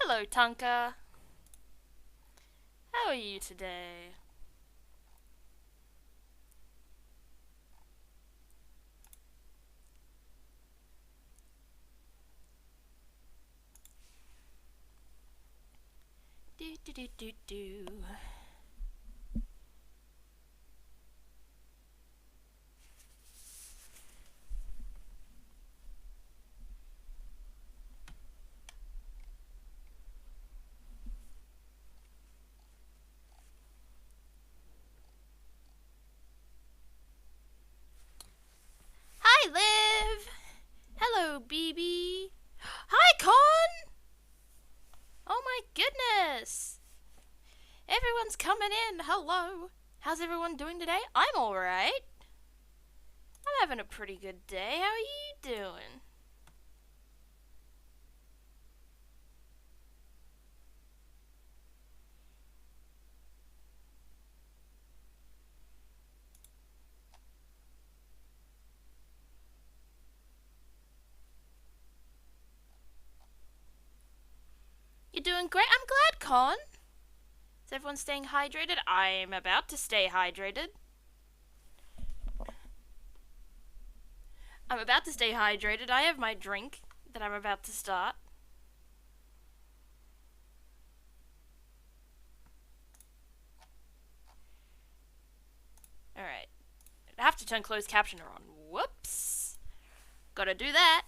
Hello, Tonka. How are you today? Do do do do do. Hi, Liv. Hello, BB. Hi, Con. Oh my goodness. Everyone's coming in. Hello. How's everyone doing today? I'm alright. I'm having a pretty good day. How are you doing? You're doing great. I'm glad, Con. Is everyone staying hydrated? I'm about to stay hydrated. I'm about to stay hydrated. I have my drink that I'm about to start. Alright. I have to turn closed captioner on. Whoops. Gotta do that.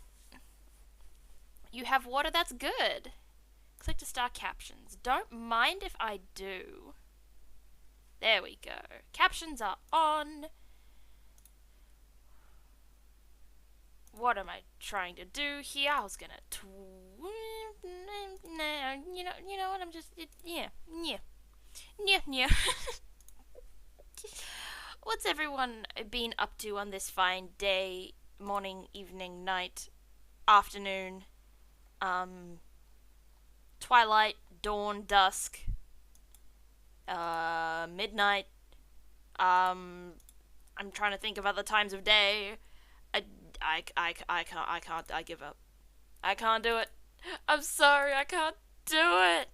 You have water, that's good. Click to start captions. Don't mind if I do. There we go. Captions are on. What am I trying to do here? I was gonna you know what? I'm just yeah. What's everyone been up to on this fine day, morning, evening, night, afternoon, twilight, dawn, dusk, midnight? I'm trying to think of other times of day. I give up. I can't do it. I'm sorry, I can't do it.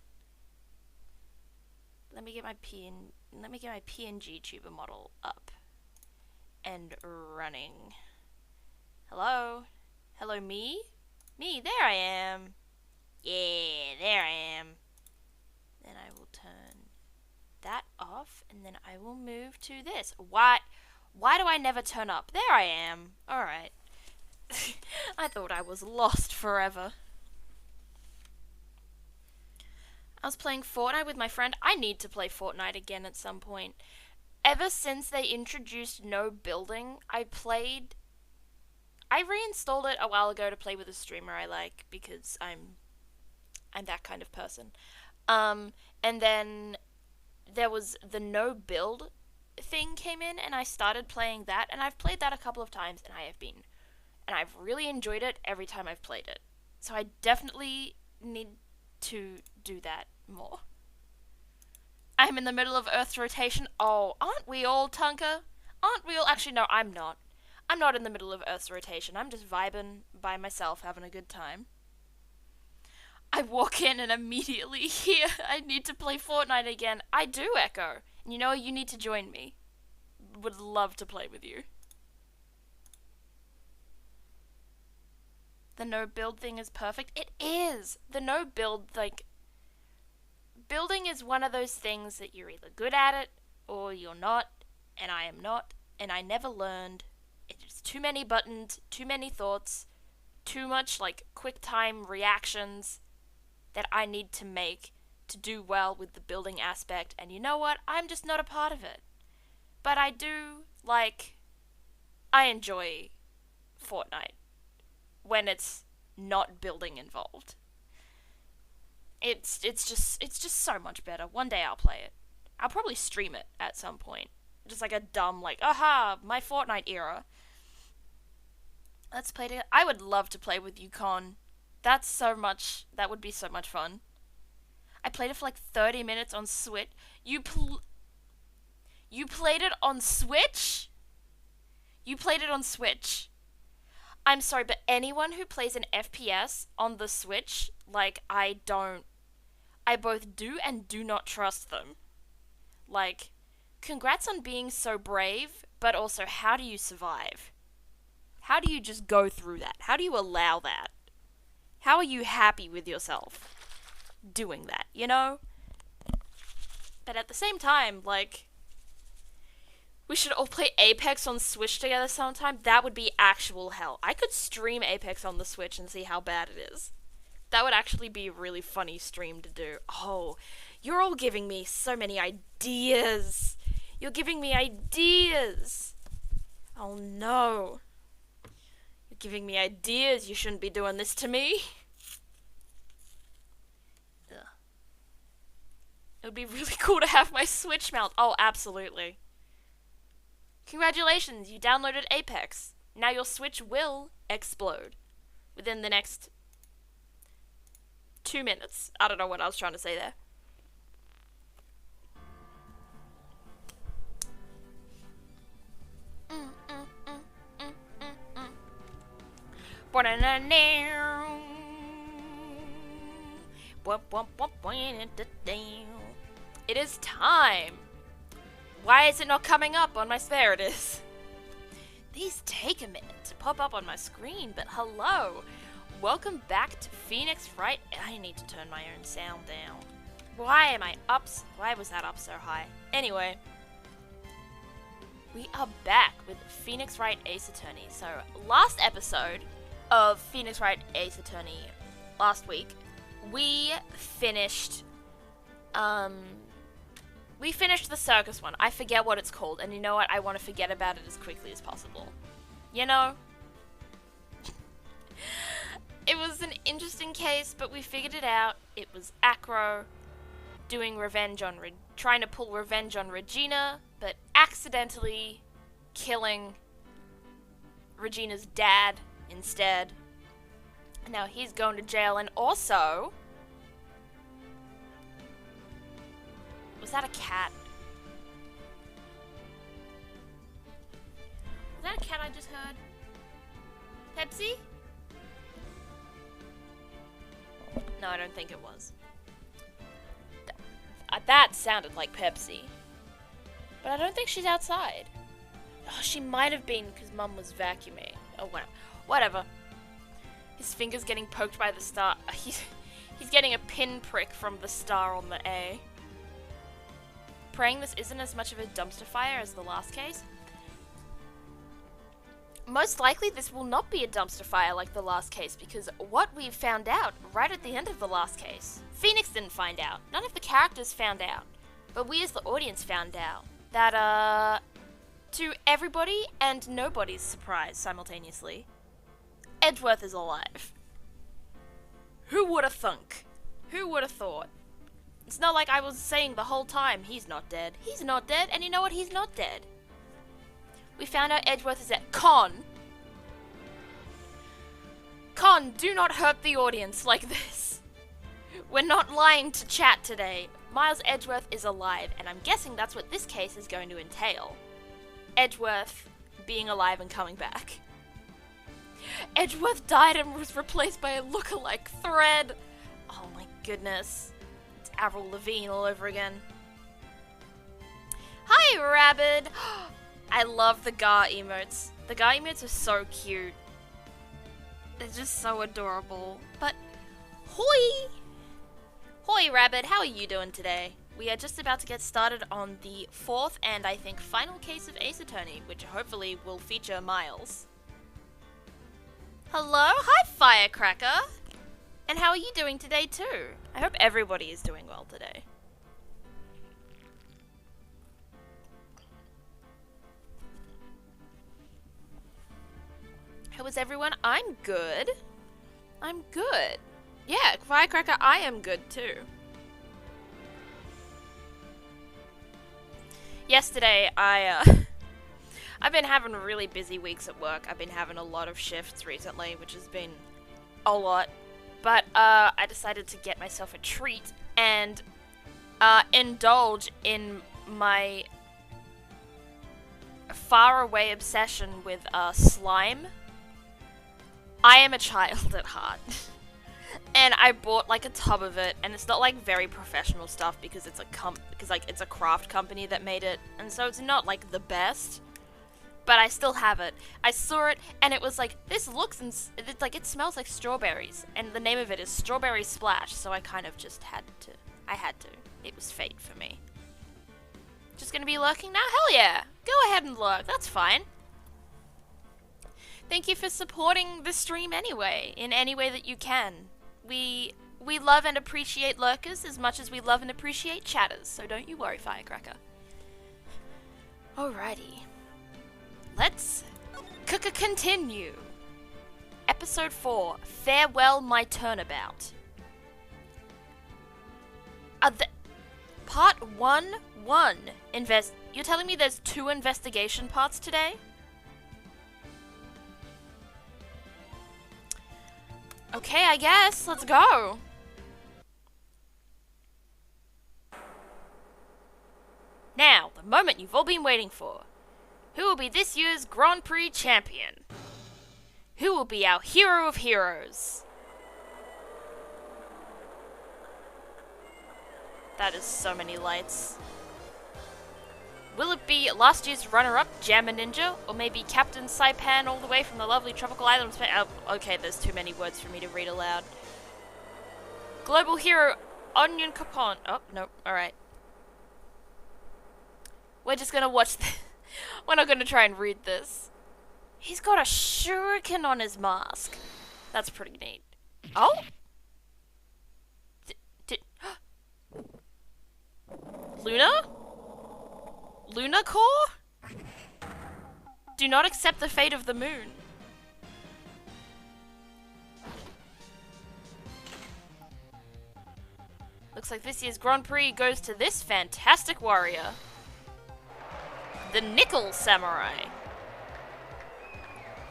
Let me get my PNG tuber model up and running. Hello? Hello, me? Me, there I am. Yeah, there I am. Then I will turn that off, and then I will move to this. Why do I never turn up? There I am. Alright. I thought I was lost forever. I was playing Fortnite with my friend. I need to play Fortnite again at some point. Ever since they introduced no building, I reinstalled it a while ago to play with a streamer I like because I'm that kind of person. And then there was the no build thing came in, and I started playing that, and I've played that a couple of times, and I've really enjoyed it every time I've played it. So I definitely need to do that more. I'm in the middle of Earth's rotation. Oh, aren't we all, Tunka? Aren't we all? Actually, no, I'm not. I'm not in the middle of Earth's rotation. I'm just vibing by myself, having a good time. I walk in and immediately hear I need to play Fortnite again. I do, Echo. And you know, you need to join me. Would love to play with you. The no build thing is perfect. It is! The no build, building is one of those things that you're either good at it or you're not, and I am not, and I never learned. It's too many buttons, too many thoughts, too much quick time reactions that I need to make to do well with the building aspect, and you know what? I'm just not a part of it. But I do I enjoy Fortnite when it's not building involved. It's just so much better. One day I'll play it. I'll probably stream it at some point. Just like a dumb aha, my Fortnite era. Let's play it. I would love to play with you, Con. That would be so much fun. I played it for 30 minutes on Switch. You played it on Switch? You played it on Switch. I'm sorry, but anyone who plays an FPS on the Switch, I don't I both do and do not trust them. Like, congrats on being so brave, but also, how do you survive? How do you just go through that? How do you allow that? How are you happy with yourself doing that, you know? But at the same time, like, we should all play Apex on Switch together sometime. That would be actual hell. I could stream Apex on the Switch and see how bad it is. That would actually be a really funny stream to do. Oh, you're all giving me so many ideas. You're giving me ideas. Oh no. You're giving me ideas. You shouldn't be doing this to me. Ugh. It would be really cool to have my Switch mount. Oh, absolutely. Congratulations, you downloaded Apex. Now your Switch will explode within the next 2 minutes. I don't know what I was trying to say there. It is time. Why is it not coming up on my... There it is. These take a minute to pop up on my screen, but hello. Welcome back to Phoenix Wright. I need to turn my own sound down. Why am I up? Why was that up so high? Anyway, we are back with Phoenix Wright Ace Attorney. So, last episode of Phoenix Wright Ace Attorney last week, we finished, the circus one. I forget what it's called, and you know what? I want to forget about it as quickly as possible. You know? It was an interesting case, but we figured it out. It was Acro doing revenge on... trying to pull revenge on Regina, but accidentally killing Regina's dad instead. Now he's going to jail, and also... Was that a cat? Was that a cat I just heard? Pepsi? No, I don't think it was. That sounded like Pepsi. But I don't think she's outside. Oh, she might have been because Mum was vacuuming. Oh, whatever. His finger's getting poked by the star. He's getting a pinprick from the star on the A. Praying this isn't as much of a dumpster fire as the last case. Most likely this will not be a dumpster fire like the last case, because what we found out right at the end of the last case, Phoenix didn't find out. None of the characters found out. But we as the audience found out that, to everybody and nobody's surprise simultaneously, Edgeworth is alive. Who would have thunk? Who would have thought? It's not like I was saying the whole time, he's not dead. He's not dead, and you know what? He's not dead. We found out Edgeworth is at Con. Con, do not hurt the audience like this. We're not lying to chat today. Miles Edgeworth is alive, and I'm guessing that's what this case is going to entail. Edgeworth being alive and coming back. Edgeworth died and was replaced by a lookalike thread. Oh my goodness. It's Avril Lavigne all over again. Hi, Rabid! I love the Gar emotes. The Gar emotes are so cute. They're just so adorable. But, hoi! Hoi, Rabbit, how are you doing today? We are just about to get started on the fourth and I think final case of Ace Attorney, which hopefully will feature Miles. Hello? Hi, Firecracker! And how are you doing today too? I hope everybody is doing well today. How is everyone? I'm good. I'm good. Yeah, Firecracker, I am good too. Yesterday, I've been having really busy weeks at work. I've been having a lot of shifts recently, which has been a lot. But I decided to get myself a treat and indulge in my faraway obsession with slime. I am a child at heart. And I bought like a tub of it, and it's not like very professional stuff because it's it's a craft company that made it, and so it's not like the best. But I still have it. I saw it, and it was like, this looks it's like it smells like strawberries, and the name of it is Strawberry Splash. So I kind of just had to. I had to. It was fate for me. Just gonna be lurking now? Hell yeah! Go ahead and lurk. That's fine. Thank you for supporting the stream anyway, in any way that you can. We love and appreciate lurkers as much as we love and appreciate chatters, so don't you worry, Firecracker. Alrighty. Let's continue. Episode 4, Farewell My Turnabout. Part 1-1. You're telling me there's 2 investigation parts today? Okay, I guess. Let's go. Now, the moment you've all been waiting for. Who will be this year's Grand Prix champion? Who will be our hero of heroes? That is so many lights. Will it be last year's runner-up, Jammer Ninja? Or maybe Captain Saipan all the way from the lovely tropical island of Spain? Oh, okay, there's too many words for me to read aloud. Global hero, Onion Capon. Oh, nope, alright. We're just gonna watch this. We're not gonna try and read this. He's got a shuriken on his mask. That's pretty neat. Oh? Luna? Luna Core? Do not accept the fate of the moon. Looks like this year's Grand Prix goes to this fantastic warrior. The Nickel Samurai.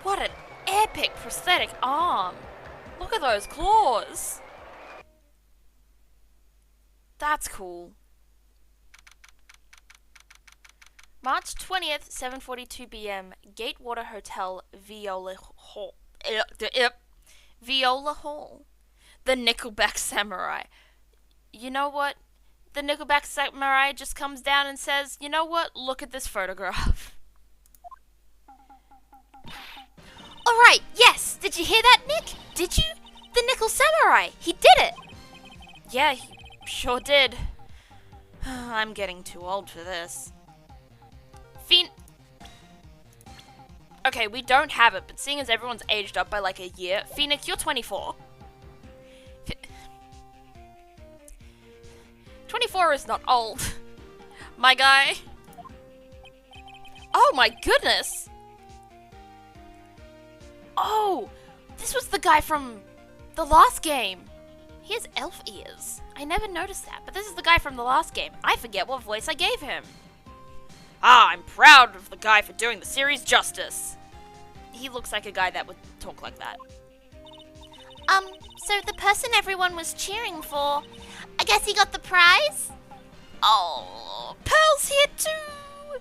What an epic prosthetic arm. Look at those claws. That's cool. March 20th, 7:42 p.m. Gatewater Hotel, Viola Hall. Viola Hall. The Nickelback Samurai. You know what? The Nickelback Samurai just comes down and says, you know what? Look at this photograph. Alright, yes! Did you hear that, Nick? Did you? The Nickel Samurai! He did it! Yeah, he sure did. I'm getting too old for this. Okay, we don't have it, but seeing as everyone's aged up by like a year, Phoenix, you're 24. 24 is not old. My guy. Oh my goodness. Oh, this was the guy from the last game. He has elf ears. I never noticed that, but this is the guy from the last game. I forget what voice I gave him. Ah, I'm proud of the guy for doing the series justice. He looks like a guy that would talk like that. So the person everyone was cheering for, I guess he got the prize? Oh, Pearl's here too!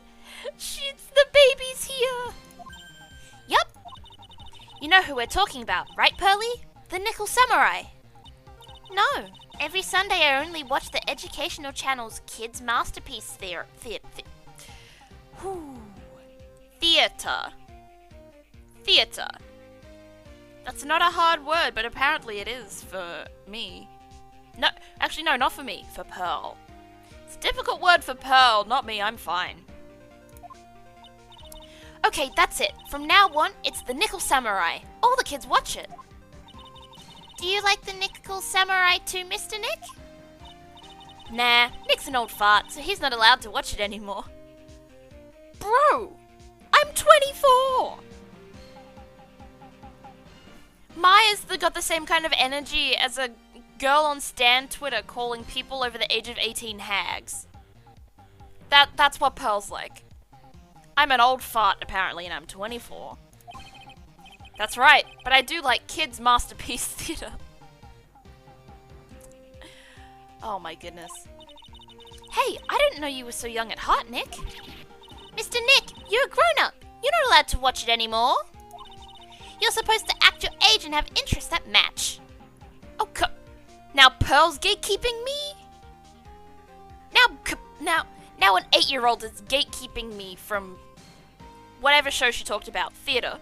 The baby's here! Yup. You know who we're talking about, right, Pearly? The Nickel Samurai. No, every Sunday I only watch the educational channel's Kids Masterpiece Theater. Theater. That's not a hard word, but apparently it is for me. No, actually no, not for me, for Pearl. It's a difficult word for Pearl, not me, I'm fine. Okay, that's it. From now on, it's the Nickel Samurai. All the kids watch it. Do you like the Nickel Samurai too, Mr. Nick? Nah, Nick's an old fart, so he's not allowed to watch it anymore. Bro, I'm 24! Maya's got the same kind of energy as a girl on Stan Twitter calling people over the age of 18 hags. That's what Pearl's like. I'm an old fart, apparently, and I'm 24. That's right, but I do like Kids Masterpiece Theater. Oh my goodness. Hey, I didn't know you were so young at heart, Nick. Mr. Nick, you're a grown-up. You're not allowed to watch it anymore. You're supposed to act your age and have interests that match. Oh, Now Pearl's gatekeeping me? Now an 8-year-old is gatekeeping me from whatever show she talked about, theater.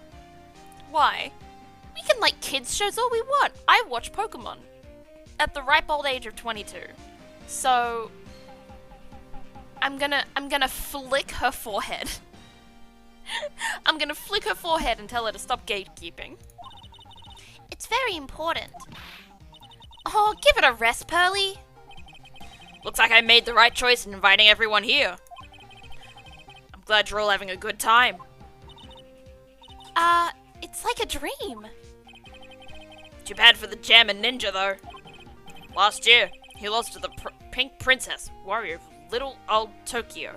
Why? We can like kids shows all we want. I watch Pokemon at the ripe old age of 22. So I'm gonna flick her forehead. I'm gonna flick her forehead and tell her to stop gatekeeping. It's very important. Oh, give it a rest, Pearly. Looks like I made the right choice in inviting everyone here. I'm glad you're all having a good time. It's like a dream. Too bad for the Jammin' Ninja, though. Last year, he lost to the Pink Princess, warrior of little old Tokyo.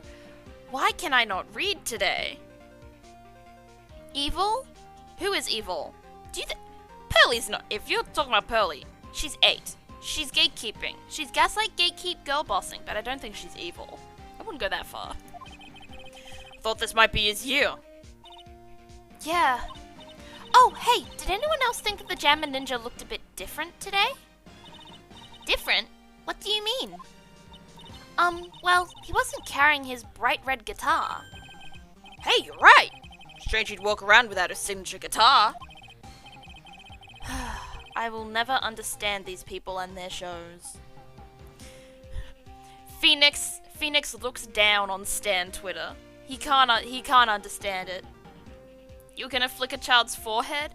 Why can I not read today? Evil? Who is evil? Pearly's not. If you're talking about Pearly, she's 8. She's gatekeeping. She's gaslight, gatekeep, girl bossing, but I don't think she's evil. I wouldn't go that far. Thought this might be his year. Yeah. Oh, hey, did anyone else think that the Jammin' Ninja looked a bit different today? Different? What do you mean? Well, he wasn't carrying his bright red guitar. Hey, you're right! Strange he'd walk around without his signature guitar. I will never understand these people and their shows. Phoenix looks down on Stan Twitter. He can't understand it. You're gonna flick a child's forehead?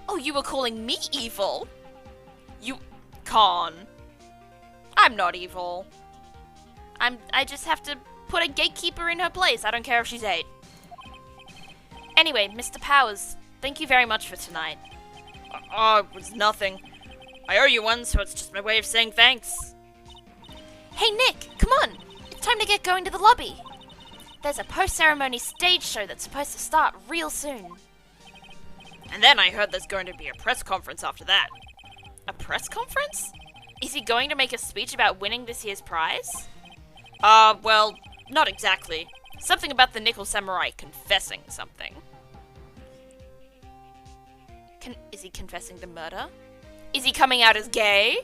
Oh, you were calling me evil? You can't. I'm not evil. I just have to put a gatekeeper in her place. I don't care if she's 8. Anyway, Mr. Powers, thank you very much for tonight. Oh, it was nothing. I owe you one, so it's just my way of saying thanks. Hey, Nick, come on. It's time to get going to the lobby. There's a post-ceremony stage show that's supposed to start real soon. And then I heard there's going to be a press conference after that. A press conference? Is he going to make a speech about winning this year's prize? Well, not exactly. Something about the Nickel Samurai confessing something. Is he confessing the murder? Is he coming out as gay?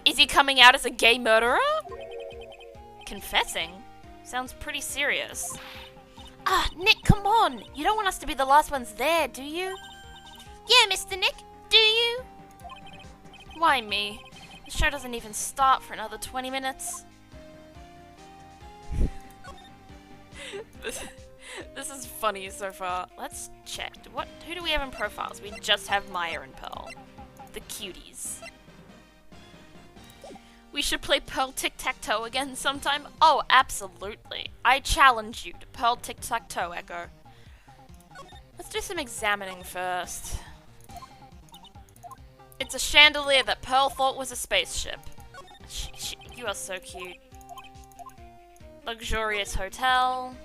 Is he coming out as a gay murderer? Confessing? Sounds pretty serious. Ah, Nick, come on! You don't want us to be the last ones there, do you? Yeah, Mr. Nick, do you? Why me? The show doesn't even start for another 20 minutes. This is funny so far. Let's check. Who do we have in profiles? We just have Maya and Pearl. The cuties. We should play Pearl Tic-Tac-Toe again sometime. Oh, absolutely. I challenge you to Pearl Tic-Tac-Toe, Echo. Let's do some examining first. It's a chandelier that Pearl thought was a spaceship. You are so cute. Luxurious hotel.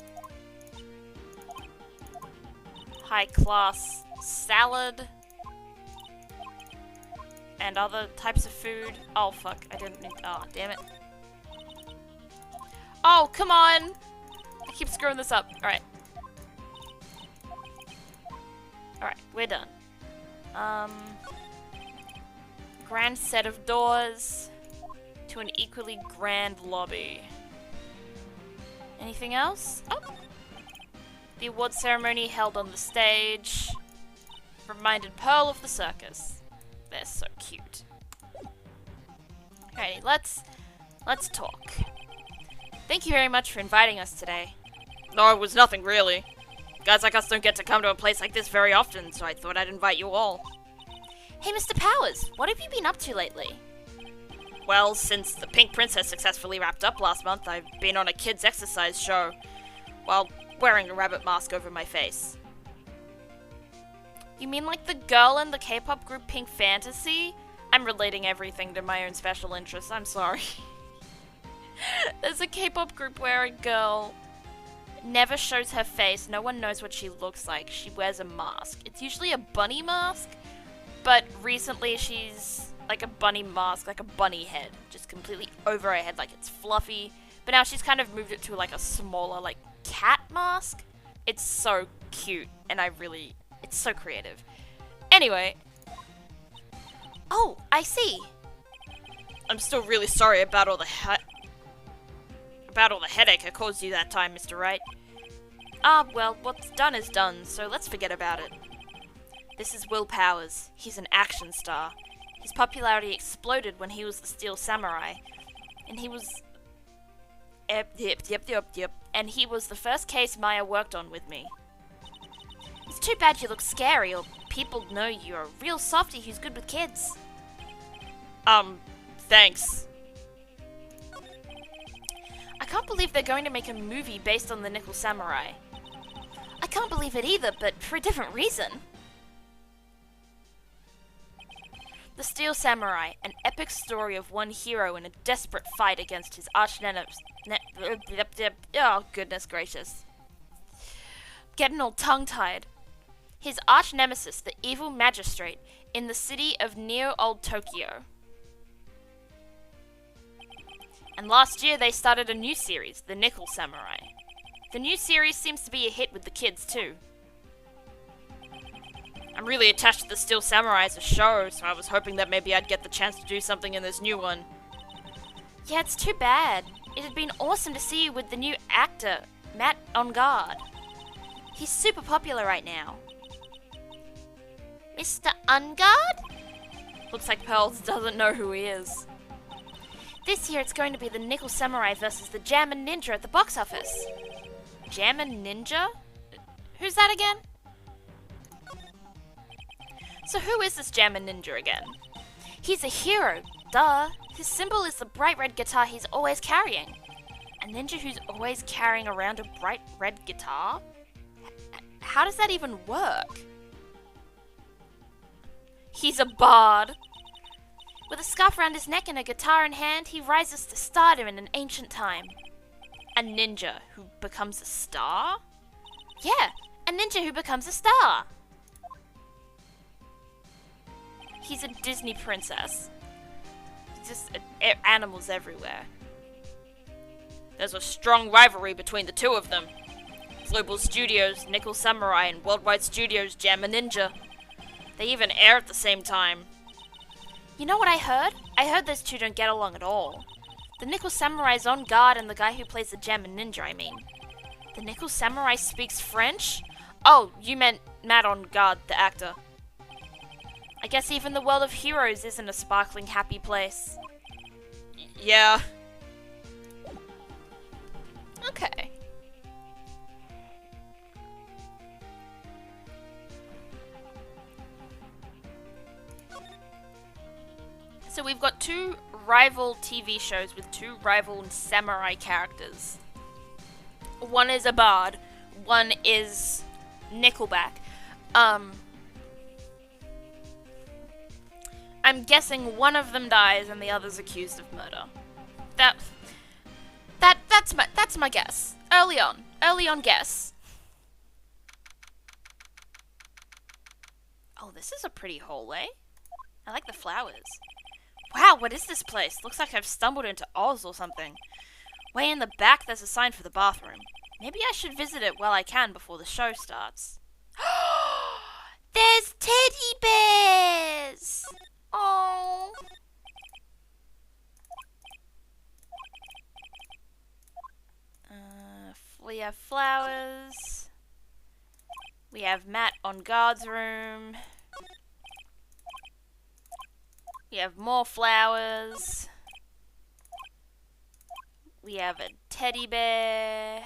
High-class salad. And other types of food. Oh, fuck. I didn't need... Oh, damn it. Oh, come on! I keep screwing this up. Alright. Alright, we're done. Grand set of doors to an equally grand lobby. Anything else? Oh! The award ceremony held on the stage reminded Pearl of the circus. They're so cute. Okay, let's talk. Thank you very much for inviting us today. No, it was nothing really. Guys like us don't get to come to a place like this very often, so I thought I'd invite you all. Hey, Mr. Powers, what have you been up to lately? Well, since the Pink Princess successfully wrapped up last month, I've been on a kids' exercise show while wearing a rabbit mask over my face. You mean like the girl in the K-pop group Pink Fantasy? I'm relating everything to my own special interests, I'm sorry. There's a K-pop group where a girl never shows her face, no one knows what she looks like, she wears a mask. It's usually a bunny mask, but recently she's like a bunny mask, like a bunny head, just completely over her head, like it's fluffy. But now she's kind of moved it to like a smaller, like cat mask. It's so cute, and it's so creative. Anyway, Oh, I see. I'm still really sorry about all the headache I caused you that time, Mr. Wright. Ah, well, what's done is done, so let's forget about it. This is Will Powers. He's an action star. His popularity exploded when he was the Steel Samurai, and he was... Yep. And he was the first case Maya worked on with me. It's too bad you look scary, or people know you're a real softie who's good with kids. Thanks. I can't believe they're going to make a movie based on the Nickel Samurai. I can't believe it either, but for a different reason. The Steel Samurai, an epic story of one hero in a desperate fight against his arch-nemesis. Oh, goodness gracious. Getting all tongue-tied. His arch-nemesis, the evil magistrate, in the city of Neo-Old Tokyo. And last year they started a new series, The Nickel Samurai. The new series seems to be a hit with the kids too. I'm really attached to the Steel Samurai as a show, so I was hoping that maybe I'd get the chance to do something in this new one. Yeah, it's too bad. It'd been awesome to see you with the new actor, Matt on Guard. He's super popular right now. Mr. Ungard? Looks like Pearls doesn't know who he is. This year it's going to be the Nickel Samurai versus the Jammin' Ninja at the box office. Jammin' Ninja? Who's that again? So who is this Jammin' Ninja again? He's a hero, duh. His symbol is the bright red guitar he's always carrying. A ninja who's always carrying around a bright red guitar? How does that even work? He's a bard. With a scarf around his neck and a guitar in hand, he rises to stardom in an ancient time. A ninja who becomes a star? Yeah, a ninja who becomes a star. He's a Disney princess. Just animals everywhere. There's a strong rivalry between the two of them. Global Studios, Nickel Samurai, and Worldwide Studios, Jammin' Ninja. They even air at the same time. You know what I heard? I heard those two don't get along at all. The Nickel Samurai's on guard and the guy who plays the Jammin' Ninja, I mean. The Nickel Samurai speaks French? Oh, you meant Matt on Guard, the actor. I guess even the world of heroes isn't a sparkling, happy place. Yeah. Okay. So we've got two rival TV shows with two rival samurai characters. One is a bard, one is Nickelback. I'm guessing one of them dies and the other's accused of murder. That's my guess. Early on guess. Oh, this is a pretty hallway. I like the flowers. Wow, what is this place? Looks like I've stumbled into Oz or something. Way in the back, there's a sign for the bathroom. Maybe I should visit it while I can before the show starts. There's teddy bears! Oh. We have flowers. We have Matt on Guard's room. We have more flowers. We have a teddy bear.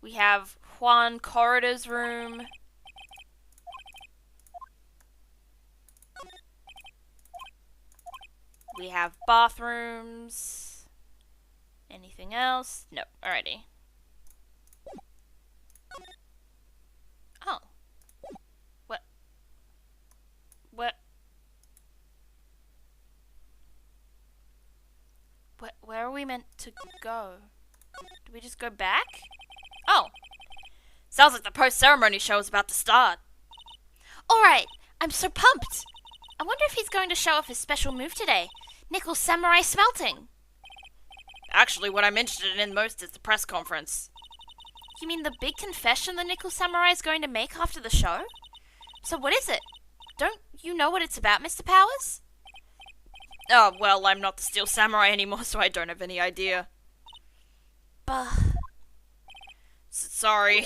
We have Juan Corridor's room. We have bathrooms. Anything else? No. Alrighty. Oh. What? Where are we meant to go? Do we just go back? Oh. Sounds like the post-ceremony show is about to start. Alright. I'm so pumped. I wonder if he's going to show off his special move today. Nickel Samurai Smelting. Actually, what I'm interested in most is the press conference. You mean the big confession the Nickel Samurai is going to make after the show? So what is it? Don't you know what it's about, Mr. Powers? Oh, well, I'm not the Steel Samurai anymore, so I don't have any idea. Bah. Sorry.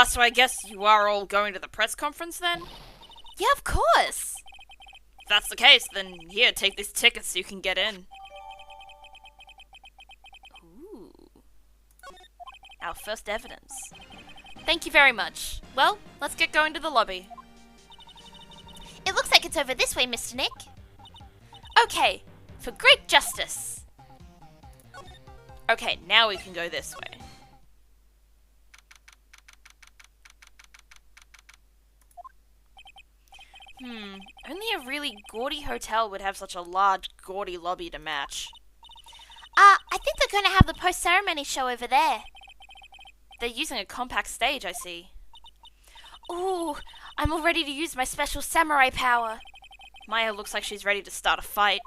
So I guess you are all going to the press conference then? Yeah, of course. If that's the case, then here, take this ticket so you can get in. Ooh. Our first evidence. Thank you very much. Well, let's get going to the lobby. It looks like it's over this way, Mr. Nick. Okay, for great justice. Okay, now we can go this way. Only a really gaudy hotel would have such a large, gaudy lobby to match. I think they're going to have the post-ceremony show over there. They're using a compact stage, I see. Ooh, I'm all ready to use my special samurai power. Maya looks like she's ready to start a fight.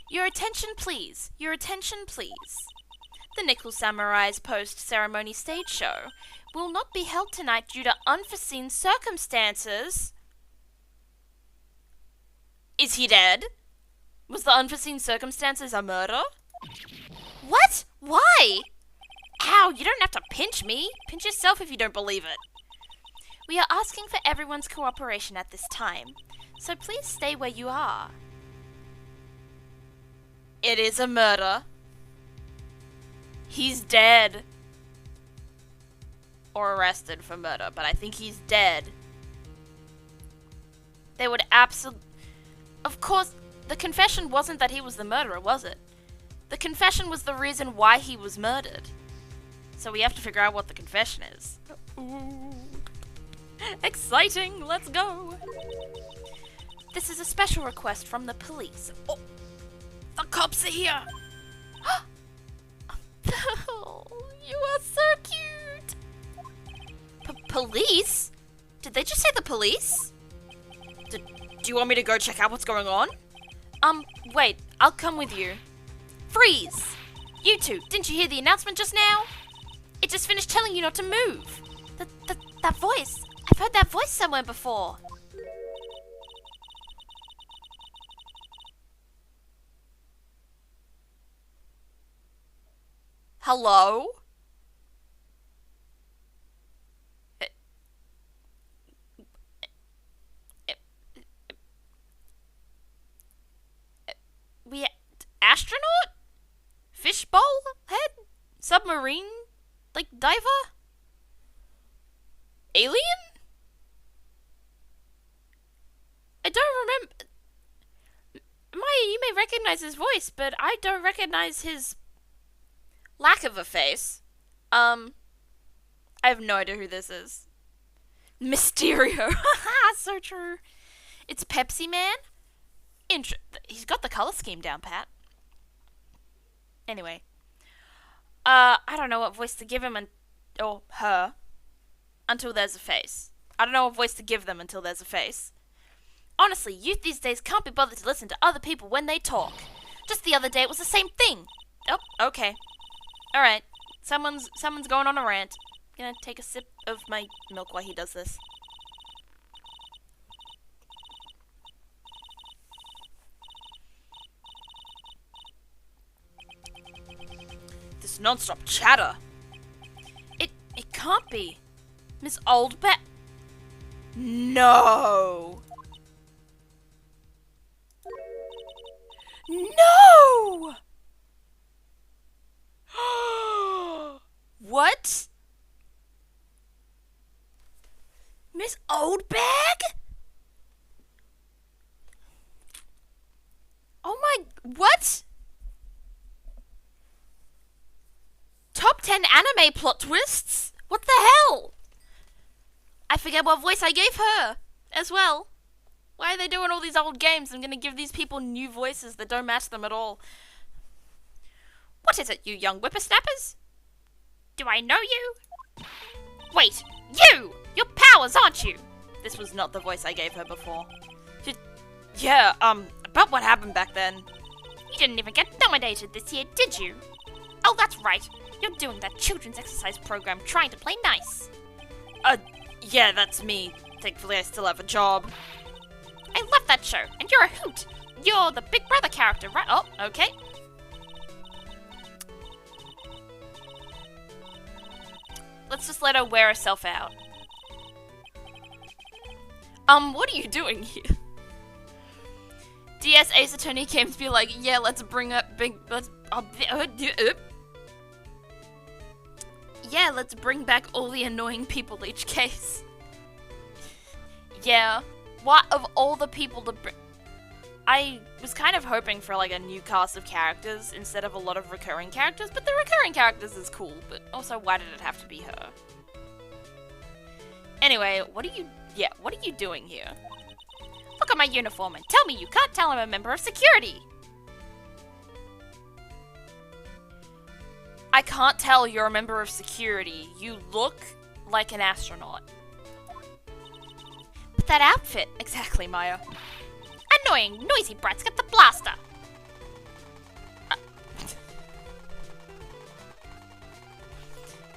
Your attention, please. Your attention, please. The Nickel Samurai's post-ceremony stage show will not be held tonight due to unforeseen circumstances. Is he dead? Was the unforeseen circumstances a murder? What? Why? Ow, you don't have to pinch me. Pinch yourself if you don't believe it. We are asking for everyone's cooperation at this time, so please stay where you are. It is a murder. He's dead. Or arrested for murder, but I think he's dead. They would absolutely... Of course, the confession wasn't that he was the murderer, was it? The confession was the reason why he was murdered. So we have to figure out what the confession is. Ooh. Exciting! Let's go! This is a special request from the police. Oh, the cops are here! Oh, you are so cute! Police? Did they just say the police? Do you want me to go check out what's going on? Wait, I'll come with you. Freeze! You two, didn't you hear the announcement just now? It just finished telling you not to move. That voice. I've heard that voice somewhere before. Hello? We astronaut? Fishbowl head? Submarine? Like diver? Alien? I don't remember. Maya, you may recognize his voice, but I don't recognize his lack of a face. I have no idea who this is. Mysterio. So true. It's Pepsi Man? He's got the color scheme down, Pat. Anyway. I don't know what voice to give him or her until there's a face. I don't know what voice to give them until there's a face. Honestly, youth these days can't be bothered to listen to other people when they talk. Just the other day it was the same thing. Oh, okay. Alright. Someone's going on a rant. Gonna take a sip of my milk while he does this. This non-stop chatter. It can't be. Miss Oldbat. No. No! What? Miss Oldbag? Oh my... What? Top 10 anime plot twists? What the hell? I forget what voice I gave her as well. Why are they doing all these old games? I'm gonna give these people new voices that don't match them at all. What is it, you young whippersnappers? Do I know you? Wait, you! You're Powers, aren't you? This was not the voice I gave her before. Yeah, about what happened back then. You didn't even get nominated this year, did you? Oh, that's right. You're doing that children's exercise program trying to play nice. Yeah, that's me. Thankfully, I still have a job. I love that show, and you're a hoot. You're the Big Brother character, right? Oh, okay. Let's just let her wear herself out. What are you doing here? DS Ace Attorney came to be like, yeah, let's bring up yeah, let's bring back all the annoying people each case. Yeah, what of all the people to bring? I was kind of hoping for like a new cast of characters instead of a lot of recurring characters, but the recurring characters is cool, but also why did it have to be her? Anyway, what are you doing here? Look at my uniform and tell me you can't tell I'm a member of security! I can't tell you're a member of security. You look like an astronaut. But that outfit, exactly, Maya. Annoying, noisy brats, get the blaster!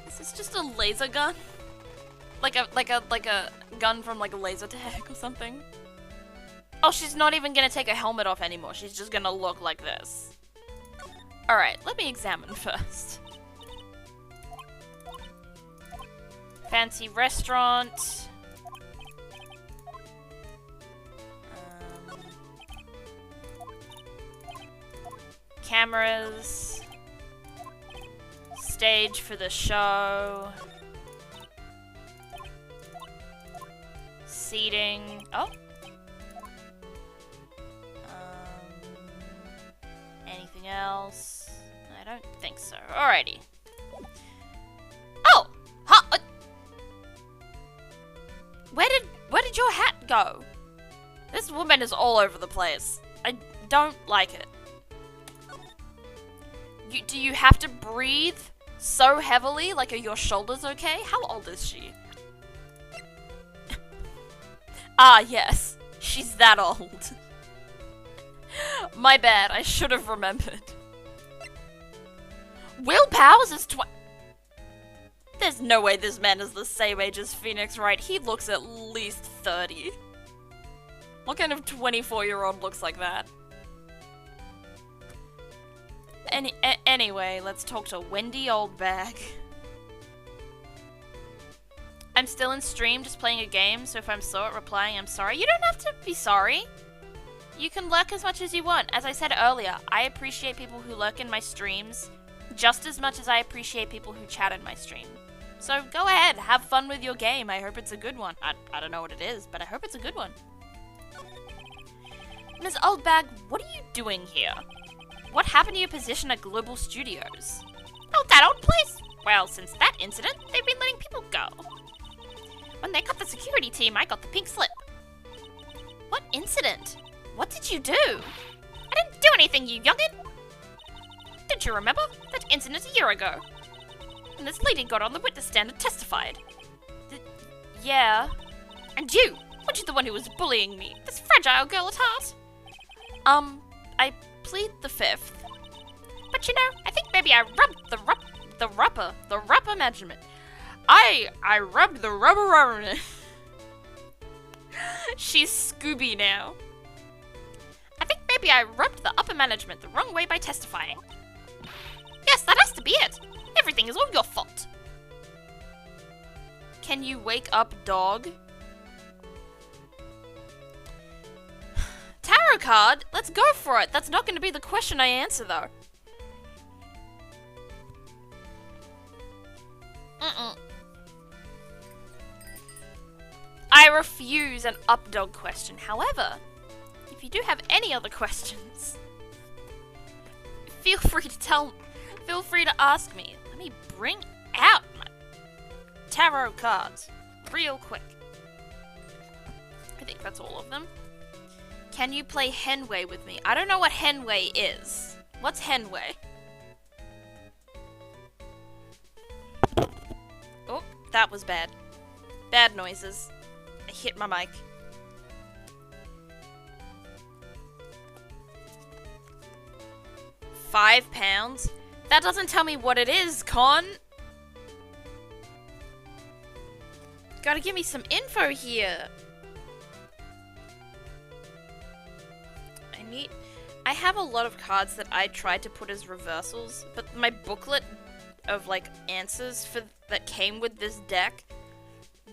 Is this just a laser gun? Like a gun from like a laser tag or something? Oh, she's not even gonna take her helmet off anymore. She's just gonna look like this. Alright, let me examine first. Fancy restaurant. Cameras. Stage for the show. Seating. Oh. Anything else? I don't think so. Alrighty. Oh! Huh? Where did your hat go? This woman is all over the place. I don't like it. Do you have to breathe so heavily? Like, are your shoulders okay? How old is she? Ah, yes. She's that old. My bad, I should have remembered. Will Powers is There's no way this man is the same age as Phoenix, right? He looks at least 30. What kind of 24-year-old looks like that? Anyway, let's talk to Wendy Oldbag. I'm still in stream, just playing a game, so if I'm slow at replying, I'm sorry. You don't have to be sorry. You can lurk as much as you want. As I said earlier, I appreciate people who lurk in my streams just as much as I appreciate people who chat in my stream. So go ahead, have fun with your game. I hope it's a good one. I don't know what it is, but I hope it's a good one. Ms. Oldbag, what are you doing here? What happened to your position at Global Studios? Oh, that old place? Well, since that incident, they've been letting people go. When they cut the security team, I got the pink slip. What incident? What did you do? I didn't do anything, you youngin'! Don't you remember? That incident a year ago. And this lady got on the witness stand and testified. Yeah. And you! Weren't you the one who was bullying me? This fragile girl at heart? I plead the fifth. But you know, I think maybe I rubbed the rubber measurement. I rubbed the rubber. She's Scooby now. I think maybe I rubbed the upper management the wrong way by testifying. Yes, that has to be it. Everything is all your fault. Can you wake up, dog? Tarot card? Let's go for it. That's not going to be the question I answer, though. I refuse an up dog question. However, if you do have any other questions, feel free to ask me. Let me bring out my tarot cards real quick. I think that's all of them. Can you play Henway with me? I don't know what Henway is. What's Henway? Oh, that was bad. Bad noises. I hit my mic. £5? That doesn't tell me what it is, Con. Gotta give me some info here. I have a lot of cards that I tried to put as reversals, but my booklet of like answers that came with this deck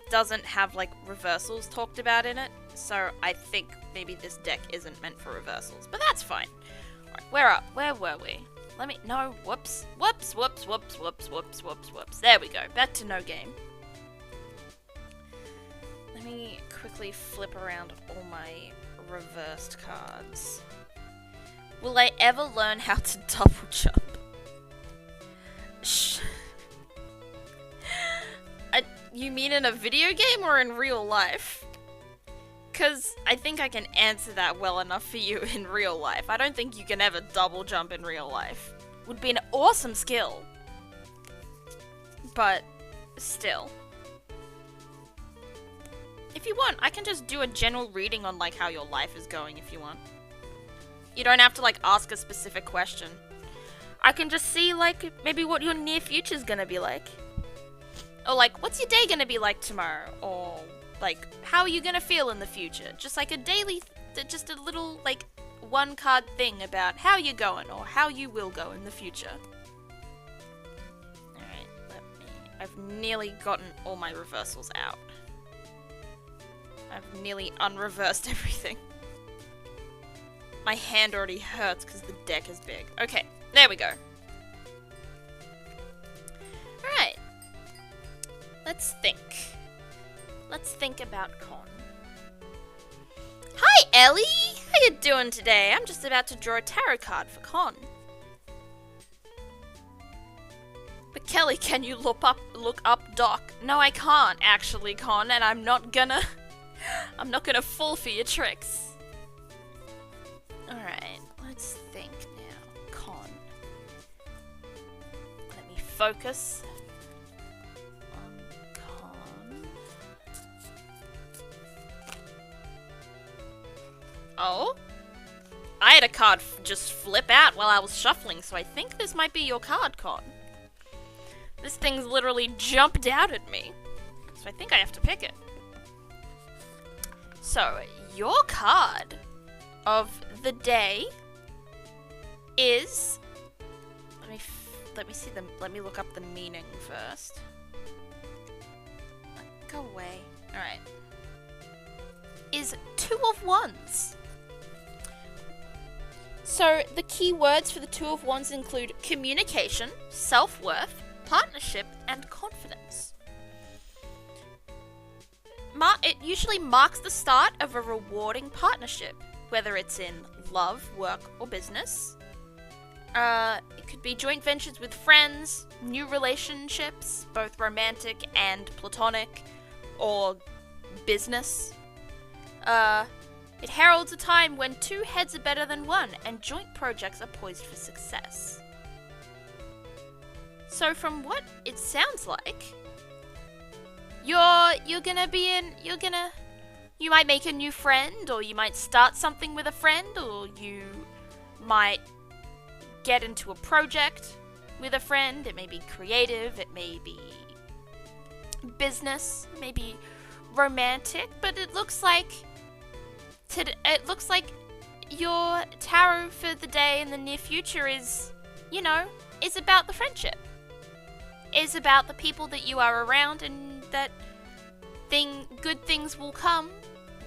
doesn't have like reversals talked about in it. So I think maybe this deck isn't meant for reversals, but that's fine. Alright, where were we? Whoops. There we go, back to no game. Let me quickly flip around all my reversed cards. Will I ever learn how to double jump? You mean in a video game or in real life? Because I think I can answer that well enough for you in real life. I don't think you can ever double jump in real life. Would be an awesome skill. But still. If you want, I can just do a general reading on like how your life is going if you want. You don't have to like ask a specific question. I can just see like maybe what your near future's gonna be like. Or like, what's your day gonna be like tomorrow? Or like, how are you gonna feel in the future? Just like a daily, just a little like one card thing about how you're going or how you will go in the future. Alright, I've nearly gotten all my reversals out. I've nearly unreversed everything. My hand already hurts because the deck is big. Okay, there we go. Alright. Let's think. Let's think about Con. Hi, Ellie! How you doing today? I'm just about to draw a tarot card for Con. But Kelly, can you look up Doc? No, I can't, actually, Con, and I'm not gonna fall for your tricks. Alright, let's think now. Con. Let me focus on Con. Oh? I had a card just flip out while I was shuffling, so I think this might be your card, Con. This thing's literally jumped out at me. So I think I have to pick it. So, your card of the day is... Let me see let me look up the meaning first. Go away. Alright. Is Two of Wands. So, the key words for the Two of Wands include communication, self-worth, partnership, and confidence. It usually marks the start of a rewarding partnership, whether it's in love, work, or business. It could be joint ventures with friends, new relationships, both romantic and platonic, or business. It heralds a time when two heads are better than one, and joint projects are poised for success. So from what it sounds like, you might make a new friend, or you might start something with a friend, or you might get into a project with a friend. It may be creative, it may be business, maybe romantic, but it looks like your tarot for the day in the near future is about the friendship. Is about the people that you are around, and that good things will come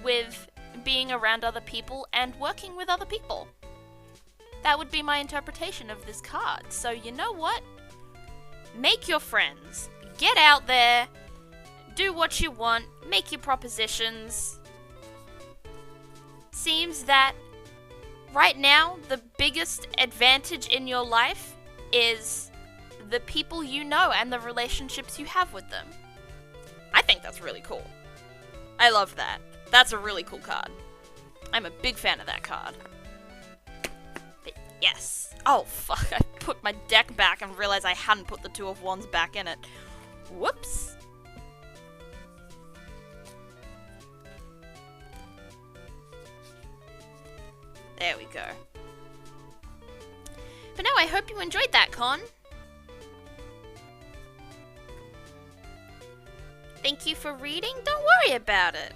with being around other people and working with other people. That would be my interpretation of this card. So you know what? Make your friends. Get out there. Do what you want. Make your propositions. Seems that right now the biggest advantage in your life is the people you know and the relationships you have with them. I think that's really cool. I love that. That's a really cool card. I'm a big fan of that card. But yes. Oh, fuck. I put my deck back and realized I hadn't put the Two of Wands back in it. Whoops. There we go. But no, I hope you enjoyed that, Con. Thank you for reading. Don't worry about it.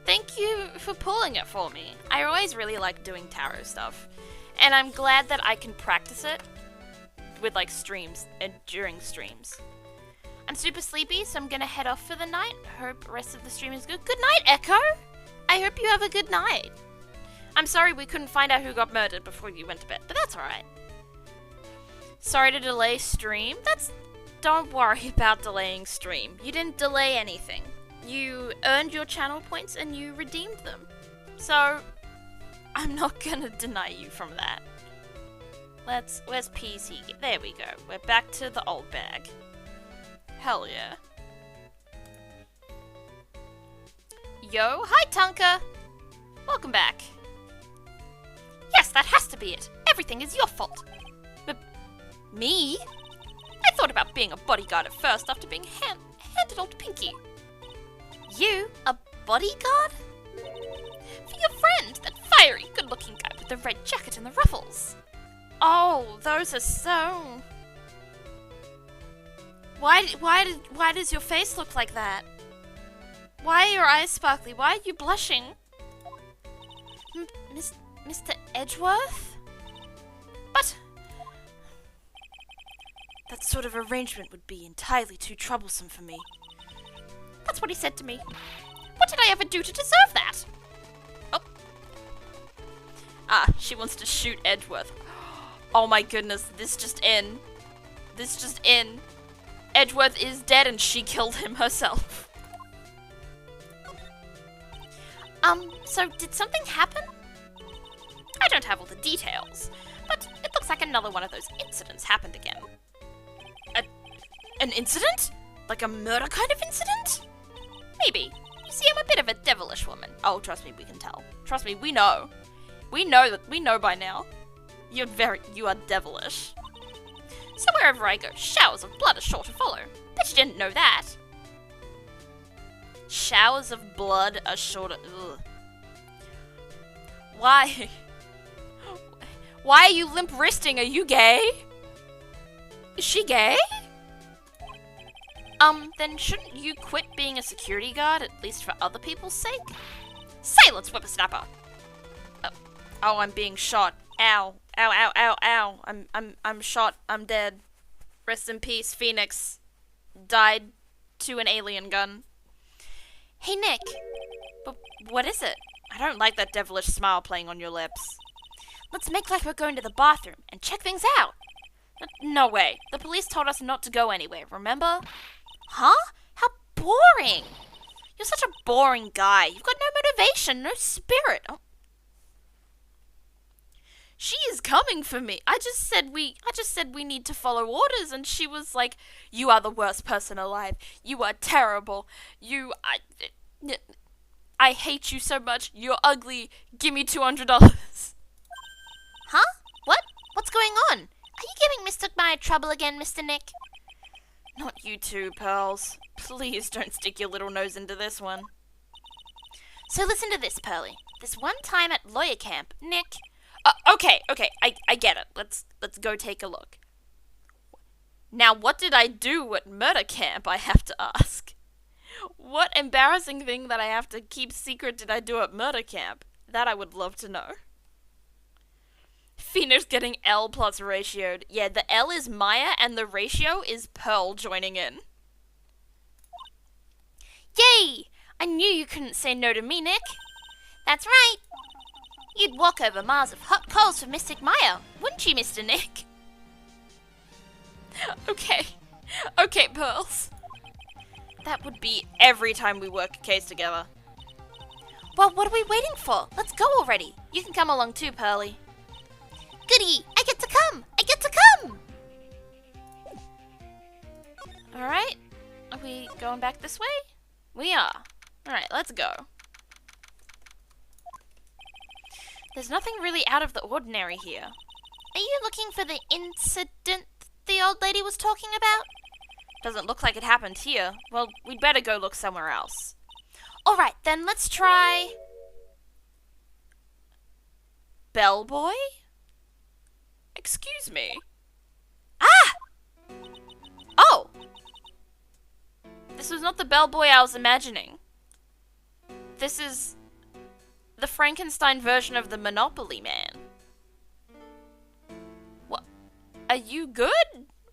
Thank you for pulling it for me. I always really like doing tarot stuff. And I'm glad that I can practice it with like streams and during streams. I'm super sleepy, so I'm gonna head off for the night. Hope the rest of the stream is good. Good night, Echo! I hope you have a good night. I'm sorry we couldn't find out who got murdered before you went to bed, but that's alright. Sorry to delay stream. Don't worry about delaying stream. You didn't delay anything. You earned your channel points and you redeemed them. So, I'm not gonna deny you from that. Where's PC? There we go. We're back to the old bag. Hell yeah. Yo, hi Tonka! Welcome back. Yes, that has to be it. Everything is your fault. But me? I thought about being a bodyguard at first after being handed old Pinky. You? A bodyguard? For your friend, that fiery, good-looking guy with the red jacket and the ruffles. Oh, those are so... Why does your face look like that? Why are your eyes sparkly? Why are you blushing? Mr. Edgeworth? But... that sort of arrangement would be entirely too troublesome for me. That's what he said to me. What did I ever do to deserve that? Oh. Ah, she wants to shoot Edgeworth. Oh my goodness, this just in. Edgeworth is dead and she killed him herself. So did something happen? I don't have all the details, but it looks like another one of those incidents happened again. An incident? Like a murder kind of incident? Maybe. You see, I'm a bit of a devilish woman. Oh, trust me, we can tell. Trust me, we know. We know by now. You are devilish. So wherever I go, showers of blood are sure to follow. Bet you didn't know that. Showers of blood are sure to... Ugh. Why? Why are you limp-wristing? Are you gay? Is she gay? Then shouldn't you quit being a security guard, at least for other people's sake? Silence, whippersnapper! Oh, I'm being shot. Ow. Ow, ow, ow, ow. I'm shot. I'm dead. Rest in peace, Phoenix. Died to an alien gun. Hey, Nick. But what is it? I don't like that devilish smile playing on your lips. Let's make like we're going to the bathroom and check things out. No way. The police told us not to go anywhere, remember? Huh? How boring. You're such a boring guy. You've got no motivation, no spirit. Oh. She is coming for me. I just said we need to follow orders, and she was like, "You are the worst person alive. You are terrible. I hate you so much. You're ugly. Give me $200." Huh? What? What's going on? Are you giving Mr. Maya trouble again, Mr. Nick? Not you too, Pearls. Please don't stick your little nose into this one. So listen to this, Pearly. This one time at lawyer camp, Nick... Okay, I get it. Let's go take a look. Now, what did I do at murder camp, I have to ask? What embarrassing thing that I have to keep secret did I do at murder camp? That I would love to know. Phoenix getting L plus ratioed. Yeah, the L is Maya and the ratio is Pearl joining in. Yay! I knew you couldn't say no to me, Nick. That's right. You'd walk over miles of hot coals for Mystic Maya, wouldn't you, Mr. Nick? Okay, Pearls. That would be every time we work a case together. Well, what are we waiting for? Let's go already. You can come along too, Pearly. Goody! I get to come! Alright. Are we going back this way? We are. Alright, let's go. There's nothing really out of the ordinary here. Are you looking for the incident the old lady was talking about? Doesn't look like it happened here. Well, we'd better go look somewhere else. Alright, then let's try... Bellboy? Excuse me. Ah! Oh! This was not the bellboy I was imagining. This is the Frankenstein version of the Monopoly Man. What? Are you good?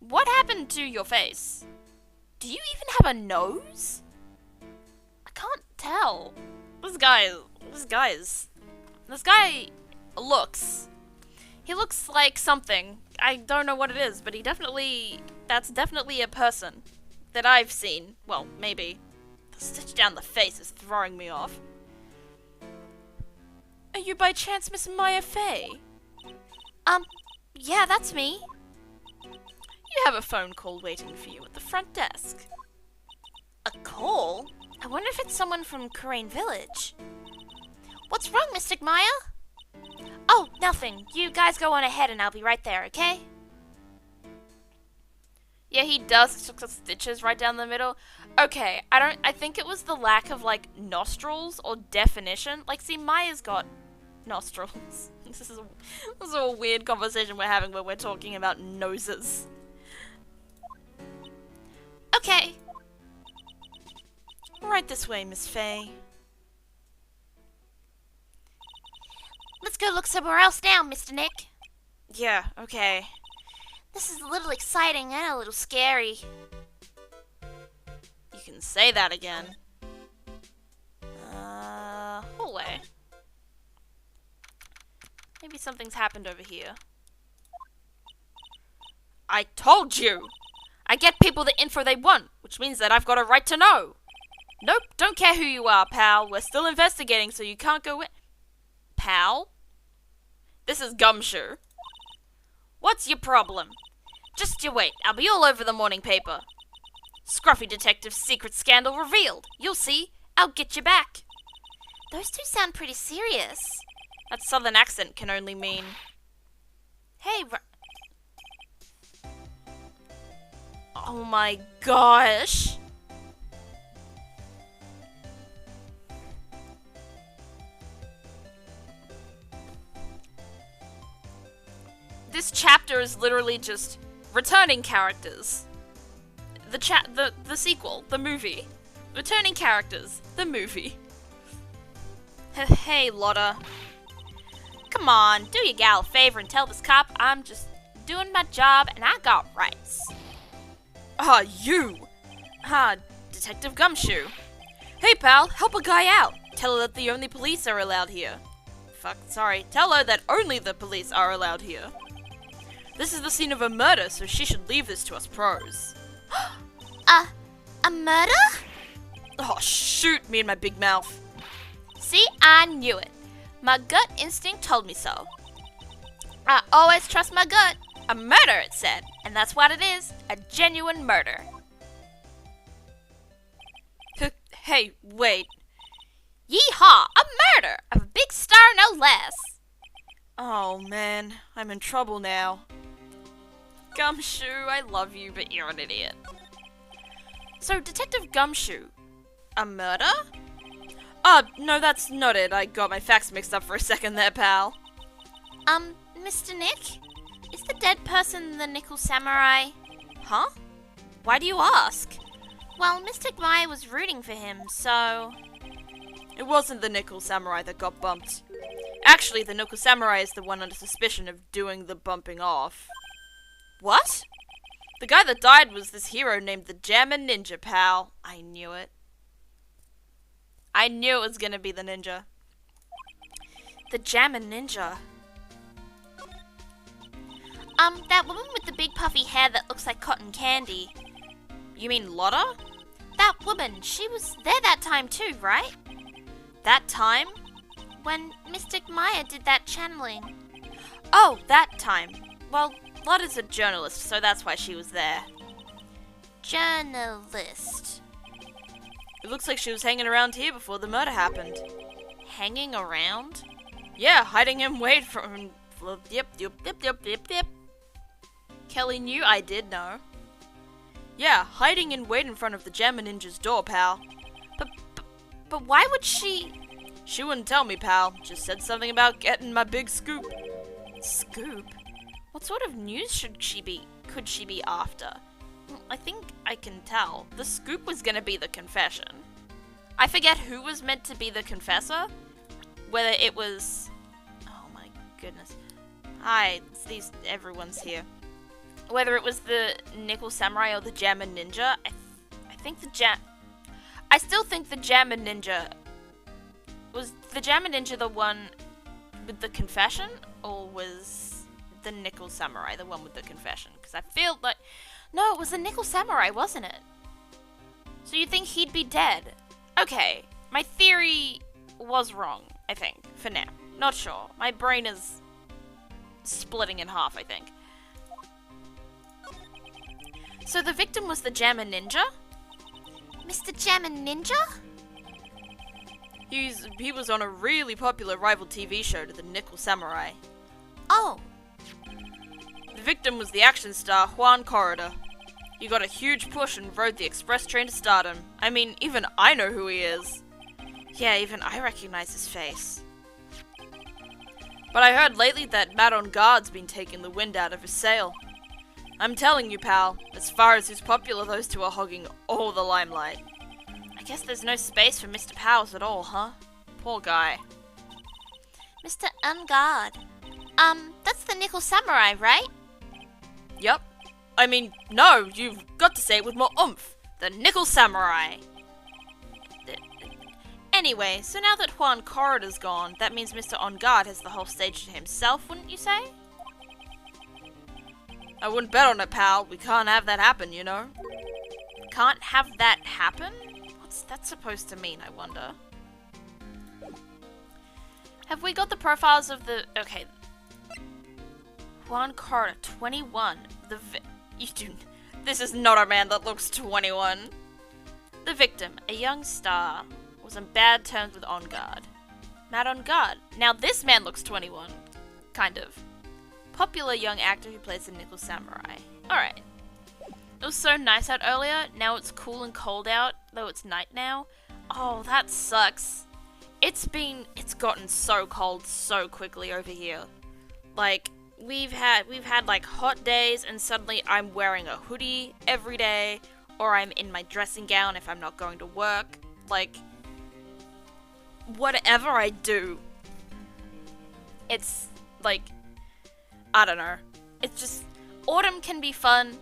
What happened to your face? Do you even have a nose? I can't tell. This guy looks. He looks like something. I don't know what it is, but that's definitely a person that I've seen. Well, maybe. The stitch down the face is throwing me off. Are you by chance Miss Maya Fey? Yeah, that's me. You have a phone call waiting for you at the front desk. A call? I wonder if it's someone from Crane Village. What's wrong, Mystic Maya? Oh, nothing. You guys go on ahead and I'll be right there, okay? Yeah, he does. It's just stitches right down the middle. Okay, I think it was the lack of, like, nostrils or definition. Like, see, Maya's got nostrils. This is a weird conversation we're having where we're talking about noses. Okay. Right this way, Miss Fey. Let's go look somewhere else now, Mr. Nick. Yeah, okay. This is a little exciting and a little scary. You can say that again. Hallway. Maybe something's happened over here. I told you! I get people the info they want, which means that I've got a right to know. Nope, don't care who you are, pal. We're still investigating, so you can't go in. Pal? This is Gumshoe. What's your problem? Just you wait, I'll be all over the morning paper. Scruffy detective's secret scandal revealed. You'll see, I'll get you back. Those two sound pretty serious. That southern accent can only mean... Hey, oh my gosh. This chapter is literally just returning characters. The sequel, the movie. Returning characters, the movie. Hey, Lotta. Come on, do your gal a favor and tell this cop I'm just doing my job and I got rights. Ah, you! Ah, Detective Gumshoe. Hey, pal, help a guy out. Tell her that the only police are allowed here. Fuck, sorry. Tell her that only the police are allowed here. This is the scene of a murder, so she should leave this to us pros. A murder? Oh, shoot, me and my big mouth. See, I knew it. My gut instinct told me so. I always trust my gut. A murder, it said. And that's what it is. A genuine murder. Hey, wait. Yeehaw! A murder! Of a big star, no less. Oh, man. I'm in trouble now. Gumshoe, I love you, but you're an idiot. So, Detective Gumshoe. A murder? No, that's not it. I got my facts mixed up for a second there, pal. Mr. Nick? Is the dead person the Nickel Samurai? Huh? Why do you ask? Well, Mystic Maya was rooting for him, so... It wasn't the Nickel Samurai that got bumped. Actually, the Nickel Samurai is the one under suspicion of doing the bumping off. What? The guy that died was this hero named the Jammin' Ninja, pal. I knew it. I knew it was gonna be the ninja. The Jammin' Ninja. That woman with the big puffy hair that looks like cotton candy. You mean Lotta? That woman, she was there that time too, right? That time? When Mystic Maya did that channeling. Oh, that time. Well, Lotta's a journalist, so that's why she was there. Journalist. It looks like she was hanging around here before the murder happened. Hanging around? Yeah, hiding in wait from... Yep. Kelly knew I did know. Yeah, hiding in wait in front of the Jammin' Ninja's door, pal. But why would she... She wouldn't tell me, pal. Just said something about getting my big scoop. Scoop? What sort of news could she be after? I think I can tell. The scoop was gonna be the confession. I forget who was meant to be the confessor. Whether it was... Oh my goodness. Hi, everyone's here. Whether it was the Nickel Samurai or the Jammer Ninja, I think I still think the Jammer Ninja... Was the Jammer Ninja the one with the confession? Or was the Nickel Samurai the one with the confession? Because I feel like... No, it was the Nickel Samurai, wasn't it? So you think he'd be dead? Okay, my theory was wrong, I think, for now. Not sure. My brain is splitting in half, I think. So the victim was the Jammer Ninja? Mr. Jammer Ninja? He was on a really popular rival TV show to the Nickel Samurai. Oh. The victim was the action star Juan Corridor. He got a huge push and rode the express train to stardom. I mean, even I know who he is. Yeah, even I recognize his face. But I heard lately that Matt on Guard's been taking the wind out of his sail. I'm telling you, pal, as far as who's popular, those two are hogging all the limelight. I guess there's no space for Mr. Powers at all, huh? Poor guy. Mr. Ungard. That's the Nickel Samurai, right? Yep. I mean, no, you've got to say it with more oomph. The Nickel Samurai. Anyway, so now that Juan Corridor's gone, that means Mr. On Guard has the whole stage to himself, wouldn't you say? I wouldn't bet on it, pal. We can't have that happen, you know? Can't have that happen? What's that supposed to mean, I wonder? Have we got the profiles of the... Okay. Juan Corridor, 21. This is not a man that looks 21. The victim, a young star, was on bad terms with On Guard. Matt On Guard. Now this man looks 21. Kind of. Popular young actor who plays the Nickel Samurai. Alright. It was so nice out earlier. Now it's cool and cold out, though it's night now. Oh, that sucks. It's gotten so cold so quickly over here. Like, we've had like hot days and suddenly I'm wearing a hoodie every day, or I'm in my dressing gown if I'm not going to work. Like, whatever I do, it's like, I don't know. It's just, autumn can be fun,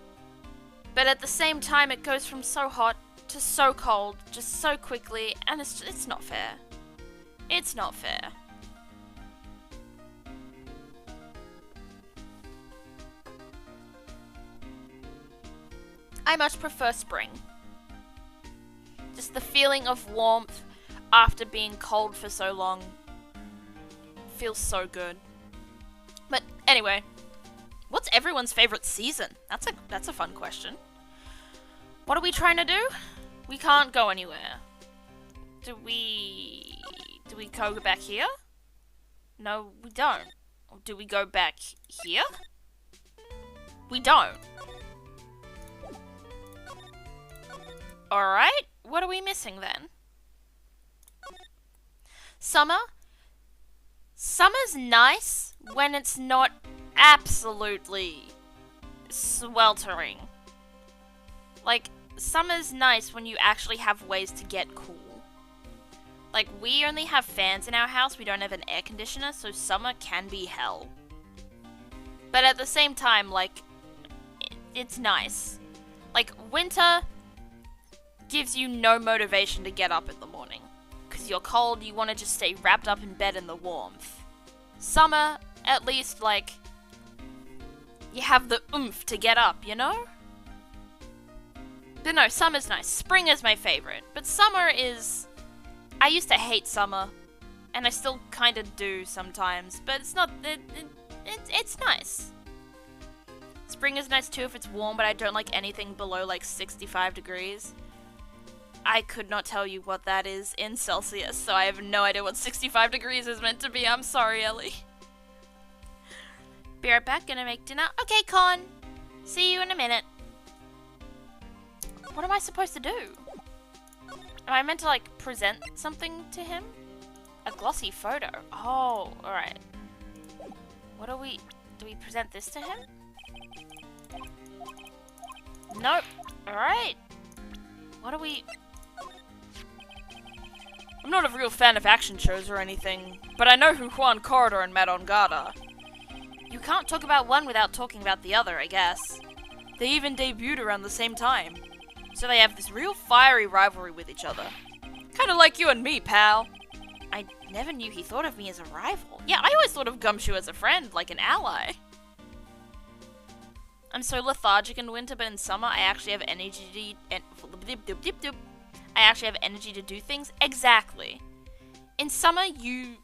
but at the same time it goes from so hot to so cold just so quickly, and it's not fair. It's not fair. I much prefer spring. Just the feeling of warmth after being cold for so long feels so good. But anyway, what's everyone's favorite season? That's a fun question. What are we trying to do? We can't go anywhere. Do we go back here? No, we don't. Or do we go back here? We don't. Alright, what are we missing then? Summer? Summer's nice when it's not absolutely sweltering. Like, summer's nice when you actually have ways to get cool. Like, we only have fans in our house, we don't have an air conditioner, so summer can be hell. But at the same time, like, it's nice. Like, winter gives you no motivation to get up in the morning. Because you're cold, you want to just stay wrapped up in bed in the warmth. Summer, at least, like, you have the oomph to get up, you know? But no, summer's nice. Spring is my favorite. But summer is... I used to hate summer. And I still kind of do sometimes. But it's not... It's nice. Spring is nice too if it's warm, but I don't like anything below like 65 degrees. I could not tell you what that is in Celsius, so I have no idea what 65 degrees is meant to be. I'm sorry, Ellie. Be right back, gonna make dinner. Okay, Con. See you in a minute. What am I supposed to do? Am I meant to, like, present something to him? A glossy photo. Oh, alright. What do we present this to him? Nope. Alright. What are we... I'm not a real fan of action shows or anything, but I know who Juan Corridor and Matt Ongard are. You can't talk about one without talking about the other, I guess. They even debuted around the same time. So they have this real fiery rivalry with each other. Kinda like you and me, pal. I never knew he thought of me as a rival. Yeah, I always thought of Gumshoe as a friend, like an ally. I'm so lethargic in winter, but in summer I actually have energy to do things. Exactly. In summer, you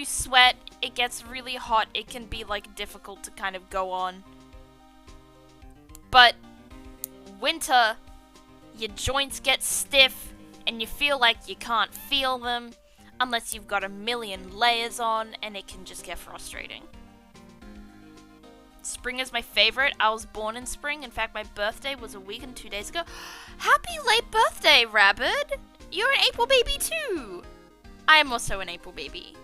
sweat, it gets really hot, it can be, difficult to kind of go on. But winter, your joints get stiff, and you feel like you can't feel them, unless you've got a million layers on, and it can just get frustrating. Spring is my favorite. I was born in spring. In fact, my birthday was a week and 2 days ago. Happy late birthday, Rabbit! You're an April baby too! I am also an April baby.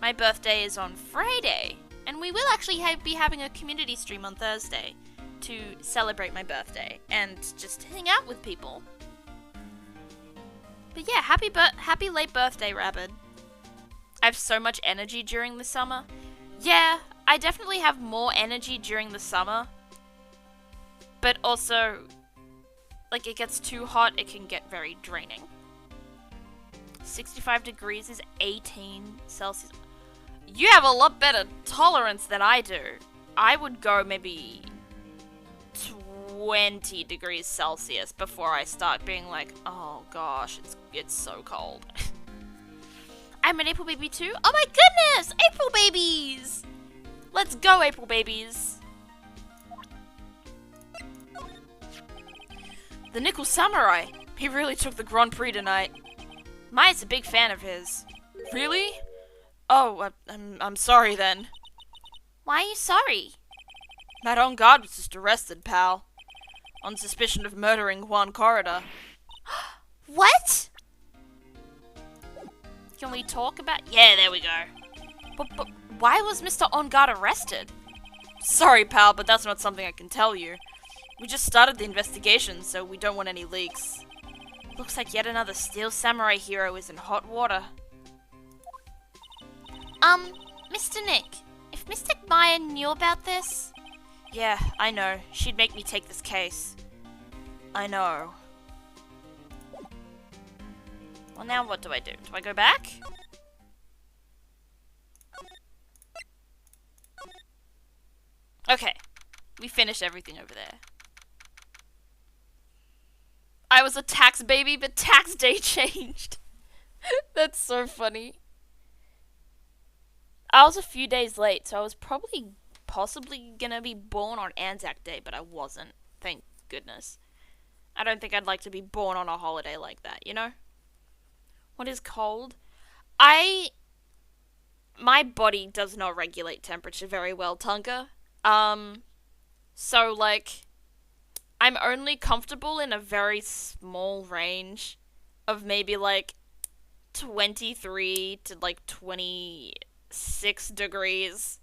My birthday is on Friday, and we will actually be having a community stream on Thursday to celebrate my birthday and just hang out with people. But yeah, happy late birthday, Rabbit. I have so much energy during the summer. Yeah, I definitely have more energy during the summer. But also, it gets too hot, it can get very draining. 65 degrees is 18 Celsius. You have a lot better tolerance than I do. I would go maybe 20 degrees Celsius before I start being like, oh gosh, it's so cold. I'm an April baby too? Oh my goodness! April babies! Let's go, April babies! The Nickel Samurai! He really took the Grand Prix tonight. Maya's a big fan of his. Really? Oh, I'm sorry then. Why are you sorry? Matt On Guard was just arrested, pal. On suspicion of murdering Juan Corridor. What? Can we talk about... Yeah, there we go. But why was Mr. On Guard arrested? Sorry, pal, but that's not something I can tell you. We just started the investigation, so we don't want any leaks. Looks like yet another Steel Samurai hero is in hot water. Mr. Nick, if Mystic Maya knew about this... Yeah, I know. She'd make me take this case. I know. Well, now what do I do? Do I go back? Okay. We finished everything over there. I was a tax baby, but tax day changed. That's so funny. I was a few days late, so I was possibly gonna be born on Anzac Day, but I wasn't. Thank goodness. I don't think I'd like to be born on a holiday like that, you know? What is cold? My body does not regulate temperature very well, Tonka. So, I'm only comfortable in a very small range of maybe, 23 to, 26 degrees.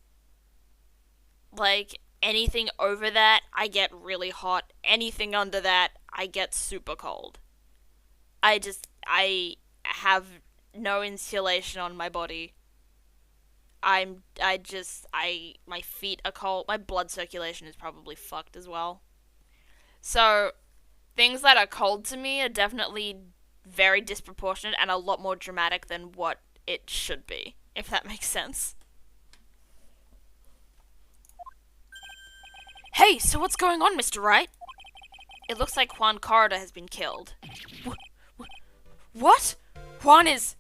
Anything over that, I get really hot. Anything under that, I get super cold. I have no insulation on my body. My feet are cold. My blood circulation is probably fucked as well. So, things that are cold to me are definitely very disproportionate and a lot more dramatic than what it should be, if that makes sense. Hey, so what's going on, Mr. Wright? It looks like Juan Corridor has been killed. What? Juan is...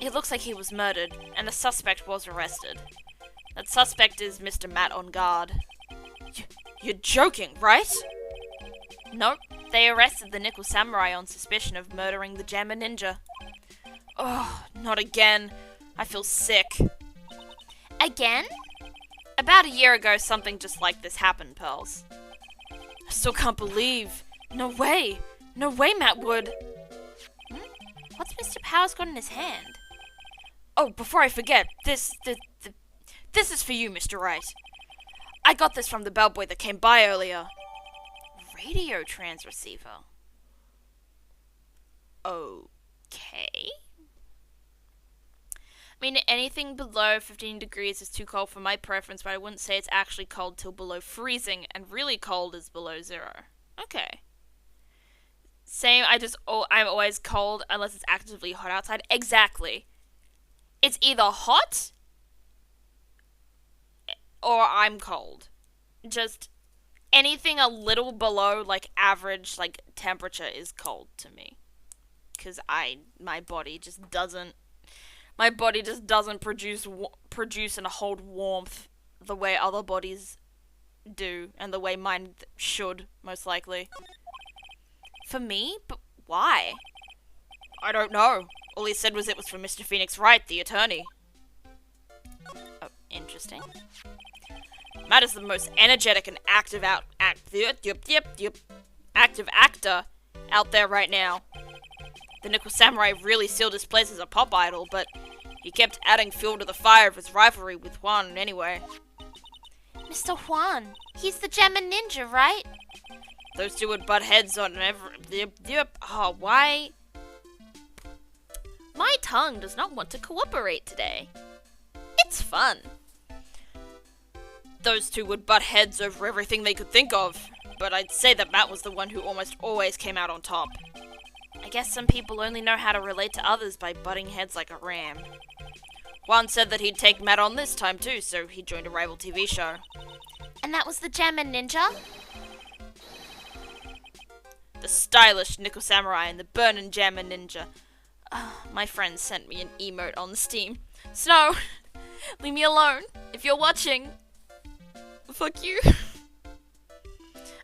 It looks like he was murdered, and the suspect was arrested. That suspect is Mr. Matt On Guard. You're joking, right? Nope. They arrested the Nickel Samurai on suspicion of murdering the Jammer Ninja. Oh, not again. I feel sick. Again? About a year ago, something just like this happened, Pearls. I still can't believe. No way. No way, Matt Wood. What's Mr. Powers got in his hand? Oh, before I forget, this is for you, Mr. Wright. I got this from the bellboy that came by earlier. radio transceiver. Okay. I mean, anything below 15 degrees is too cold for my preference, but I wouldn't say it's actually cold till below freezing, and really cold is below 0. Okay. Same, I'm always cold unless it's actively hot outside. Exactly. It's either hot or I'm cold. Just anything a little below, like, average, like, temperature is cold to me. Because my body just doesn't produce and hold warmth the way other bodies do, and the way mine should, most likely. For me? But why? I don't know. All he said was it was for Mr. Phoenix Wright, the attorney. Oh, interesting. Matt is the most energetic and active active actor out there right now. The Nickel Samurai really sealed his place as a pop idol, but he kept adding fuel to the fire of his rivalry with Juan anyway. Mr. Juan, he's the Gemma Ninja, right? Those two would butt heads on Yep. Oh, why? My tongue does not want to cooperate today. It's fun. Those two would butt heads over everything they could think of, but I'd say that Matt was the one who almost always came out on top. I guess some people only know how to relate to others by butting heads like a ram. Juan said that he'd take Matt on this time too, so he joined a rival TV show. And that was the Gemma Ninja? The stylish Nickel Samurai and the burnin' Gemma Ninja. My friend sent me an emote on Steam. Snow, leave me alone. If you're watching, fuck you.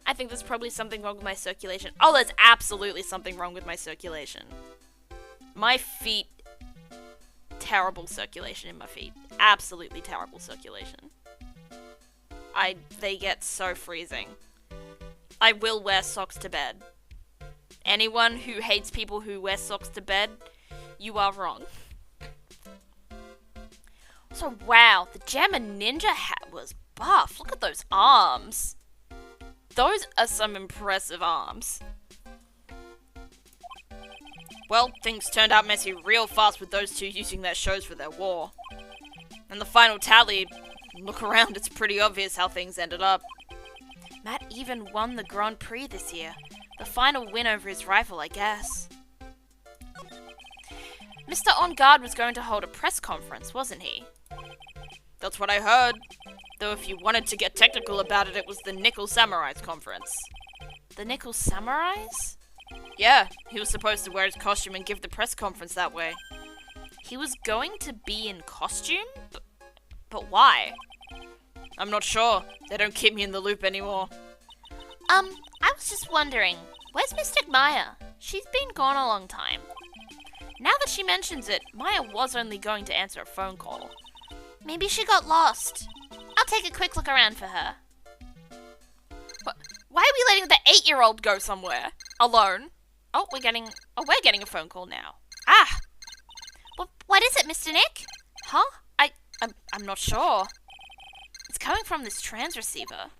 I think there's probably something wrong with my circulation. Oh, there's absolutely something wrong with my circulation. My feet, terrible circulation in my feet. Absolutely terrible circulation. They get so freezing. I will wear socks to bed. Anyone who hates people who wear socks to bed, you are wrong. So, wow, the Gemma Ninja hat was buff. Look at those arms. Those are some impressive arms. Well, things turned out messy real fast with those two using their shows for their war. And the final tally, look around, it's pretty obvious how things ended up. Matt even won the Grand Prix this year. The final win over his rival, I guess. Mr. On Guard was going to hold a press conference, wasn't he? That's what I heard. Though if you wanted to get technical about it, it was the Nickel Samurai's conference. The Nickel Samurais? Yeah, he was supposed to wear his costume and give the press conference that way. He was going to be in costume? But why? I'm not sure. They don't keep me in the loop anymore. I was just wondering, where's Mystic Maya? She's been gone a long time. Now that she mentions it, Maya was only going to answer a phone call. Maybe she got lost. I'll take a quick look around for her. Why are we letting the 8-year-old go somewhere? Alone? Oh, we're getting a phone call now. Ah! What is it, Mr. Nick? Huh? I'm not sure. It's coming from this trans receiver.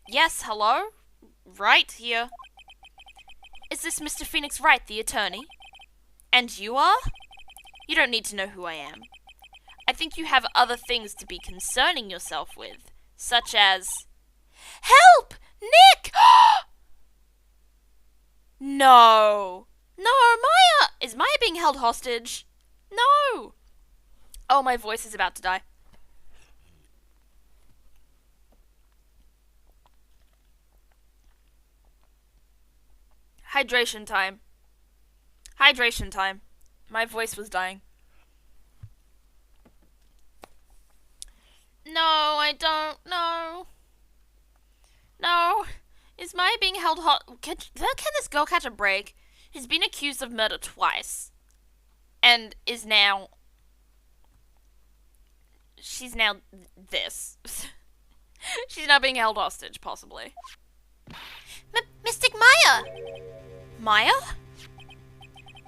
Yes, hello? Right here. Is this Mr. Phoenix Wright, the attorney? And you are? You don't need to know who I am. I think you have other things to be concerning yourself with, such as... Help! Nick! No! No, Maya! Is Maya being held hostage? No! Oh, my voice is about to die. Hydration time. Hydration time. My voice was dying. No, I don't know. No. Is Maya being held can this girl catch a break? She's been accused of murder twice. And is now... She's now this. She's now being held hostage, possibly. Mystic Maya! Maya?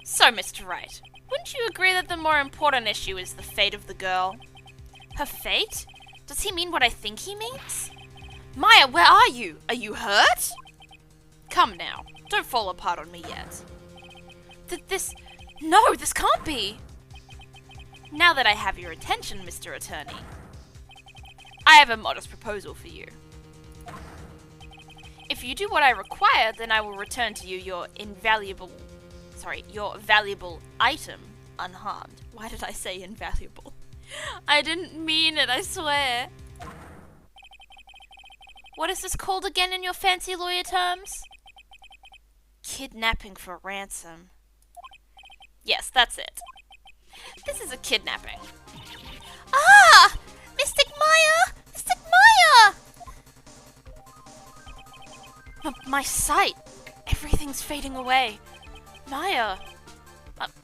So, Mr. Wright, wouldn't you agree that the more important issue is the fate of the girl? Her fate? Does he mean what I think he means? Maya, where are you? Are you hurt? Come now, don't fall apart on me yet. No, this can't be. Now that I have your attention, Mr. Attorney, I have a modest proposal for you. If you do what I require, then I will return to you your valuable item unharmed. Why did I say invaluable? I didn't mean it, I swear. What is this called again in your fancy lawyer terms? Kidnapping for ransom. Yes, that's it. This is a kidnapping. Ah! Mystic Maya! Mystic Maya! My sight. Everything's fading away. Maya.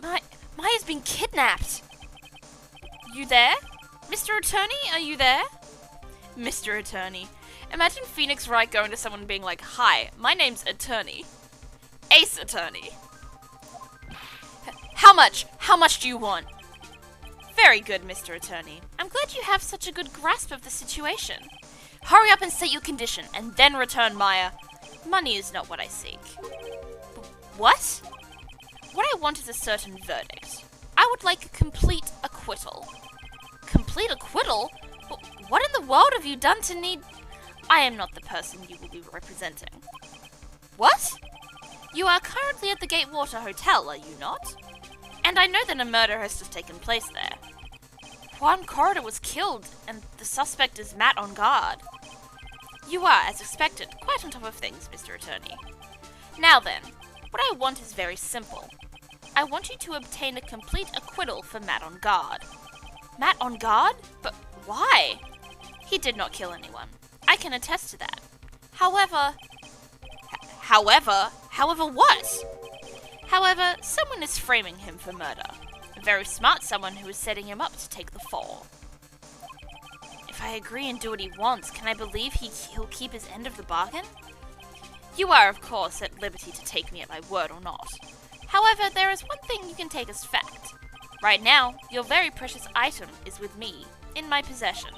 Maya's been kidnapped. You there? Mr. Attorney, are you there? Mr. Attorney. Imagine Phoenix Wright going to someone and being like, "Hi, my name's Attorney. Ace Attorney. How much? How much do you want?" Very good, Mr. Attorney. I'm glad you have such a good grasp of the situation. Hurry up and state your condition, and then return Maya. Money is not what I seek. What? What I want is a certain verdict. I would like a complete acquittal. Complete acquittal? What in the world have you done to need... I am not the person you will be representing. What? You are currently at the Gatewater Hotel, are you not? And I know that a murder has just taken place there. Juan Corridor was killed, and the suspect is Matt on guard. You are, as expected, quite on top of things, Mr. Attorney. Now then, what I want is very simple. I want you to obtain a complete acquittal for Matt on guard. Matt on guard? But why? He did not kill anyone. I can attest to that. However... However what? However, someone is framing him for murder. A very smart someone who is setting him up to take the fall. If I agree and do what he wants, can I believe he'll keep his end of the bargain? You are, of course, at liberty to take me at my word or not. However, there is one thing you can take as fact. Right now, your very precious item is with me, in my possession.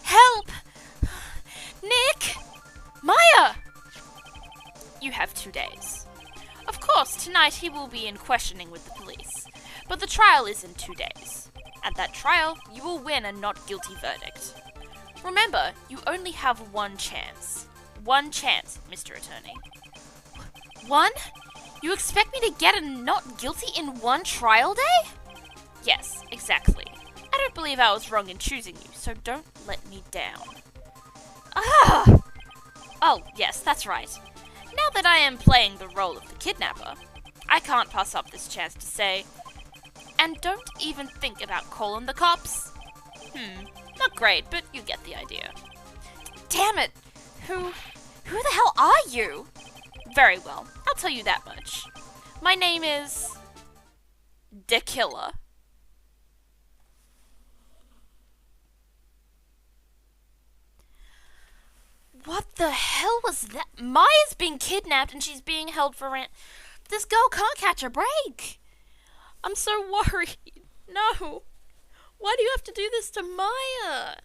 Help! Nick! Maya! You have 2 days. Of course, tonight he will be in questioning with the police, but the trial is in 2 days. At that trial, you will win a not guilty verdict. Remember, you only have one chance. One chance, Mr. Attorney. One? You expect me to get a not guilty in one trial day? Yes, exactly. I don't believe I was wrong in choosing you, so don't let me down. Ah! Oh, yes, that's right. Now that I am playing the role of the kidnapper, I can't pass up this chance to say, and don't even think about calling the cops. Not great, but you get the idea. Damn it! Who the hell are you? Very well, I'll tell you that much. My name is... The Killer. What the hell was that? Maya's being kidnapped and she's being held for rent. This girl can't catch a break. I'm so worried. No. Why do you have to do this to Maya?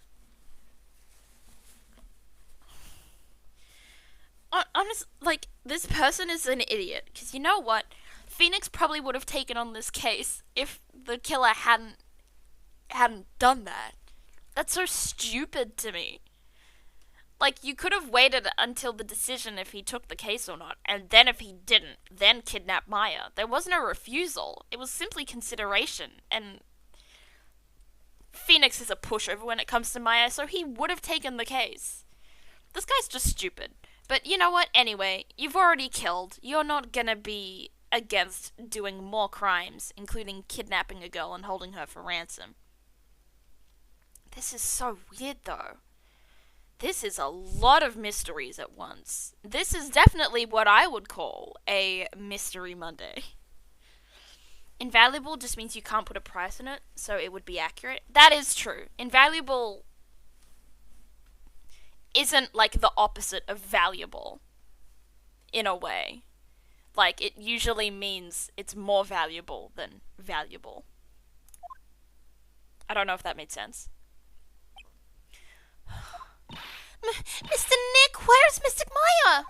Honestly, like, this person is an idiot. Because you know what? Phoenix probably would have taken on this case if the killer hadn't done that. That's so stupid to me. Like, you could have waited until the decision if he took the case or not, and then if he didn't, then kidnap Maya. There wasn't a refusal. It was simply consideration, and Phoenix is a pushover when it comes to Maya, so he would have taken the case. This guy's just stupid. But you know what? Anyway, you've already killed. You're not gonna be against doing more crimes, including kidnapping a girl and holding her for ransom. This is so weird, though. This is a lot of mysteries at once. This is definitely what I would call a Mystery Monday. Invaluable just means you can't put a price on it, so it would be accurate. That is true. Invaluable isn't like the opposite of valuable, in a way. Like, it usually means it's more valuable than valuable. I don't know if that made sense. Mr. Nick, where's Mystic Maya?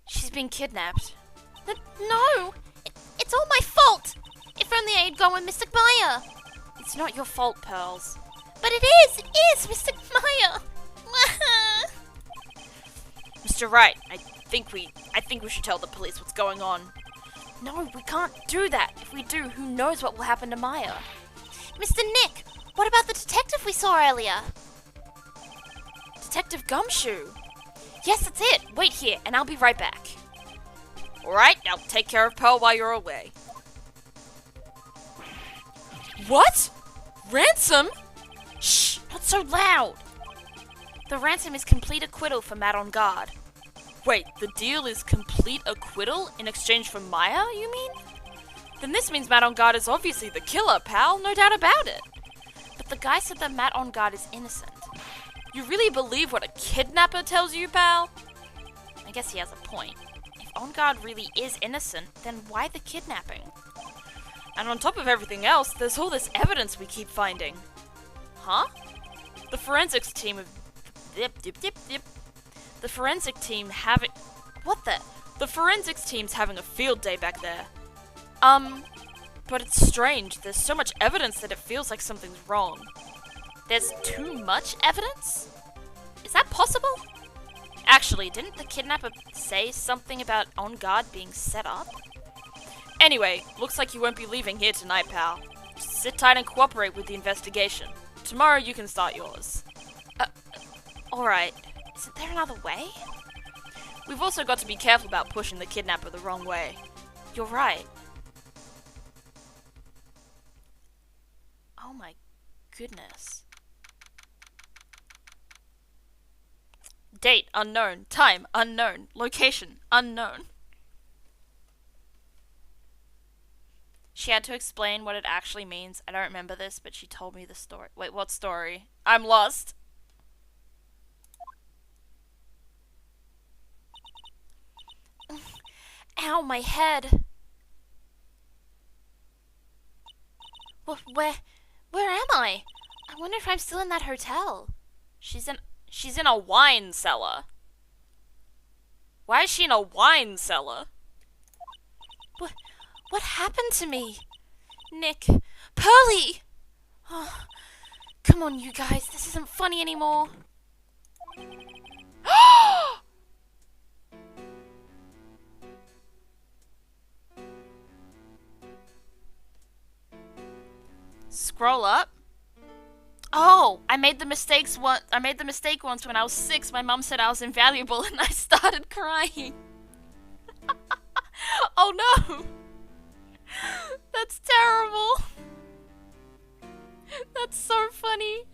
She's been kidnapped. No! It's all my fault! If only I had gone with Mystic Maya! It's not your fault, Pearls. But it is! It is Mystic Maya! Mr. Wright, I think we should tell the police what's going on. No, we can't do that. If we do, who knows what will happen to Maya? Mr. Nick, what about the detective we saw earlier? Detective Gumshoe. Yes, that's it. Wait here, and I'll be right back. Alright, I'll take care of Pearl while you're away. What? Ransom? Shh, not so loud. The ransom is complete acquittal for Matt on guard. Wait, the deal is complete acquittal in exchange for Maya, you mean? Then this means Matt on guard is obviously the killer, pal, no doubt about it. But the guy said that Matt on guard is innocent. You really believe what a kidnapper tells you, pal? I guess he has a point. If on guard really is innocent, then why the kidnapping? And on top of everything else, there's all this evidence we keep finding. Huh? The forensics team of... The forensic team having... What the? The forensics team's having a field day back there. But it's strange. There's so much evidence that it feels like something's wrong. There's too much evidence? Is that possible? Actually, didn't the kidnapper say something about on guard being set up? Anyway, looks like you won't be leaving here tonight, pal. Just sit tight and cooperate with the investigation. Tomorrow you can start yours. Alright. Isn't there another way? We've also got to be careful about pushing the kidnapper the wrong way. You're right. Oh my goodness. Date unknown. Time unknown. Location unknown. She had to explain what it actually means. I don't remember this, but she told me the story. Wait, what story? I'm lost. Ow, my head. Where am I? I wonder if I'm still in that hotel. She's in a wine cellar. Why is she in a wine cellar? What happened to me? Nick. Pearly! Oh, come on, you guys. This isn't funny anymore. Scroll up. Oh, I made the mistake once when I was 6. My mum said I was invaluable and I started crying. Oh no! That's terrible. That's so funny.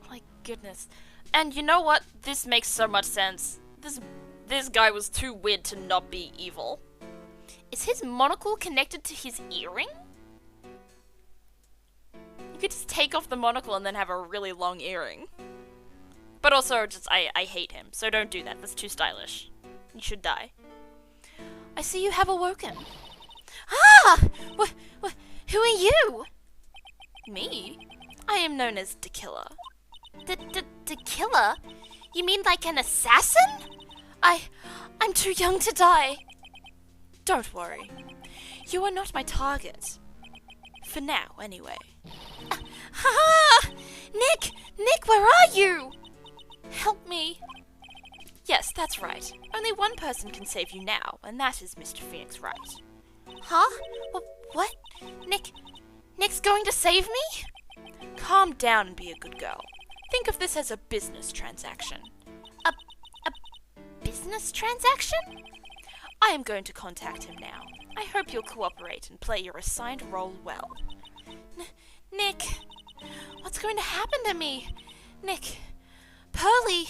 My goodness. And you know what? This makes so much sense. This guy was too weird to not be evil. Is his monocle connected to his earring? You could just take off the monocle and then have a really long earring. But also, I hate him, so don't do that. That's too stylish. You should die. I see you have awoken. Ah! Who are you? Me? I am known as the Killer. The killer? You mean like an assassin? I'm too young to die. Don't worry. You are not my target. For now, anyway. Nick, where are you? Help me. Yes, that's right. Only one person can save you now, and that is Mr. Phoenix Wright. Huh? What? Nick's going to save me? Calm down and be a good girl. Think of this as a business transaction. A business transaction? I am going to contact him now. I hope you'll cooperate and play your assigned role well. Nick, what's going to happen to me? Nick, Pearly,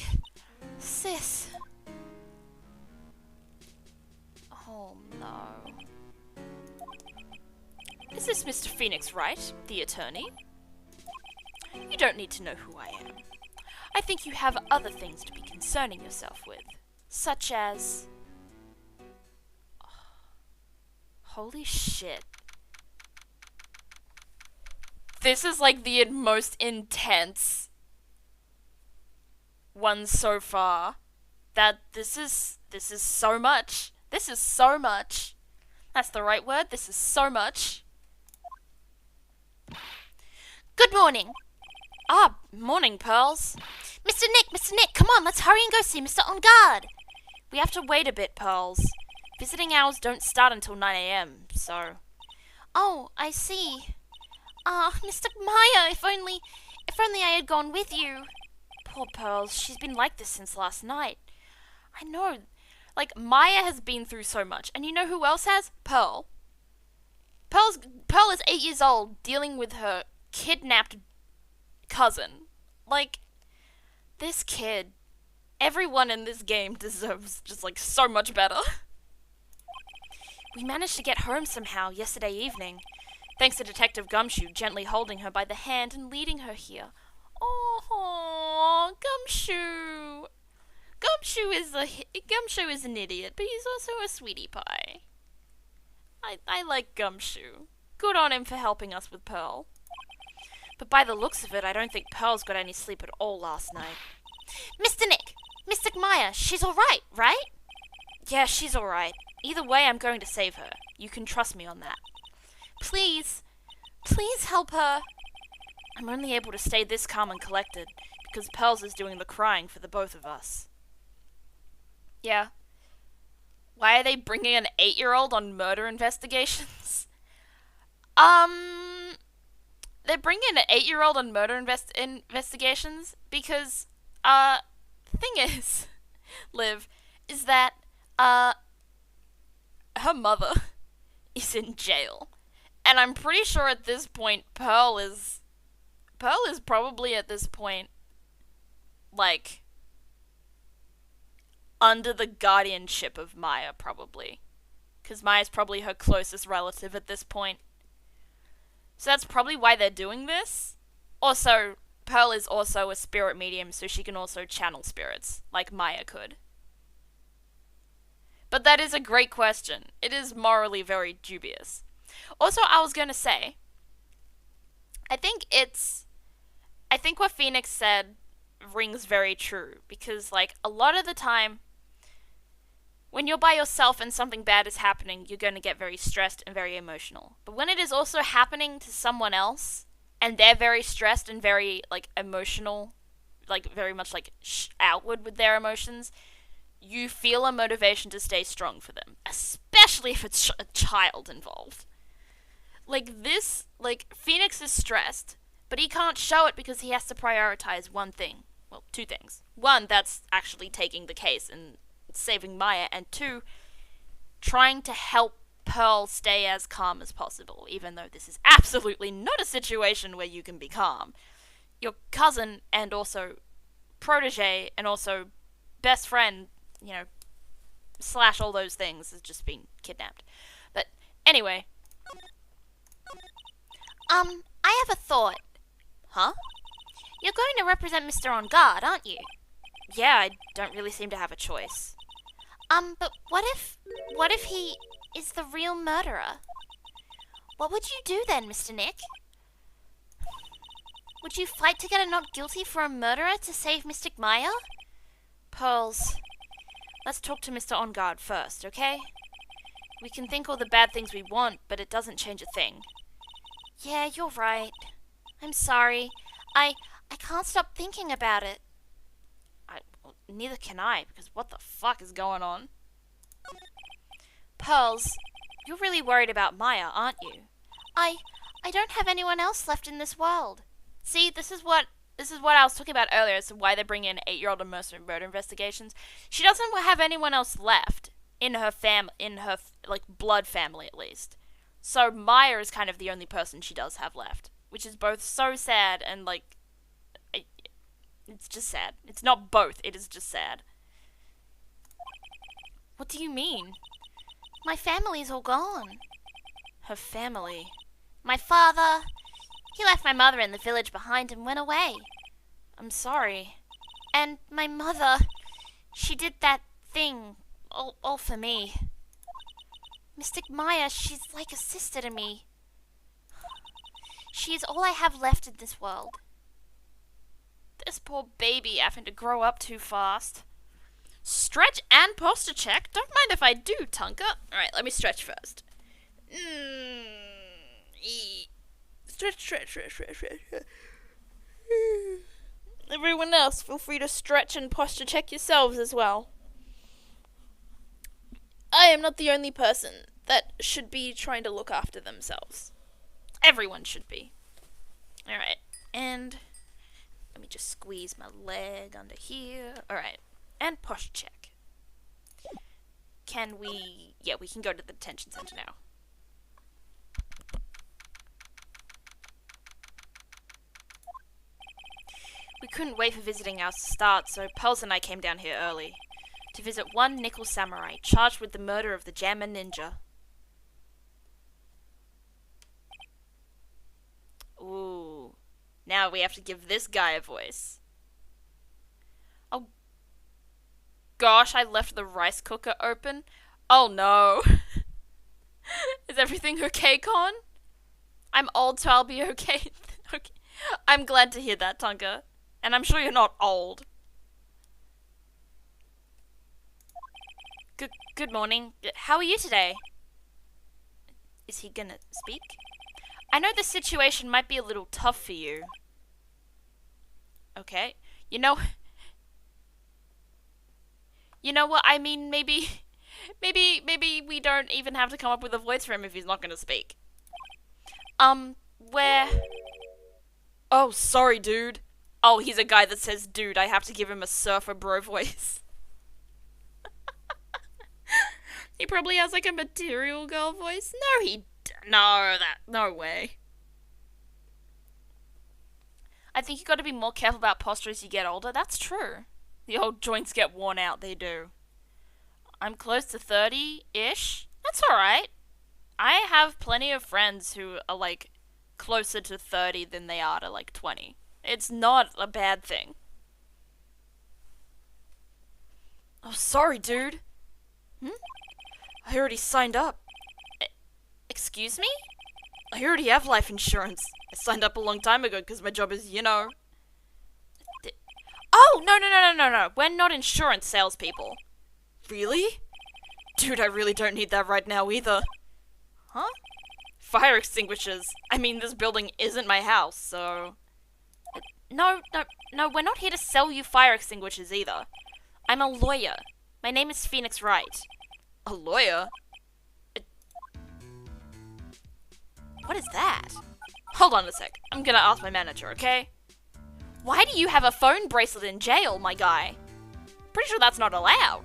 sis. Oh no. Is this Mr. Phoenix Wright, the attorney? You don't need to know who I am. I think you have other things to be concerning yourself with, such as... Holy shit. This is like the most intense one so far that this is so much. This is so much. That's the right word. This is so much. Good morning. Ah, morning, Pearls. Mr. Nick, come on, let's hurry and go see Mr. On Guard. We have to wait a bit, Pearls. Visiting hours don't start until 9 a.m., so... Oh, I see. Mr. Maya, if only I had gone with you. Poor Pearls, she's been like this since last night. I know. Like, Maya has been through so much, and you know who else has? Pearl. Pearl is 8 years old, dealing with her kidnapped cousin. Like, this kid, everyone in this game deserves just, like, so much better. We managed to get home somehow yesterday evening, thanks to Detective Gumshoe gently holding her by the hand and leading her here. Oh, Gumshoe. Gumshoe is an idiot, but he's also a sweetie pie. I like Gumshoe. Good on him for helping us with Pearl. But by the looks of it, I don't think Pearl's got any sleep at all last night. Mr. Nick, Mr. Maya, she's alright, right? Yeah, she's alright. Either way, I'm going to save her. You can trust me on that. Please Help her. I'm only able to stay this calm and collected because Pearls is doing the crying for the both of us. Yeah. Why are they bringing an 8-year-old on murder investigations? They're bringing an 8-year-old on murder investigations because, the thing is, Liv, is that, her mother is in jail. And I'm pretty sure at this point, Pearl is probably at this point, like, under the guardianship of Maya, probably. Because Maya's probably her closest relative at this point. So that's probably why they're doing this. Also, Pearl is also a spirit medium, so she can also channel spirits, like Maya could. But that is a great question. It is morally very dubious. Also, I was going to say, I think what Phoenix said rings very true. Because, like, a lot of the time, when you're by yourself and something bad is happening, you're going to get very stressed and very emotional. But when it is also happening to someone else, and they're very stressed and very, like, emotional, like, very much, like, outward with their emotions, you feel a motivation to stay strong for them. Especially if it's a child involved. Like, this, like, Phoenix is stressed, but he can't show it because he has to prioritize one thing. Well, two things. One, that's actually taking the case and saving Maya, and two, trying to help Pearl stay as calm as possible, even though this is absolutely not a situation where you can be calm. Your cousin, and also protege, and also best friend, you know, / all those things, has just been kidnapped. But anyway. I have a thought. Huh? You're going to represent Mr. On Guard, aren't you? Yeah, I don't really seem to have a choice. But what if he is the real murderer? What would you do then, Mr. Nick? Would you fight to get a not guilty for a murderer to save Mystic Maya? Pearls, let's talk to Mr. On Guard first, okay? We can think all the bad things we want, but it doesn't change a thing. Yeah, you're right. I'm sorry. I can't stop thinking about it. Well, neither can I, because what the fuck is going on? Pearls, you're really worried about Maya, aren't you? I don't have anyone else left in this world. See, this is what I was talking about earlier as to why they bring in 8-year-old on murder investigations. She doesn't have anyone else left in her like, blood family, at least. So Maya is kind of the only person she does have left, which is both so sad and, like, it's just sad. It's not both, it is just sad. What do you mean? My family's all gone. Her family? My father, he left my mother in the village behind and went away. I'm sorry. And my mother, she did that thing, all for me. Mystic Maya, she's like a sister to me. She is all I have left in this world. This poor baby having to grow up too fast. Stretch and posture check? Don't mind if I do, Tonka. Alright, let me stretch first. Stretch. Everyone else, feel free to stretch and posture check yourselves as well. I am not the only person that should be trying to look after themselves. Everyone should be. Alright, and let me just squeeze my leg under here. Alright, and posture check. Can we... Yeah, we can go to the detention center now. We couldn't wait for visiting hours to start, so Pels and I came down here early to visit one nickel samurai charged with the murder of the Jammer ninja. Ooh. Now we have to give this guy a voice. Oh gosh, I left the rice cooker open. Oh no. Is everything okay, Con? I'm old, so I'll be okay. Okay. I'm glad to hear that, Tonka. And I'm sure you're not old. Good morning. How are you today? Is he gonna speak? I know the situation might be a little tough for you. Okay. You know what? I mean, maybe we don't even have to come up with a voice for him if he's not gonna speak. Where... Oh, sorry, dude. Oh, he's a guy that says dude. I have to give him a surfer bro voice. He probably has like a material girl voice. No way. I think you gotta be more careful about posture as you get older. That's true. The old joints get worn out, they do. I'm close to 30-ish. That's alright. I have plenty of friends who are like closer to 30 than they are to like 20. It's not a bad thing. Oh, sorry, dude. I already signed up. Excuse me? I already have life insurance. I signed up a long time ago because my job is, Oh, no. We're not insurance salespeople. Really? Dude, I really don't need that right now either. Huh? Fire extinguishers. I mean, this building isn't my house, so... No, we're not here to sell you fire extinguishers either. I'm a lawyer. My name is Phoenix Wright. A lawyer? What is that? Hold on a sec. I'm gonna ask my manager, okay? Why do you have a phone bracelet in jail, my guy? Pretty sure that's not allowed.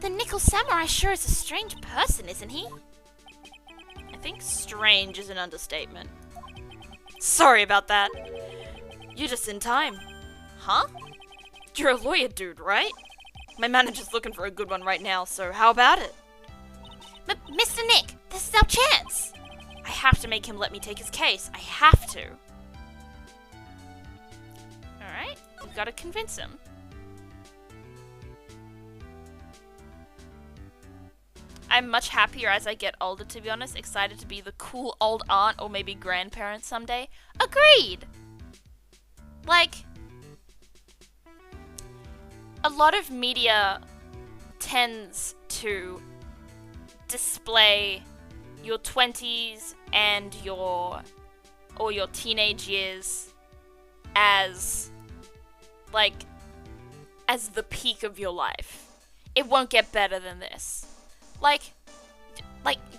The Nickel Samurai sure is a strange person, isn't he? I think strange is an understatement. Sorry about that. You're just in time. Huh? You're a lawyer dude, right? My manager's looking for a good one right now, so how about it? Mr. Nick, this is our chance! I have to make him let me take his case. I have to. Alright, we've got to convince him. I'm much happier as I get older, to be honest. Excited to be the cool old aunt or maybe grandparent someday. Agreed! Like, a lot of media tends to display your 20s and your teenage years as the peak of your life. It won't get better than this. Like,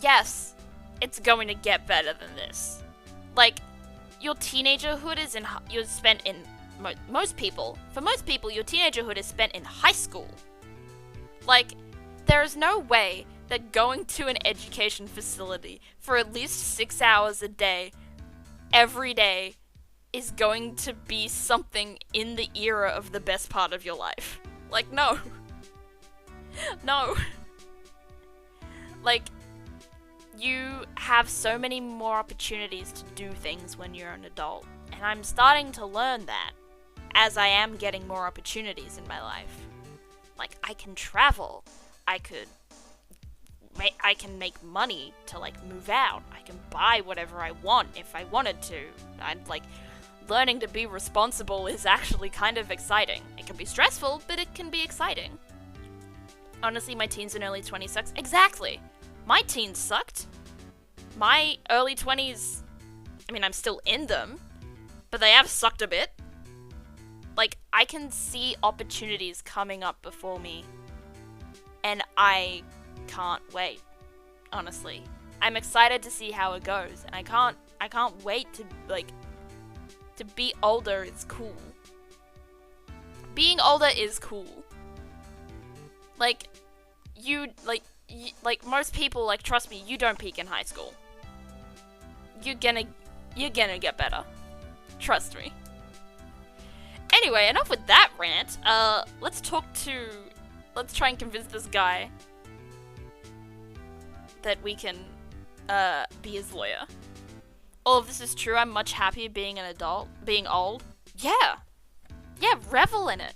yes, it's going to get better than this. Like, your teenagerhood is you're spent in, for most people, your teenagerhood is spent in high school. Like, there is no way that going to an education facility for at least 6 hours a day, every day, is going to be something in the era of the best part of your life. Like, no. No. Like, you have so many more opportunities to do things when you're an adult. And I'm starting to learn that as I am getting more opportunities in my life. Like, I can travel. I can make money to, like, move out. I can buy whatever I want if I wanted to. learning to be responsible is actually kind of exciting. It can be stressful, but it can be exciting. Honestly, my teens and early 20s sucks. Exactly. My teens sucked. My early 20s, I mean, I'm still in them, but they have sucked a bit. Like, I can see opportunities coming up before me, and I can't wait, honestly. I'm excited to see how it goes, and I can't wait to, like, to be older is cool. Being older is cool. Like, like most people, like, trust me, you don't peak in high school. You're gonna get better. Trust me. Anyway, enough with that rant. Let's try and convince this guy that we can, be his lawyer. All of this is true. I'm much happier being an adult, being old. Yeah, revel in it.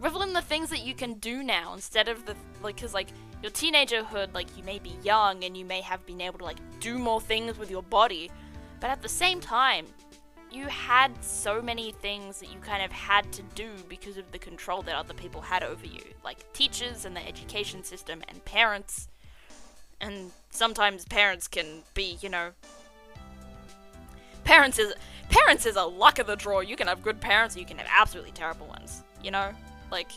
Revel in the things that you can do now instead of the, like, cause like, your teenagerhood, like, you may be young and you may have been able to, like, do more things with your body, but at the same time, you had so many things that you kind of had to do because of the control that other people had over you, like teachers and the education system and parents. And sometimes parents can be, you know, parents is a luck of the draw. You can have good parents, or you can have absolutely terrible ones, you know? Like,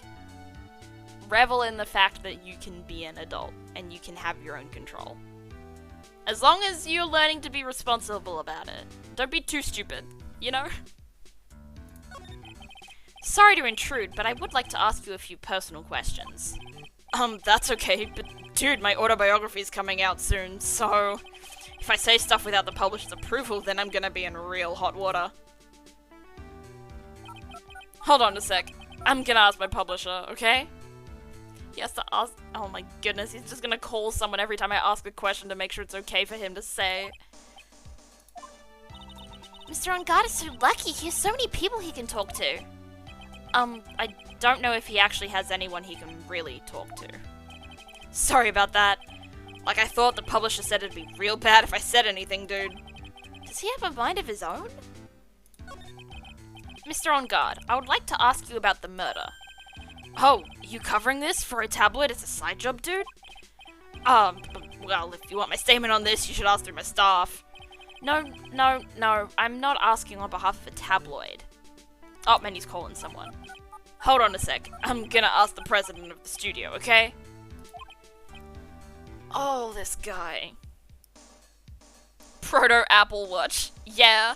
revel in the fact that you can be an adult and you can have your own control. As long as you're learning to be responsible about it. Don't be too stupid, you know? Sorry to intrude, but I would like to ask you a few personal questions. That's okay, but dude, my autobiography's coming out soon, so if I say stuff without the publisher's approval, then I'm gonna be in real hot water. Hold on a sec. I'm gonna ask my publisher, okay? He has to ask- oh my goodness, he's just gonna call someone every time I ask a question to make sure it's okay for him to say. Mr. On Guard is so lucky. He has so many people he can talk to. I don't know if he actually has anyone he can really talk to. Sorry about that. Like, I thought the publisher said it'd be real bad if I said anything, dude. Does he have a mind of his own? Mr. On Guard, I would like to ask you about the murder. Oh, you covering this for a tabloid as a side job, dude? Well, if you want my statement on this, you should ask through my staff. No, I'm not asking on behalf of a tabloid. Oh, man, he's calling someone. Hold on a sec. I'm gonna ask the president of the studio, okay? Oh, this guy. Proto Apple Watch. Yeah.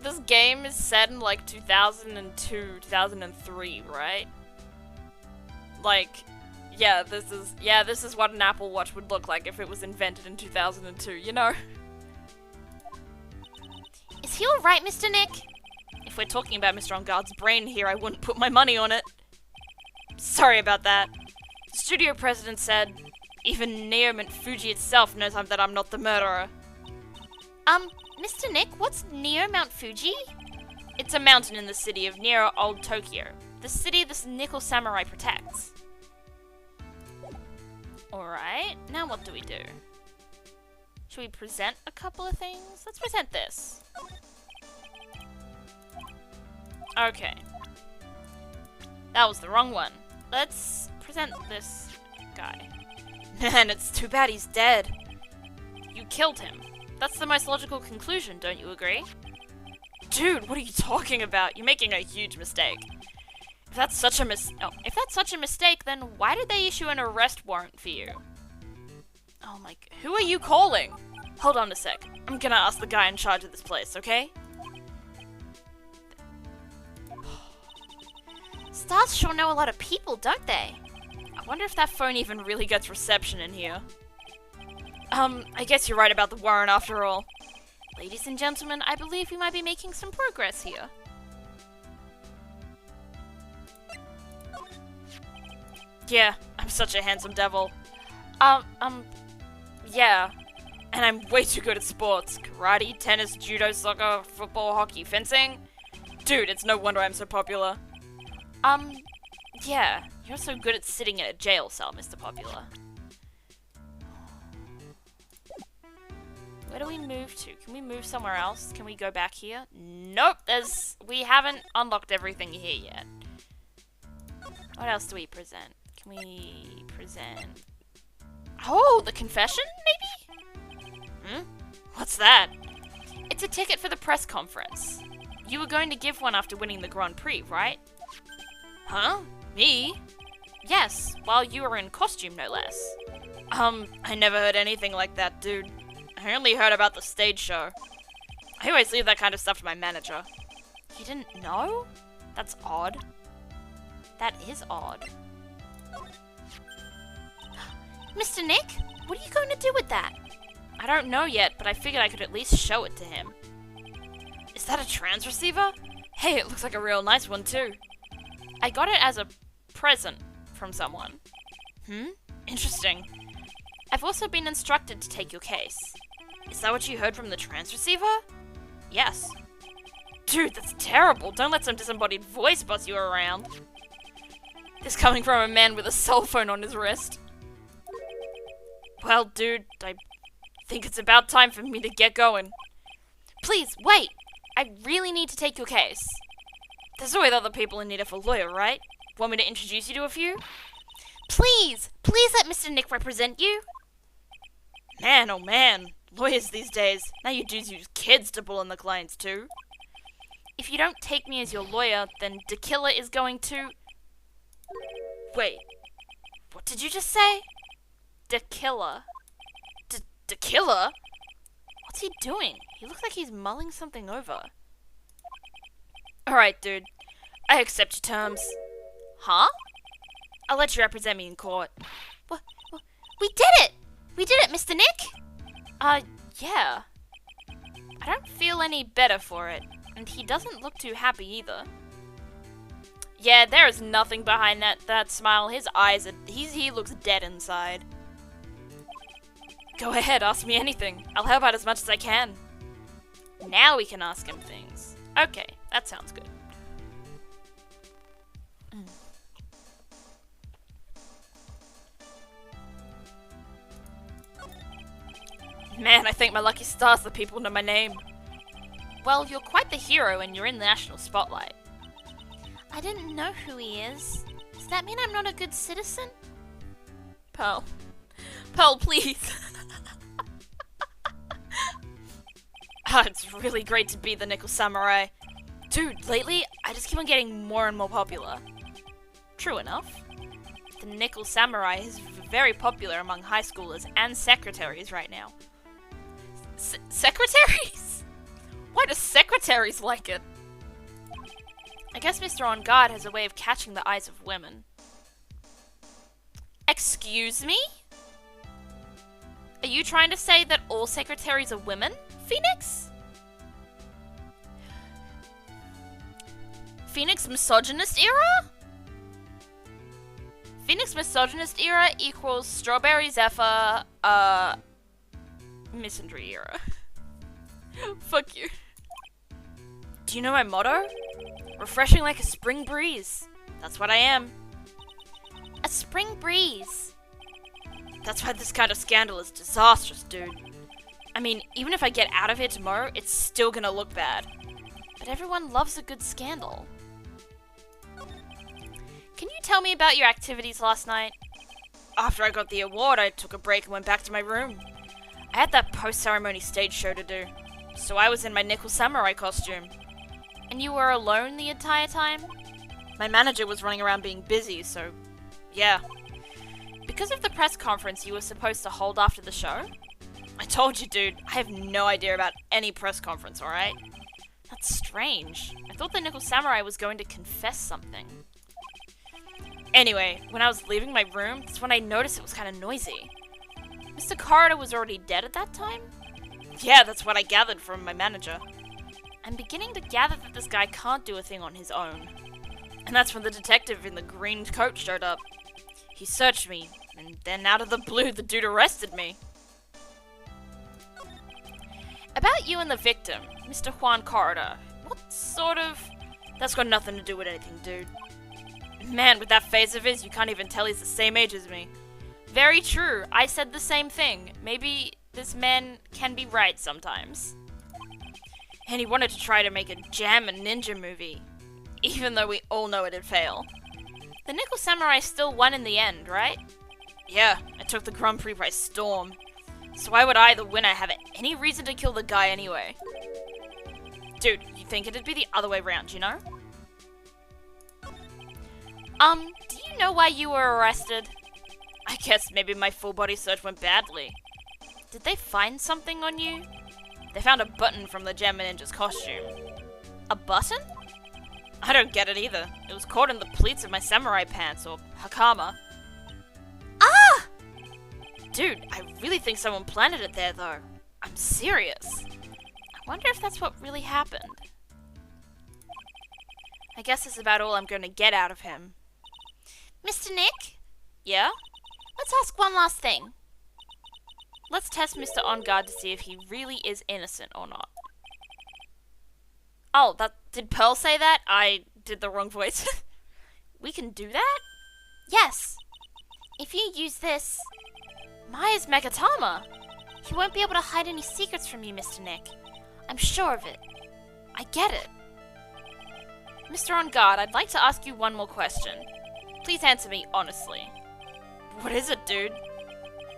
This game is set in, like, 2002, 2003, right? Like, yeah, this is what an Apple Watch would look like if it was invented in 2002, you know? Is he alright, Mr. Nick? If we're talking about Mr. On Guard's brain here, I wouldn't put my money on it. Sorry about that. The studio president said, even Neo Mount Fuji itself knows that I'm not the murderer. Mr. Nick, what's Neo Mount Fuji? It's a mountain in the city of near Old Tokyo. The city this Nickel Samurai protects. Alright, now what do we do? Should we present a couple of things? Let's present this. Okay. That was the wrong one. Let's present this guy. Man, it's too bad he's dead. You killed him. That's the most logical conclusion, don't you agree? Dude, what are you talking about? You're making a huge mistake. If that's such a mistake, then why did they issue an arrest warrant for you? Oh my... Who are you calling? Hold on a sec. I'm gonna ask the guy in charge of this place, okay? Stars sure know a lot of people, don't they? I wonder if that phone even really gets reception in here. I guess you're right about the warrant after all. Ladies and gentlemen, I believe we might be making some progress here. Yeah, I'm such a handsome devil. Yeah. And I'm way too good at sports. Karate, tennis, judo, soccer, football, hockey, fencing. Dude, it's no wonder I'm so popular. Yeah. You're so good at sitting in a jail cell, Mr. Popular. Where do we move to? Can we move somewhere else? Can we go back here? Nope, we haven't unlocked everything here yet. What else do we present? Can we present... Oh, the confession, maybe? What's that? It's a ticket for the press conference. You were going to give one after winning the Grand Prix, right? Huh? Me? Yes, while you were in costume, no less. I never heard anything like that, dude. I only heard about the stage show. I always leave that kind of stuff to my manager. You didn't know? That's odd. That is odd. Mr. Nick, what are you going to do with that? I don't know yet, but I figured I could at least show it to him. Is that a trans receiver? Hey, it looks like a real nice one too. I got it as a present from someone. Interesting. I've also been instructed to take your case. Is that what you heard from the trans receiver? Yes. Dude, that's terrible. Don't let some disembodied voice boss you around. This coming from a man with a cell phone on his wrist. Well, dude, I think it's about time for me to get going. Please, wait! I really need to take your case. There's always other people in need of a lawyer, right? Want me to introduce you to a few? Please! Please let Mr. Nick represent you! Man, oh man. Lawyers these days. Now you dudes use kids to pull in the clients too. If you don't take me as your lawyer, then Dakilla is going to... Wait. What did you just say? Dakilla. Dakilla? What's he doing? He looks like he's mulling something over. Alright, dude. I accept your terms. Huh? I'll let you represent me in court. What? We did it! We did it, Mr. Nick! Yeah. I don't feel any better for it, and he doesn't look too happy either. Yeah, there is nothing behind that smile. His eyes are... He looks dead inside. Go ahead, ask me anything. I'll help out as much as I can. Now we can ask him things. Okay, that sounds good. Man, I thank my lucky stars that people know my name. Well, you're quite the hero and you're in the national spotlight. I didn't know who he is. Does that mean I'm not a good citizen? Pearl. Pearl, please. It's really great to be the Nickel Samurai. Dude, lately, I just keep on getting more and more popular. True enough. The Nickel Samurai is very popular among high schoolers and secretaries right now. Secretaries? Why do secretaries like it? I guess Mr. On Guard has a way of catching the eyes of women. Excuse me? Are you trying to say that all secretaries are women, Phoenix? Phoenix misogynist era? Phoenix misogynist era equals Strawberry Zephyr, misandry era. Fuck you. Do you know my motto? Refreshing like a spring breeze. That's what I am. A spring breeze. That's why this kind of scandal is disastrous, dude. I mean, even if I get out of here tomorrow, it's still gonna look bad. But everyone loves a good scandal. Can you tell me about your activities last night? After I got the award, I took a break and went back to my room. I had that post-ceremony stage show to do, so I was in my Nickel Samurai costume. And you were alone the entire time? My manager was running around being busy, so yeah. Because of the press conference you were supposed to hold after the show? I told you, dude, I have no idea about any press conference, alright? That's strange. I thought the Nickel Samurai was going to confess something. Anyway, when I was leaving my room, that's when I noticed it was kind of noisy. Mr. Corridor was already dead at that time? Yeah, that's what I gathered from my manager. I'm beginning to gather that this guy can't do a thing on his own. And that's when the detective in the green coat showed up. He searched me, and then out of the blue, the dude arrested me. About you and the victim, Mr. Juan Corridor, what sort of... That's got nothing to do with anything, dude. Man, with that face of his, you can't even tell he's the same age as me. Very true, I said the same thing. Maybe this man can be right sometimes. And he wanted to try to make a jam and ninja movie, even though we all know it'd fail. The Nickel Samurai still won in the end, right? Yeah, I took the Grand Prix by storm. So why would I, the winner, have any reason to kill the guy anyway? Dude, you think it'd be the other way around, you know? Do you know why you were arrested? I guess maybe my full body search went badly. Did they find something on you? They found a button from the Gem Ninja's costume. A button? I don't get it either. It was caught in the pleats of my samurai pants, or hakama. Ah! Dude, I really think someone planted it there, though. I'm serious. I wonder if that's what really happened. I guess that's about all I'm going to get out of him. Mr. Nick? Yeah? Let's ask one last thing. Let's test Mr. On Guard to see if he really is innocent or not. Oh, did Pearl say that? I did the wrong voice. We can do that? Yes. If you use this... Maya's Megatama. He won't be able to hide any secrets from you, Mr. Nick. I'm sure of it. I get it. Mr. On Guard, I'd like to ask you one more question. Please answer me honestly. What is it, dude?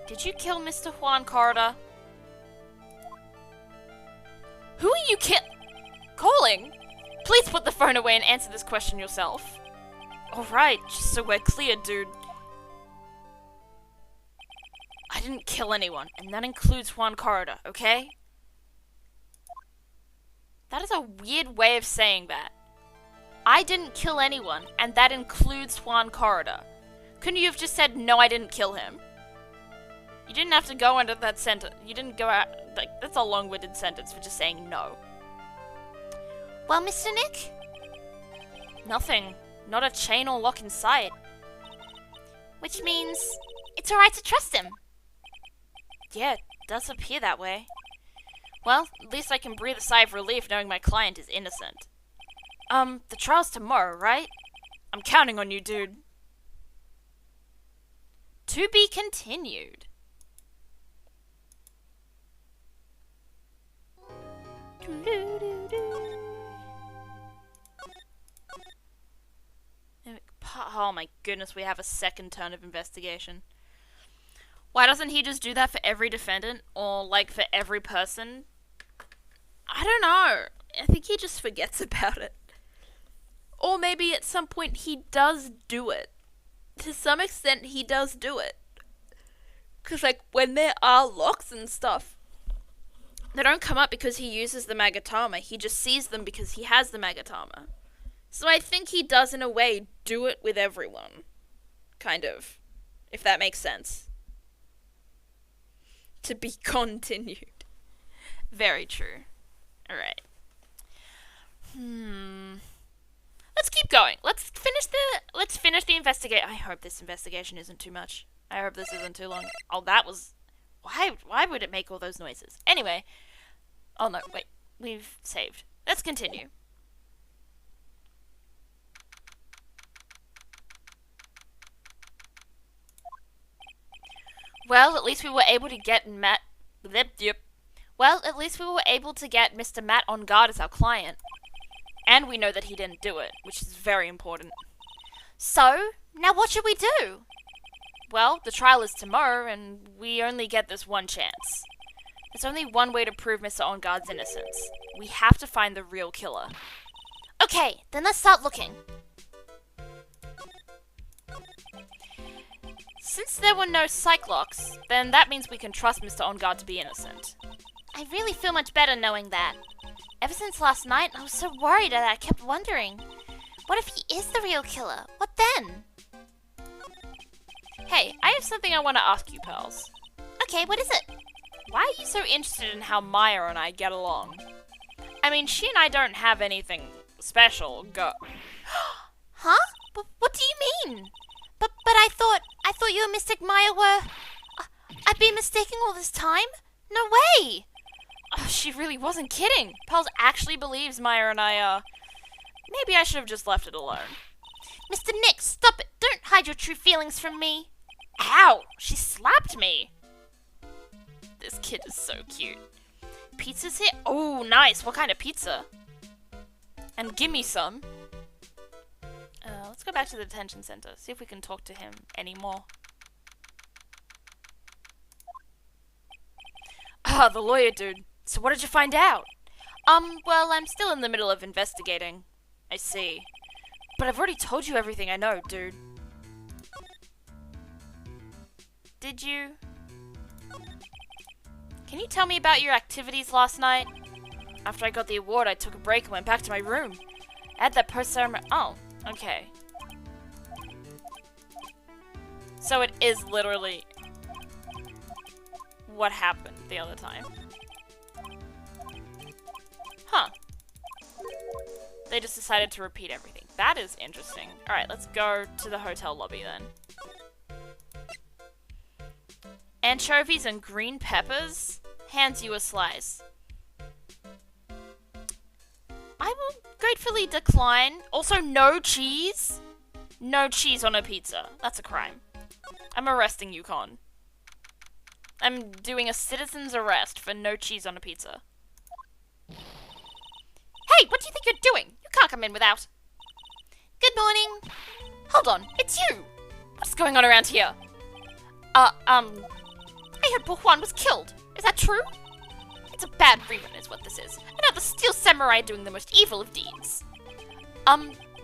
Did you kill Mr. Juan Corridor? Who are you calling? Please put the phone away and answer this question yourself. Alright, just so we're clear, dude. I didn't kill anyone, and that includes Juan Corridor, okay? That is a weird way of saying that. I didn't kill anyone, and that includes Juan Corridor. Couldn't you have just said, no, I didn't kill him? You didn't have to go into that sentence. You didn't go out, like, that's a long-winded sentence for just saying no. Well, Mr. Nick? Nothing. Not a chain or lock in sight. Which means it's alright to trust him. Yeah, it does appear that way. Well, at least I can breathe a sigh of relief knowing my client is innocent. The trial's tomorrow, right? I'm counting on you, dude. To be continued. Oh my goodness, we have a second turn of investigation. Why doesn't he just do that for every defendant? Or, like, for every person? I don't know. I think he just forgets about it. Or maybe at some point he does do it. To some extent, he does do it. Because, like, when there are locks and stuff, they don't come up because he uses the Magatama. He just sees them because he has the Magatama. So I think he does, in a way, do it with everyone. Kind of. If that makes sense. To be continued. Very true. Alright. Let's keep going. Let's finish the investigation. I hope this investigation isn't too much. I hope this isn't too long. Oh, that was... Why would it make all those noises? Anyway. Oh no, wait. We've saved. Let's continue. Well, at least we were able to get Well, at least we were able to get Mr. Matt on guard as our client. And we know that he didn't do it, which is very important. So, now what should we do? Well, the trial is tomorrow, and we only get this one chance. There's only one way to prove Mr. On Guard's innocence. We have to find the real killer. Okay, then let's start looking. Since there were no psych locks, then that means we can trust Mr. On Guard to be innocent. I really feel much better knowing that. Ever since last night, I was so worried that I kept wondering, what if he is the real killer? What then? Hey, I have something I want to ask you, Pearls. Okay, what is it? Why are you so interested in how Maya and I get along? I mean, she and I don't have anything special. Huh? What do you mean? But I thought you and Mystic Maya were... I've been mistaken all this time? No way! Oh, she really wasn't kidding. Pearls actually believes Maya and I, Maybe I should have just left it alone. Mr. Nick, stop it! Don't hide your true feelings from me! Ow! She slapped me! This kid is so cute. Pizza's here? Oh, nice. What kind of pizza? And give me some. Let's go back to the detention center. See if we can talk to him anymore. Ah, the lawyer dude. So what did you find out? Well, I'm still in the middle of investigating. I see. But I've already told you everything I know, dude. Did you? Can you tell me about your activities last night? After I got the award, I took a break and went back to my room. I had that post-ceremony. Oh, okay. So it is literally what happened the other time. Huh. They just decided to repeat everything. That is interesting. Alright, let's go to the hotel lobby then. Anchovies and green peppers? Hands you a slice. I will gratefully decline. Also, no cheese? No cheese on a pizza. That's a crime. I'm arresting you, Con. I'm doing a citizen's arrest for no cheese on a pizza. Hey, what do you think you're doing? You can't come in without. Good morning. Hold on, it's you. What's going on around here? I heard poor Juan was killed. Is that true? It's a bad rerun is what this is. Another steel samurai doing the most evil of deeds.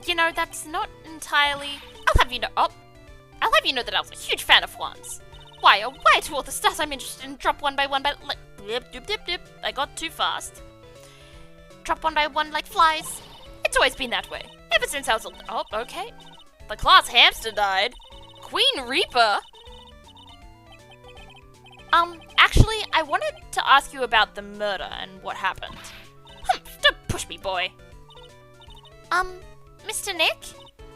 You know, that's not entirely... I'll have you know that I was a huge fan of Juan's. Why, oh why to all the stars I'm interested in drop one by one by... I got too fast. Drop one by one like flies. It's always been that way. Ever since I was a... Oh, okay. The class hamster died. Queen Reaper? Actually, I wanted to ask you about the murder and what happened. Don't push me, boy. Mr. Nick?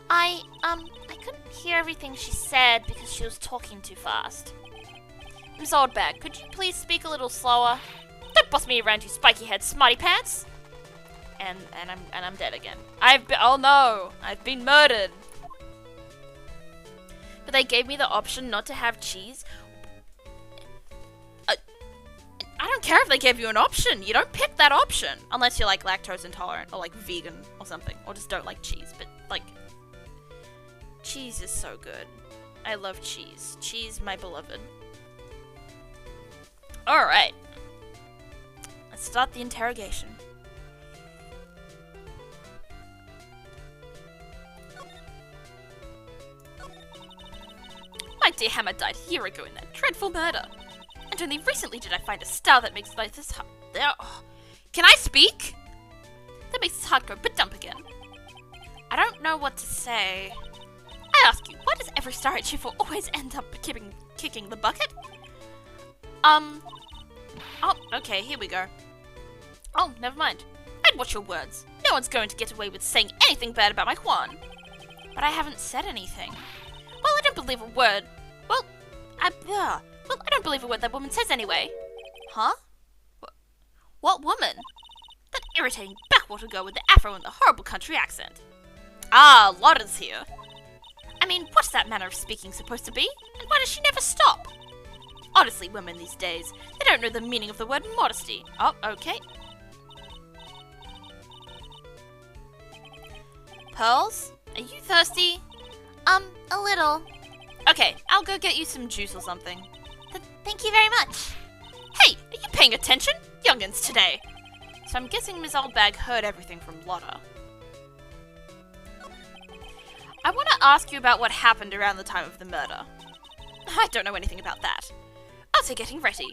I couldn't hear everything she said because she was talking too fast. Ms. Oldbag, could you please speak a little slower? Don't boss me around, you spiky head smarty pants. And I'm dead again. Oh no, I've been murdered. But they gave me the option not to have cheese. I don't care if they gave you an option. You don't pick that option. Unless you're like lactose intolerant or like vegan or something. Or just don't like cheese. But like, cheese is so good. I love cheese. Cheese, my beloved. Alright. Let's start the interrogation. My dear Hammer died a year ago in that dreadful murder. And only recently did I find a star that makes life this hard. Can I speak? That makes this heart go but-dump again. I don't know what to say. I ask you, why does every star I cheer for always end up kicking the bucket? Oh, okay, here we go. Oh, never mind. I'd watch your words. No one's going to get away with saying anything bad about my Juan. But I haven't said anything. Well, I don't believe a word. Well, I don't believe a word that woman says anyway. Huh? What woman? That irritating backwater girl with the afro and the horrible country accent. Ah, Lotta's here. I mean, what's that manner of speaking supposed to be? And why does she never stop? Honestly, women these days, they don't know the meaning of the word modesty. Oh, okay. Pearls? Are you thirsty? A little. Okay, I'll go get you some juice or something. Thank you very much. Hey, are you paying attention? Youngins today. So I'm guessing Ms. Oldbag heard everything from Lotta. I want to ask you about what happened around the time of the murder. I don't know anything about that. I'll say getting ready.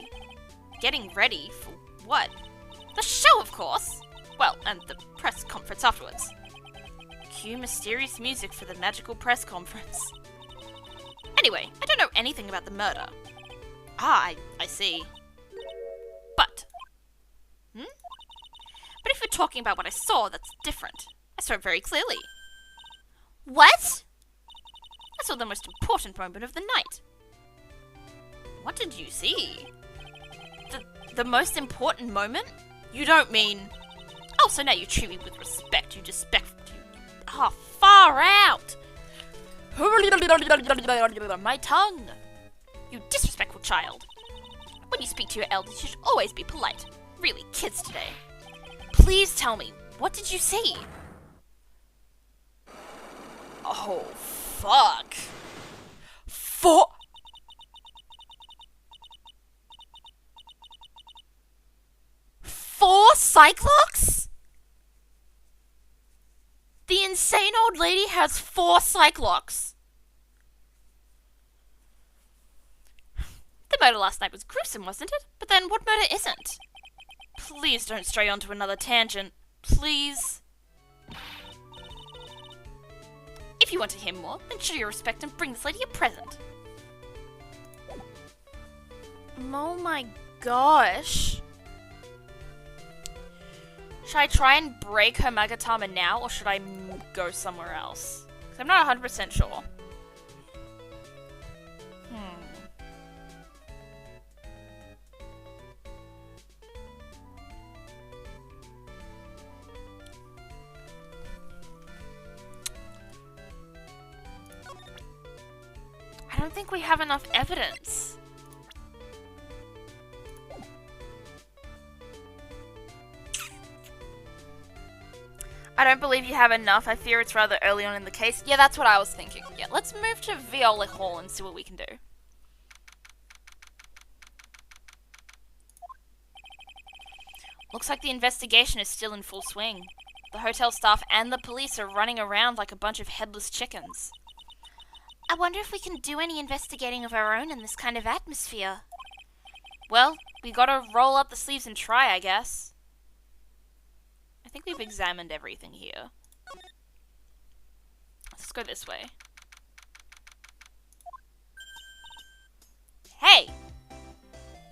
Getting ready for what? The show, of course! Well, and the press conference afterwards. Cue mysterious music for the magical press conference. Anyway, I don't know anything about the murder. Ah, I see. But if you're talking about what I saw, that's different. I saw it very clearly. What? I saw the most important moment of the night. What did you see? The most important moment? You don't mean... Oh, so now you treat me with respect. You Ah, far out! My tongue! You disrespectful child. When you speak to your elders, you should always be polite. Really, kids today. Please tell me, what did you see? Oh, fuck. Four Cyclops? The insane old lady has 4 Cyclops. The murder last night was gruesome, wasn't it? But then what murder isn't? Please don't stray onto another tangent. Please. If you want to hear more, then show your respect and bring this lady a present. Oh my gosh. Should I try and break her Magatama now, or should I go somewhere else? 'Cause I'm not 100% sure. I don't think we have enough evidence. I don't believe you have enough. I fear it's rather early on in the case. Yeah, that's what I was thinking. Yeah, let's move to Viola Hall and see what we can do. Looks like the investigation is still in full swing. The hotel staff and the police are running around like a bunch of headless chickens. I wonder if we can do any investigating of our own in this kind of atmosphere. Well, we gotta roll up the sleeves and try, I guess. I think we've examined everything here. Let's go this way. Hey!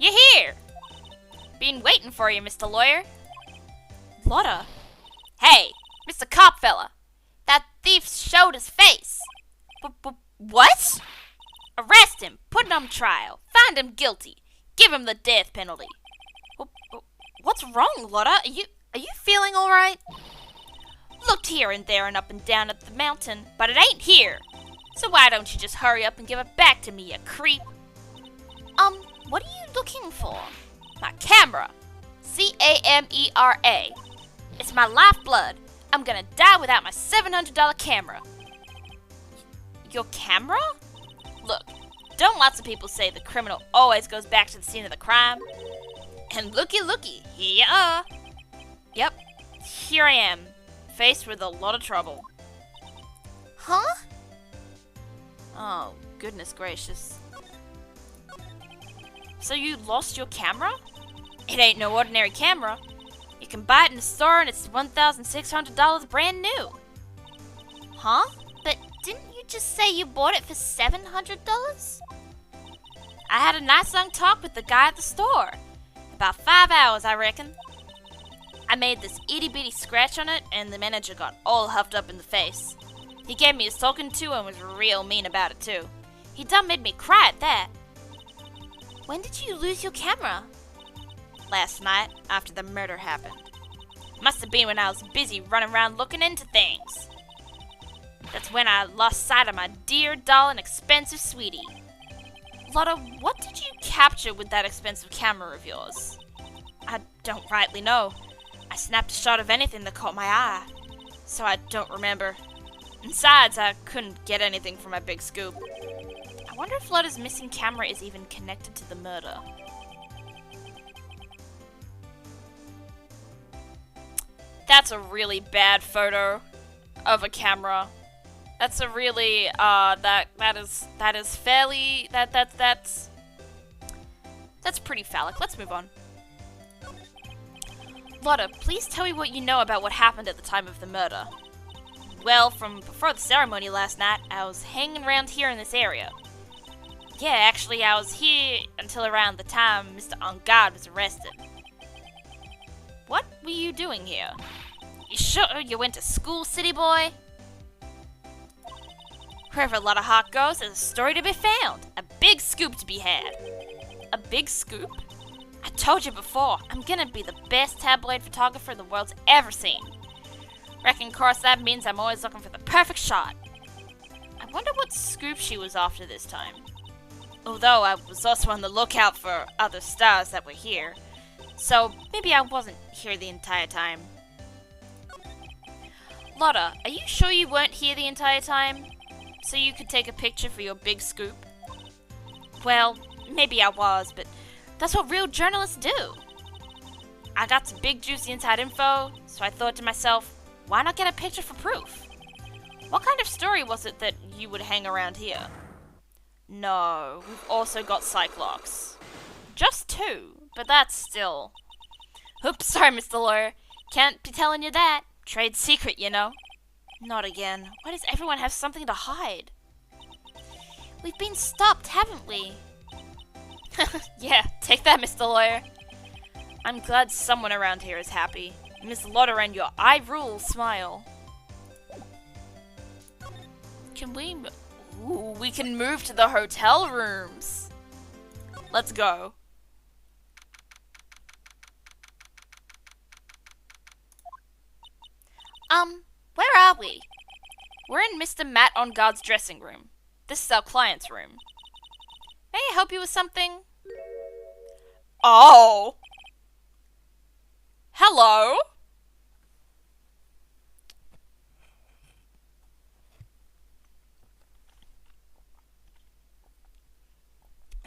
You're here! Been waiting for you, Mr. Lawyer. Lotta? Hey! Mr. Cop fella! That thief showed his face! What? Arrest him, put him on trial, find him guilty, give him the death penalty. What's wrong, Lotta? Are you feeling alright? Looked here and there and up and down at the mountain, but it ain't here. So why don't you just hurry up and give it back to me, you creep? What are you looking for? My camera. C-A-M-E-R-A. It's my lifeblood. I'm gonna die without my $700 camera. Your camera? Look, don't lots of people say the criminal always goes back to the scene of the crime? And looky, here you are. Yep, here I am, faced with a lot of trouble. Huh? Oh, goodness gracious. So you lost your camera? It ain't no ordinary camera. You can buy it in the store and it's $1,600 brand new. Huh? But didn't you just say you bought it for $700? I had a nice long talk with the guy at the store. About 5 hours, I reckon. I made this itty-bitty scratch on it, and the manager got all huffed up in the face. He gave me his talking to and was real mean about it, too. He done made me cry at that. When did you lose your camera? Last night, after the murder happened. Must have been when I was busy running around looking into things. That's when I lost sight of my dear, dull, and expensive sweetie. Lotta, what did you capture with that expensive camera of yours? I don't rightly know. I snapped a shot of anything that caught my eye, so I don't remember. Besides, I couldn't get anything from my big scoop. I wonder if Lotta's missing camera is even connected to the murder. That's a really bad photo of a camera. That's a really that's pretty phallic. Let's move on. Lotta, please tell me what you know about what happened at the time of the murder. Well, from before the ceremony last night, I was hanging around here in this area. Yeah, actually, I was here until around the time Mr. On Guard was arrested. What were you doing here? You sure you went to school, city boy? Wherever Lotta Hawk goes, there's a story to be found. A big scoop to be had. A big scoop? I told you before, I'm gonna be the best tabloid photographer the world's ever seen. Reckon, of course, that means I'm always looking for the perfect shot. I wonder what scoop she was after this time. Although I was also on the lookout for other stars that were here. So maybe I wasn't here the entire time. Lotta, are you sure you weren't here the entire time? So you could take a picture for your big scoop? Well, maybe I was, but that's what real journalists do. I got some big juicy inside info, so I thought to myself, why not get a picture for proof? What kind of story was it that you would hang around here? No, we've also got Cyclops. Just 2, but that's still... Oops, sorry, Mr. Lawyer. Can't be telling you that. Trade secret, you know. Not again. Why does everyone have something to hide? We've been stopped, haven't we? Yeah, take that, Mr. Lawyer. I'm glad someone around here is happy. Miss Lotta and your I rule smile. Can we... Ooh, we can move to the hotel rooms. Let's go. Where are we? We're in Mr. Matt on Guard's dressing room. This is our client's room. May I help you with something? Oh! Hello?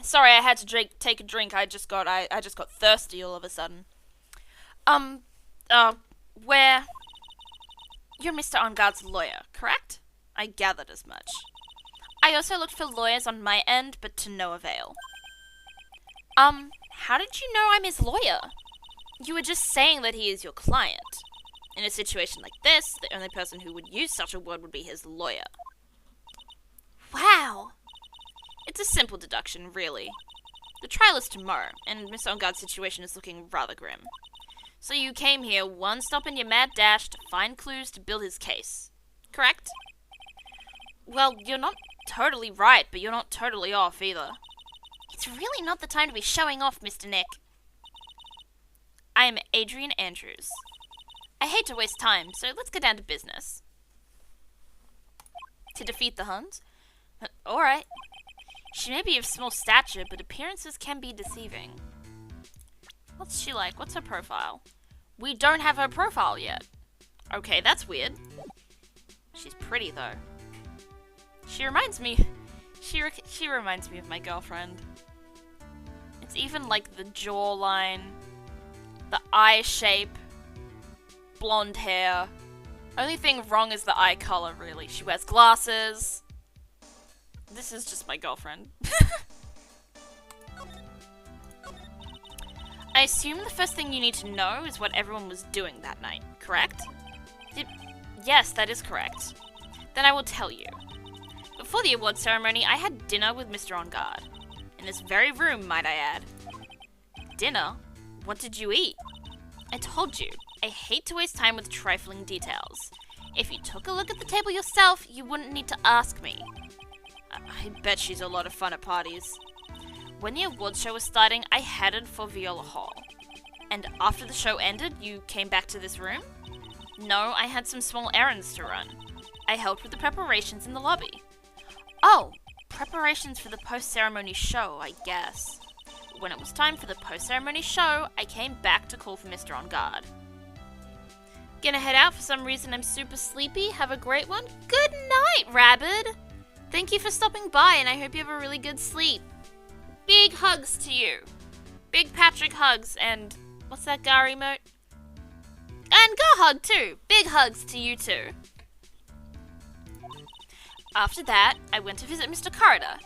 Sorry, I had to take a drink. I just got thirsty all of a sudden. Where? You're Mr. Onguard's lawyer, correct? I gathered as much. I also looked for lawyers on my end, but to no avail. How did you know I'm his lawyer? You were just saying that he is your client. In a situation like this, the only person who would use such a word would be his lawyer. Wow! It's a simple deduction, really. The trial is tomorrow, and Mr. Onguard's situation is looking rather grim. So you came here one stop in your mad dash to find clues to build his case, correct? Well, you're not totally right, but you're not totally off either. It's really not the time to be showing off, Mr. Nick. I am Adrian Andrews. I hate to waste time, so let's get down to business. To defeat the Huns? Alright. She may be of small stature, but appearances can be deceiving. What's she like? What's her profile? We don't have her profile yet. Okay, that's weird. She's pretty, though. She reminds me... She reminds me of my girlfriend. It's even like the jawline, the eye shape, blonde hair. Only thing wrong is the eye color, really. She wears glasses. This is just my girlfriend. I assume the first thing you need to know is what everyone was doing that night, correct? Yes, that is correct. Then I will tell you. Before the award ceremony, I had dinner with Mr. Onguard. In this very room, might I add. Dinner? What did you eat? I told you, I hate to waste time with trifling details. If you took a look at the table yourself, you wouldn't need to ask me. I bet she's a lot of fun at parties. When the awards show was starting, I headed for Viola Hall. And after the show ended, you came back to this room? No, I had some small errands to run. I helped with the preparations in the lobby. Oh, preparations for the post-ceremony show, I guess. When it was time for the post-ceremony show, I came back to call for Mr. Onguard. Gonna head out. For some reason I'm super sleepy. Have a great one. Good night, Rabbit! Thank you for stopping by, and I hope you have a really good sleep. Big hugs to you. Big Patrick hugs, and what's that Gar emote? And Gar hug too. Big hugs to you too. After that, I went to visit Mr. Corridor.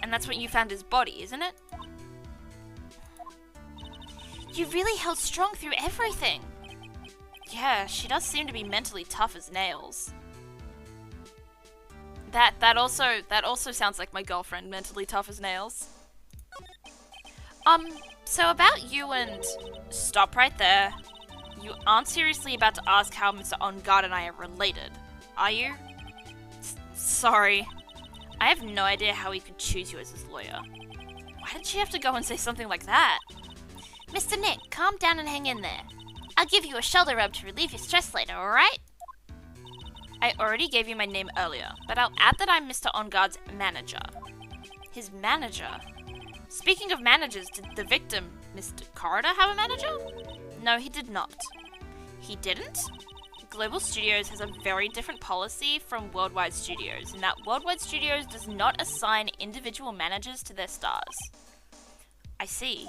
And that's when you found his body, isn't it? You really held strong through everything. Yeah, she does seem to be mentally tough as nails. That also sounds like my girlfriend, mentally tough as nails. So about you and... Stop right there. You aren't seriously about to ask how Mr. Onguard and I are related, are you? Sorry. I have no idea how he could choose you as his lawyer. Why did she have to go and say something like that? Mr. Nick, calm down and hang in there. I'll give you a shoulder rub to relieve your stress later, alright? I already gave you my name earlier, but I'll add that I'm Mr. Onguard's manager. His manager. Speaking of managers, did the victim, Mr. Corridor, have a manager? No, he did not. He didn't? Global Studios has a very different policy from Worldwide Studios, in that Worldwide Studios does not assign individual managers to their stars. I see.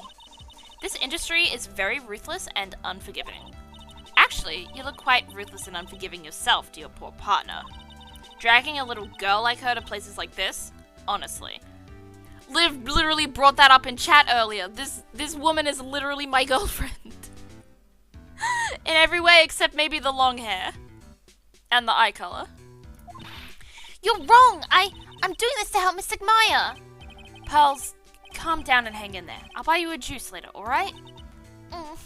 This industry is very ruthless and unforgiving. Actually, you look quite ruthless and unforgiving yourself to your poor partner. Dragging a little girl like her to places like this? Honestly. Liv literally brought that up in chat earlier. This woman is literally my girlfriend. In every way except maybe the long hair. And the eye color. You're wrong! I'm doing this to help Mystic Maya! Pearls, calm down and hang in there. I'll buy you a juice later, alright? Alright,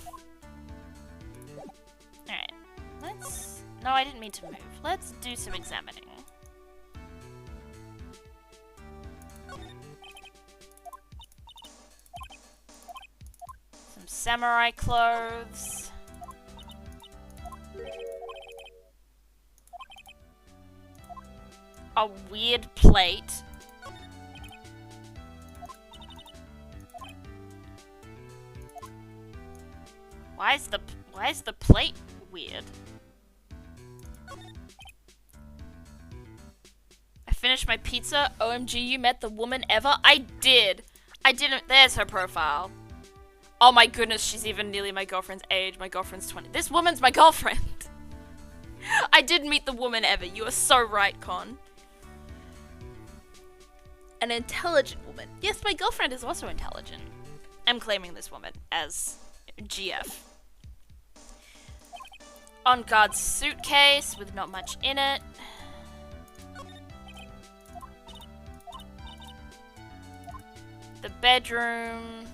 let's... No, I didn't mean to move. Let's do some examining. Some samurai clothes. A weird plate. Why is the plate weird? I finished my pizza. OMG, you met the woman ever? I did. I didn't. There's her profile. Oh my goodness, she's even nearly my girlfriend's age. My girlfriend's 20. This woman's my girlfriend. I did meet the woman ever. You are so right, Con. An intelligent woman. Yes, my girlfriend is also intelligent. I'm claiming this woman as GF. On guard's suitcase with not much in it. The bedroom.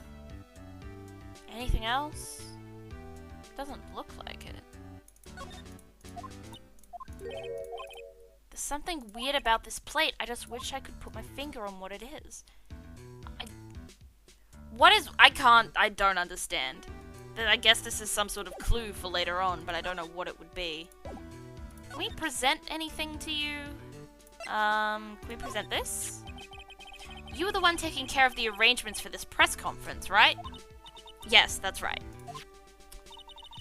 Anything else? Doesn't look like it. There's something weird about this plate. I just wish I could put my finger on what it is. I don't understand. I guess this is some sort of clue for later on, but I don't know what it would be. Can we present anything to you? Can we present this? You were the one taking care of the arrangements for this press conference, right? Yes, that's right.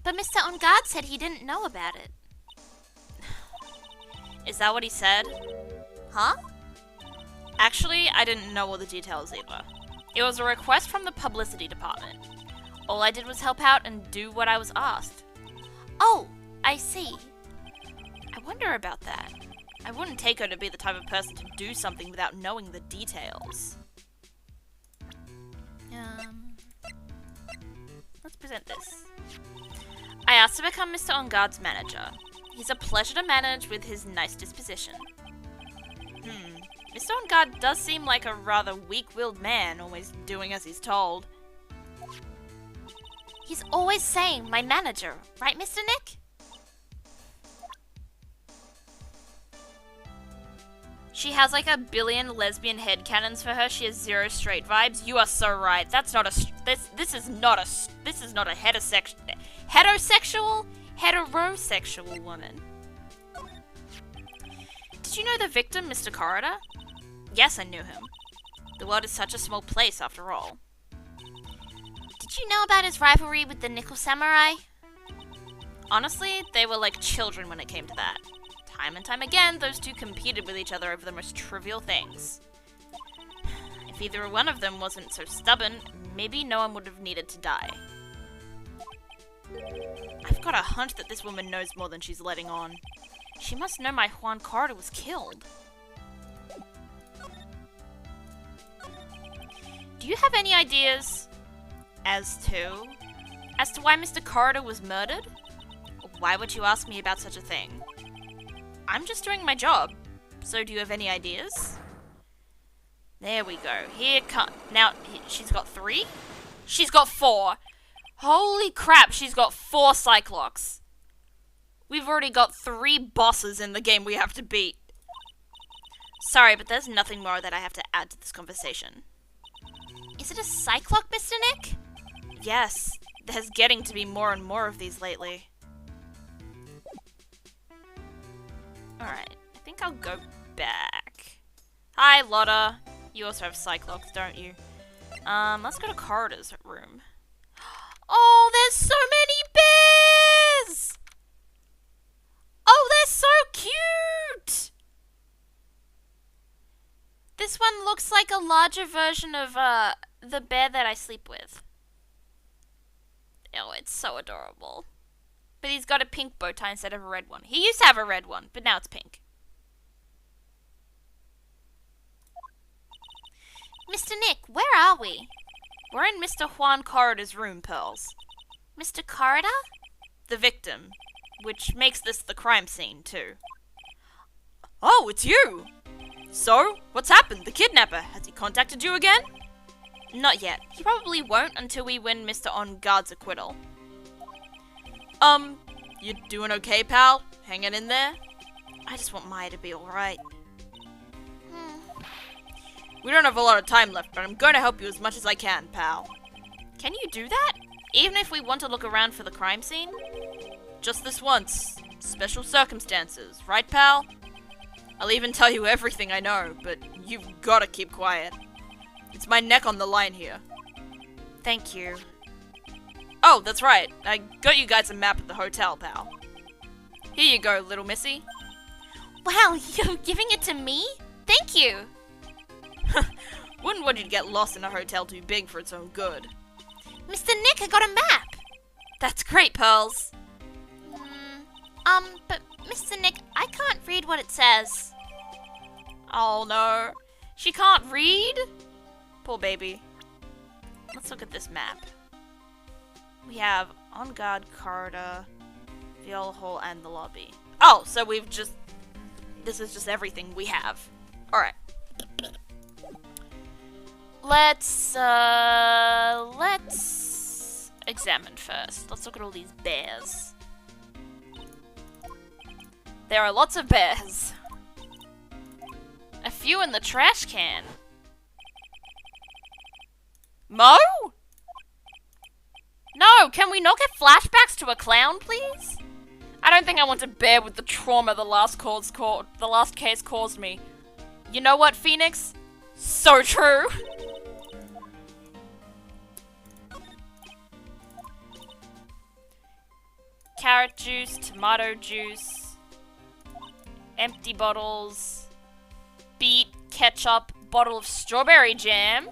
But Mr. On Guard said he didn't know about it. Is that what he said? Huh? Actually, I didn't know all the details either. It was a request from the publicity department. All I did was help out and do what I was asked. Oh, I see. I wonder about that. I wouldn't take her to be the type of person to do something without knowing the details. Let's present this. I asked to become Mr. On Guard's manager. He's a pleasure to manage with his nice disposition. Mr. On Guard does seem like a rather weak-willed man, always doing as he's told. He's always saying my manager, right, Mr. Nick? She has like a billion lesbian headcanons for her. She has zero straight vibes. You are so right. That's not a this is not a heterosexual woman. Did you know the victim, Mr. Corridor? Yes, I knew him. The world is such a small place after all. Did you know about his rivalry with the Nickel Samurai? Honestly, they were like children when it came to that. Time and time again, those two competed with each other over the most trivial things. If either one of them wasn't so stubborn, maybe no one would have needed to die. I've got a hunch that this woman knows more than she's letting on. She must know my Juan Corridor was killed. Do you have any ideas as to why Mr. Corridor was murdered? Why would you ask me about such a thing? I'm just doing my job. So do you have any ideas? There we go. Now, she's got 3? She's got 4. Holy crap, she's got 4 Cyclops. We've already got 3 bosses in the game we have to beat. Sorry, but there's nothing more that I have to add to this conversation. Is it a Cyclops, Mr. Nick? Yes, there's getting to be more and more of these lately. Alright, I think I'll go back. Hi, Lotta. You also have Cyclops, don't you? Let's go to Corridor's room. Oh, there's so many bears! Oh, they're so cute! This one looks like a larger version of, the bear that I sleep with. Oh, it's so adorable. But he's got a pink bow tie instead of a red one. He used to have a red one, but now it's pink. Mr. Nick, where are we? We're in Mr. Juan Corridor's room, Pearls. Mr. Corridor? The victim. Which makes this the crime scene, too. Oh, it's you! So, what's happened? The kidnapper, has he contacted you again? Not yet. He probably won't until we win Mr. On Guard's acquittal. You doing okay, pal? Hanging in there? I just want Maya to be alright. We don't have a lot of time left, but I'm going to help you as much as I can, pal. Can you do that? Even if we want to look around for the crime scene? Just this once. Special circumstances, right, pal? I'll even tell you everything I know, but you've got to keep quiet. It's my neck on the line here. Thank you. Oh, that's right. I got you guys a map of the hotel, pal. Here you go, little missy. Wow, you're giving it to me? Thank you. Wouldn't want you to get lost in a hotel too big for its own good. Mr. Nick, I got a map. That's great, Pearls. But Mr. Nick, I can't read what it says. Oh no. She can't read? Poor baby. Let's look at this map. We have On Guard Corridor, Viola Hall, and the lobby. Oh, so we've just... This is just everything we have. Alright. Let's examine first. Let's look at all these bears. There are lots of bears. A few in the trash can. Mo? No, can we not get flashbacks to a clown, please? I don't think I want to bear with the trauma the last case caused me. You know what, Phoenix? So true. Carrot juice, tomato juice, empty bottles, beet, ketchup, bottle of strawberry jam.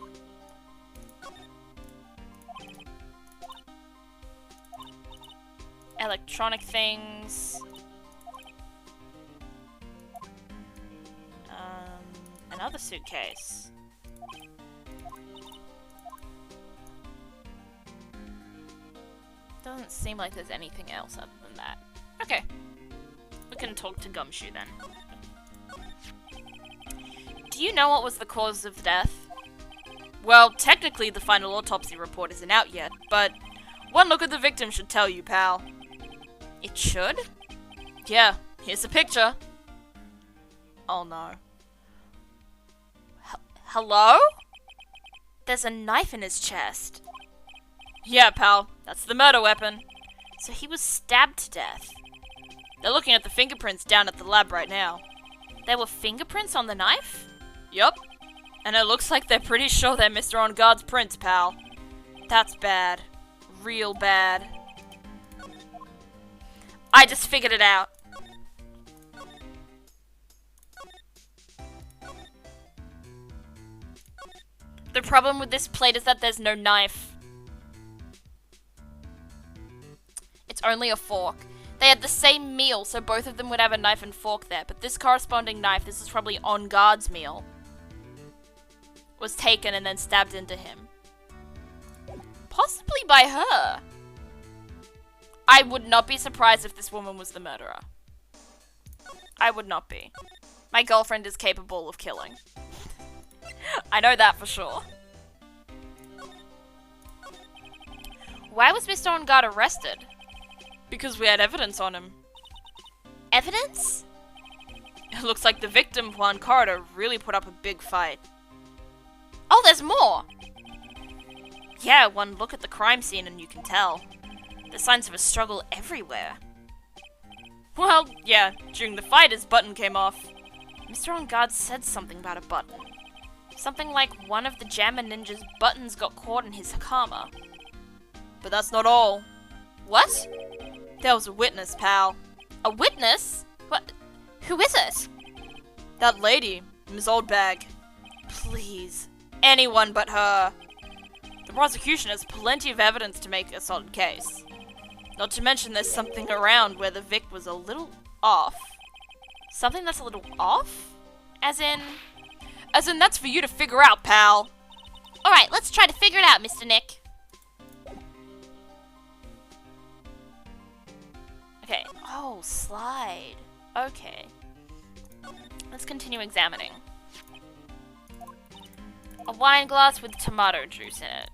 Electronic things. Another suitcase. Doesn't seem like there's anything else other than that. Okay. We can talk to Gumshoe then. Do you know what was the cause of death? Well, technically the final autopsy report isn't out yet, but one look at the victim should tell you, pal. It should? Yeah, here's a picture. Oh no. Hello? There's a knife in his chest. Yeah, pal, that's the murder weapon. So he was stabbed to death. They're looking at the fingerprints down at the lab right now. There were fingerprints on the knife? Yup. And it looks like they're pretty sure they're Mr. On Guard's prints, pal. That's bad. Real bad. I just figured it out. The problem with this plate is that there's no knife. It's only a fork. They had the same meal, so both of them would have a knife and fork there, but this corresponding knife, this is probably On Guard's meal, was taken and then stabbed into him. Possibly by her. I would not be surprised if this woman was the murderer. I would not be. My girlfriend is capable of killing. I know that for sure. Why was Mr. On Guard arrested? Because we had evidence on him. Evidence? It looks like the victim, Juan Corridor, really put up a big fight. Oh, there's more! Yeah, one look at the crime scene and you can tell. There's signs of a struggle everywhere. Well, yeah, during the fight his button came off. Mr. On Guard said something about a button. Something like one of the Jammer Ninja's buttons got caught in his karma. But that's not all. What? There was a witness, pal. A witness? What? Who is it? That lady, Miss Oldbag. Please. Anyone but her. The prosecution has plenty of evidence to make a solid case. Not to mention there's something around where the Vic was a little off. Something that's a little off? As in that's for you to figure out, pal. Alright, let's try to figure it out, Mr. Nick. Okay. Oh, slide. Okay. Let's continue examining. A wine glass with tomato juice in it.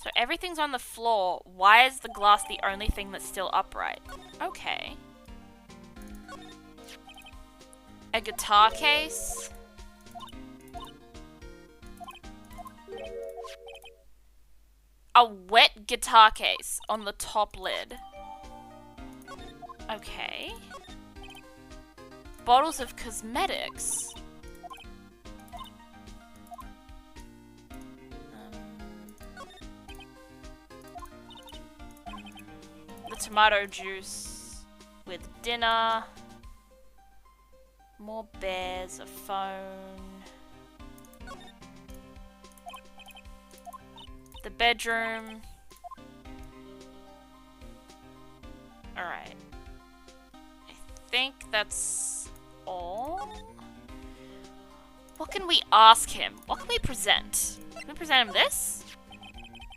So everything's on the floor. Why is the glass the only thing that's still upright? Okay. A guitar case. A wet guitar case on the top lid. Okay. Bottles of cosmetics. The tomato juice with dinner. More bears, a phone. The bedroom. Alright. I think that's all. What can we ask him? What can we present? Can we present him this?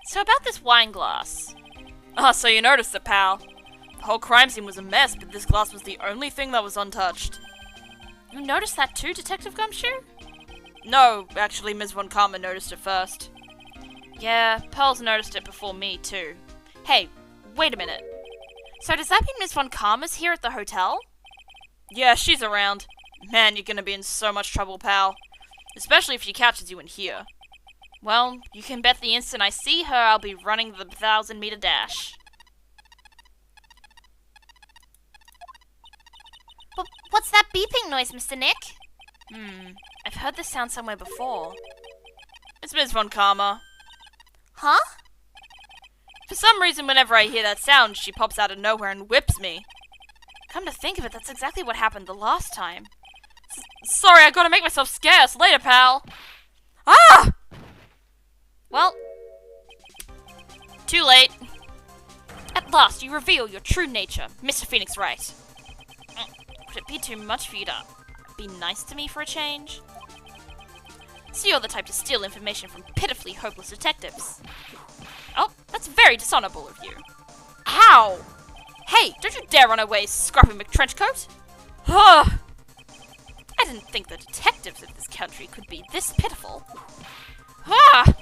So about this wine glass. Ah, so you noticed it, pal. The whole crime scene was a mess, but this glass was the only thing that was untouched. You noticed that too, Detective Gumshoe? No, actually, Ms. Von Karma noticed it first. Yeah, Pearl's noticed it before me, too. Hey, wait a minute. So does that mean Ms. Von Karma's here at the hotel? Yeah, she's around. Man, you're gonna be in so much trouble, pal. Especially if she catches you in here. Well, you can bet the instant I see her, I'll be running the 1,000-meter dash. But what's that beeping noise, Mr. Nick? I've heard this sound somewhere before. It's Ms. Von Karma. Huh? For some reason, whenever I hear that sound, she pops out of nowhere and whips me. Come to think of it, that's exactly what happened the last time. Sorry, I gotta make myself scarce. Later, pal. Ah! Well, too late. At last, you reveal your true nature, Mr. Phoenix Wright. Would it be too much for you to be nice to me for a change? So you're the type to steal information from pitifully hopeless detectives. Oh, that's very dishonorable of you. Ow! Hey, don't you dare run away, Scruffy McTrenchcoat! Ugh! I didn't think the detectives of this country could be this pitiful. Ah!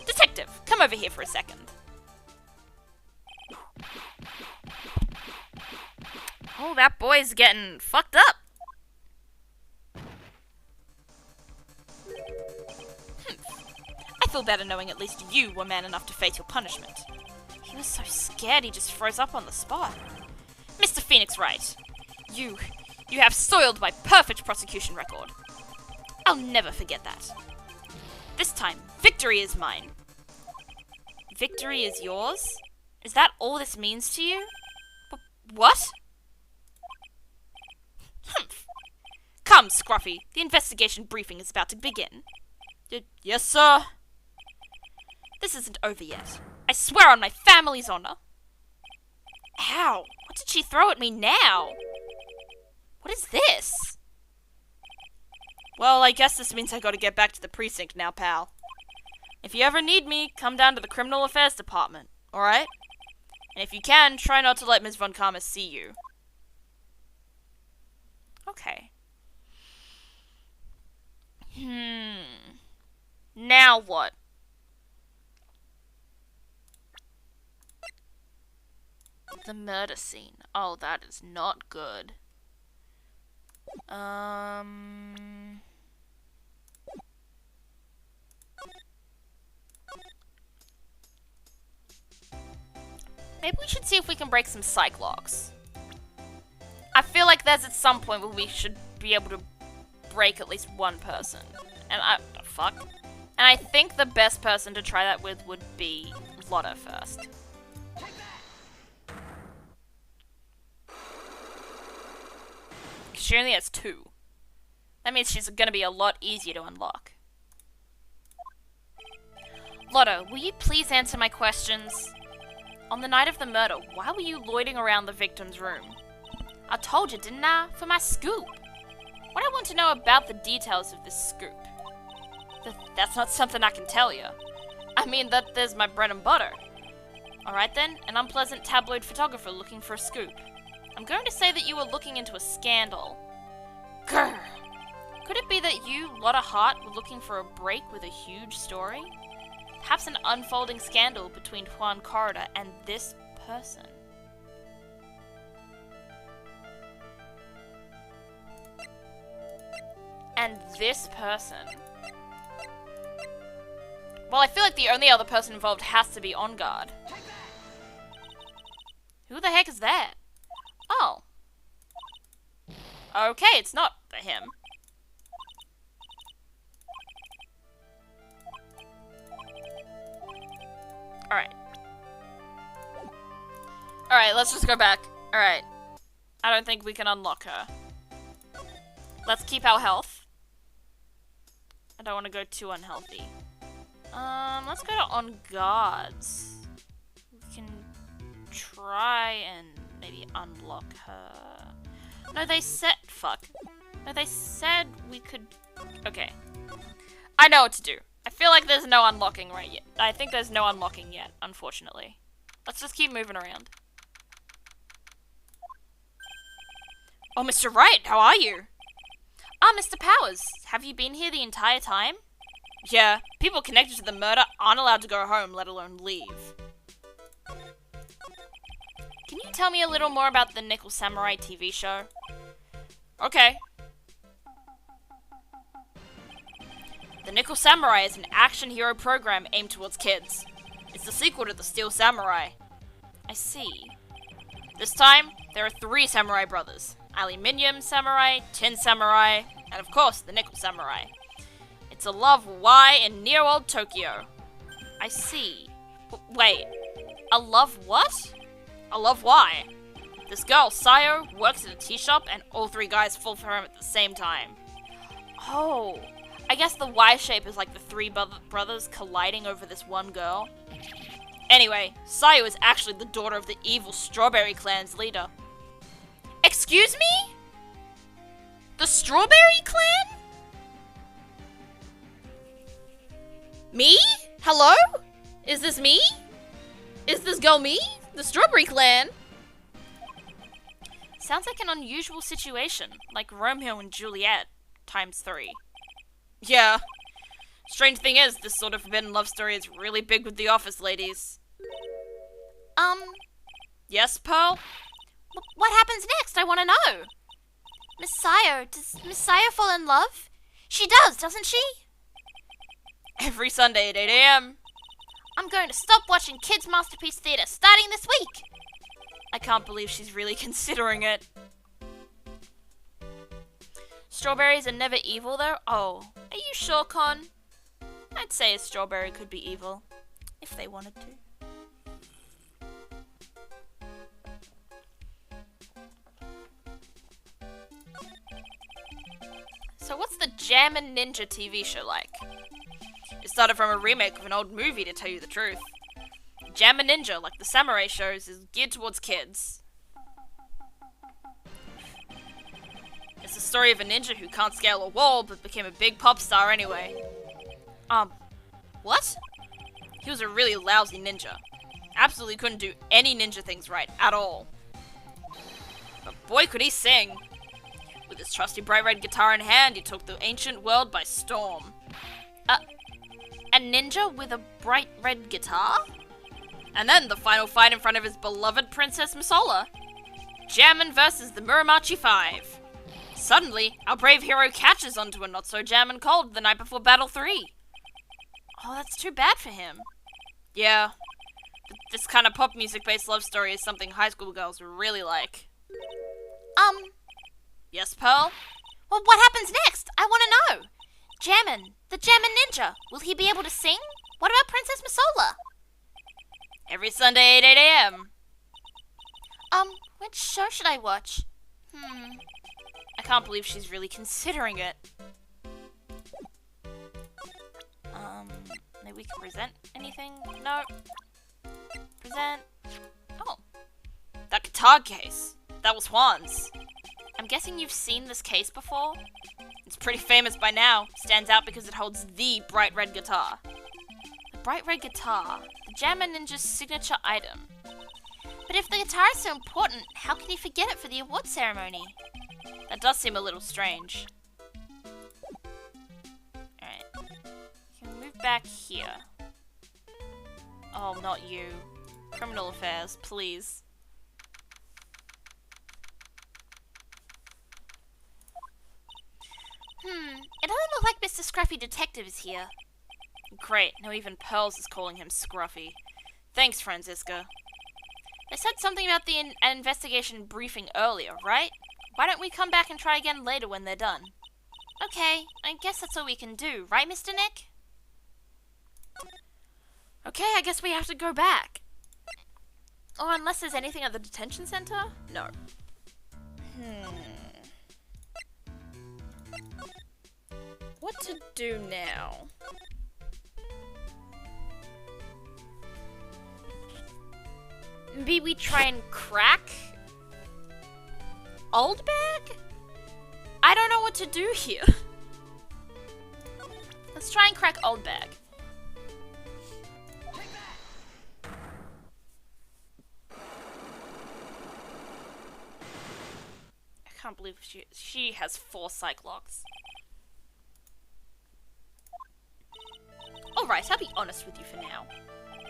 Detective, come over here for a second. Oh, that boy's getting fucked up. I feel better knowing at least you were man enough to face your punishment. He was so scared he just froze up on the spot. Mr. Phoenix Wright, you have soiled my perfect prosecution record. I'll never forget that. This time, victory is mine. Victory is yours? Is that all this means to you? What? Humph. Come, Scruffy, the investigation briefing is about to begin. Yes, sir. This isn't over yet. I swear on my family's honor. Ow! What did she throw at me now? What is this? Well, I guess this means I gotta get back to the precinct now, pal. If you ever need me, come down to the Criminal Affairs Department, alright? And if you can, try not to let Ms. Von Karma see you. Okay. Now what? The murder scene. Oh, that is not good. Maybe we should see if we can break some psych locks. I feel like there's at some point where we should be able to break at least one person. And fuck. And I think the best person to try that with would be Lotto first. She only has 2. That means she's gonna be a lot easier to unlock. Lotto, will you please answer my questions? On the night of the murder, why were you loitering around the victim's room? I told you, didn't I? For my scoop. What I want to know about the details of this scoop. That's not something I can tell you. I mean, that there's my bread and butter. Alright then, an unpleasant tabloid photographer looking for a scoop. I'm going to say that you were looking into a scandal. Grr. Could it be that you, Lotta Hart, were looking for a break with a huge story? Perhaps an unfolding scandal between Juan Corrida and this person. And this person. Well, I feel like the only other person involved has to be On Guard. Who the heck is that? Oh. Okay, it's not him. Alright. Alright, let's just go back. Alright. I don't think we can unlock her. Let's keep our health. I don't want to go too unhealthy. Let's go to On Guards. We can try and maybe unlock her. No, they said... Fuck. No, they said we could... Okay. I know what to do. I feel like there's no unlocking right yet. I think there's no unlocking yet, unfortunately. Let's just keep moving around. Oh, Mr. Wright, how are you? Ah, Mr. Powers, have you been here the entire time? Yeah, people connected to the murder aren't allowed to go home, let alone leave. Can you tell me a little more about the Nickel Samurai TV show? Okay. The Nickel Samurai is an action hero program aimed towards kids. It's the sequel to the Steel Samurai. I see. This time, there are 3 samurai brothers. Aluminium Samurai, Tin Samurai, and of course, the Nickel Samurai. It's a love why in near old Tokyo. I see. Wait, a love what? A love why? This girl, Sayo, works at a tea shop and all 3 guys fall for him at the same time. Oh, I guess the Y shape is like the 3 brothers colliding over this one girl. Anyway, Sayo is actually the daughter of the evil Strawberry Clan's leader. Excuse me? The Strawberry Clan? Me? Hello? Is this me? Is this girl me? The Strawberry Clan? Sounds like an unusual situation, like Romeo and Juliet ×3. Yeah. Strange thing is, this sort of forbidden love story is really big with the office ladies. Yes, Pearl? What happens next? I want to know. Miss Sayo, does Miss Sayo fall in love? She does, doesn't she? Every Sunday at 8 a.m. I'm going to stop watching Kids Masterpiece Theatre starting this week. I can't believe she's really considering it. Strawberries are never evil, though? Oh, are you sure, Con? I'd say a strawberry could be evil, if they wanted to. So what's the Jammin' Ninja TV show like? It started from a remake of an old movie, to tell you the truth. Jammin' Ninja, like the samurai shows, is geared towards kids. It's the story of a ninja who can't scale a wall, but became a big pop star anyway. What? He was a really lousy ninja. Absolutely couldn't do any ninja things right, at all. But boy could he sing! With his trusty bright red guitar in hand, he took the ancient world by storm. A ninja with a bright red guitar? And then the final fight in front of his beloved Princess Masola. Jammin' versus the Muramachi 5. Suddenly, our brave hero catches onto a not-so-jammin' cold the night before Battle 3. Oh, that's too bad for him. Yeah. This kind of pop music-based love story is something high school girls really like. Yes, Pearl? Well, what happens next? I want to know. Jammin, the Jammin Ninja. Will he be able to sing? What about Princess Masola? Every Sunday, 8 a.m. Which show should I watch? I can't believe she's really considering it. Maybe we can present anything? No. Present. Oh. That guitar case. That was Juan's. I'm guessing you've seen this case before? It's pretty famous by now. Stands out because it holds the bright red guitar. The bright red guitar. The Jammin Ninja's signature item. But if the guitar is so important, how can he forget it for the award ceremony? That does seem a little strange. Alright. You can move back here. Oh, not you. Criminal affairs, please. It doesn't look like Mr. Scruffy Detective is here. Great, now even Pearls is calling him Scruffy. Thanks, Franziska. They said something about the investigation briefing earlier, right? Why don't we come back and try again later when they're done? Okay, I guess that's all we can do, right, Mr. Nick? Okay, I guess we have to go back. Or unless there's anything at the detention center? No. What to do now? Maybe we try and crack Old Bag? I don't know what to do here. Let's try and crack Old Bag. I can't believe she has 4 Cyclocks. Alright, I'll be honest with you for now.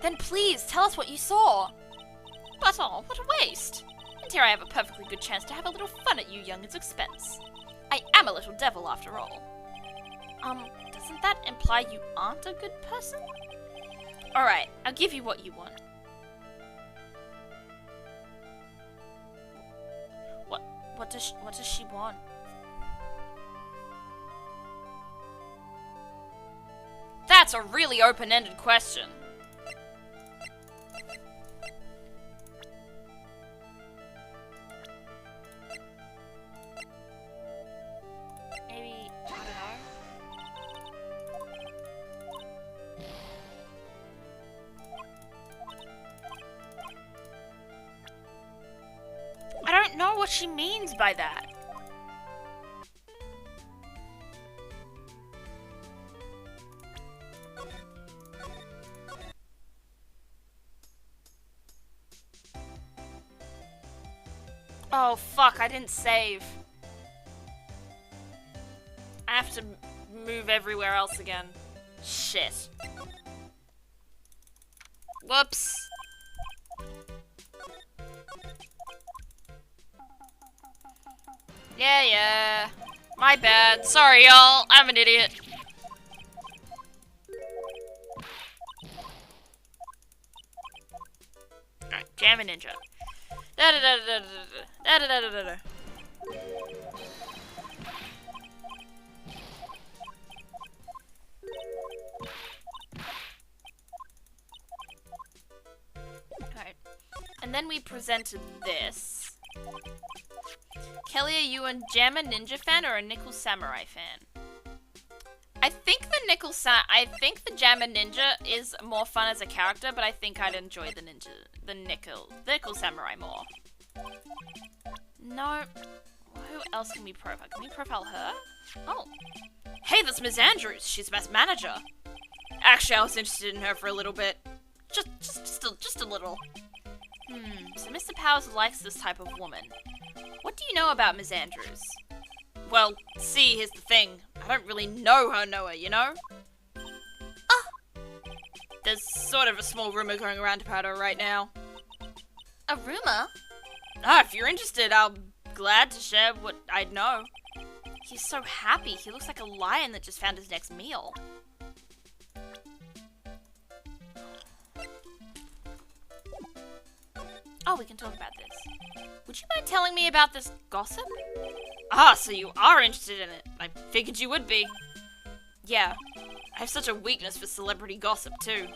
Then please, tell us what you saw. But oh, what a waste. And here I have a perfectly good chance to have a little fun at you young'uns' expense. I am a little devil after all. Doesn't that imply you aren't a good person? Alright, I'll give you what you want. What does she want? That's a really open-ended question. Maybe, I don't know. I don't know what she means by that. Oh fuck, I didn't save. I have to move everywhere else again. Shit. Whoops. Yeah. My bad. Sorry, y'all. I'm an idiot. Alright, Jammin Ninja. Da da da da da da da da da da. Alright. And then we presented this. Kelly, are you a Jammin Ninja fan or a Nickel Samurai fan? I think the Jammin Ninja is more fun as a character, but I think I'd enjoy the Nickel Samurai more. No. Who else can we profile? Can we profile her? Oh. Hey, that's Ms. Andrews. She's best manager. Actually, I was interested in her for a little bit. Just a little. So Mr. Powers likes this type of woman. What do you know about Ms. Andrews? Well, see, here's the thing. I don't really know her, you know? There's sort of a small rumor going around about her right now. A rumor? If you're interested, I'll be glad to share what I know. He's so happy. He looks like a lion that just found his next meal. Oh, we can talk about this. Would you mind telling me about this gossip? Ah, so you are interested in it. I figured you would be. Yeah, I have such a weakness for celebrity gossip, too.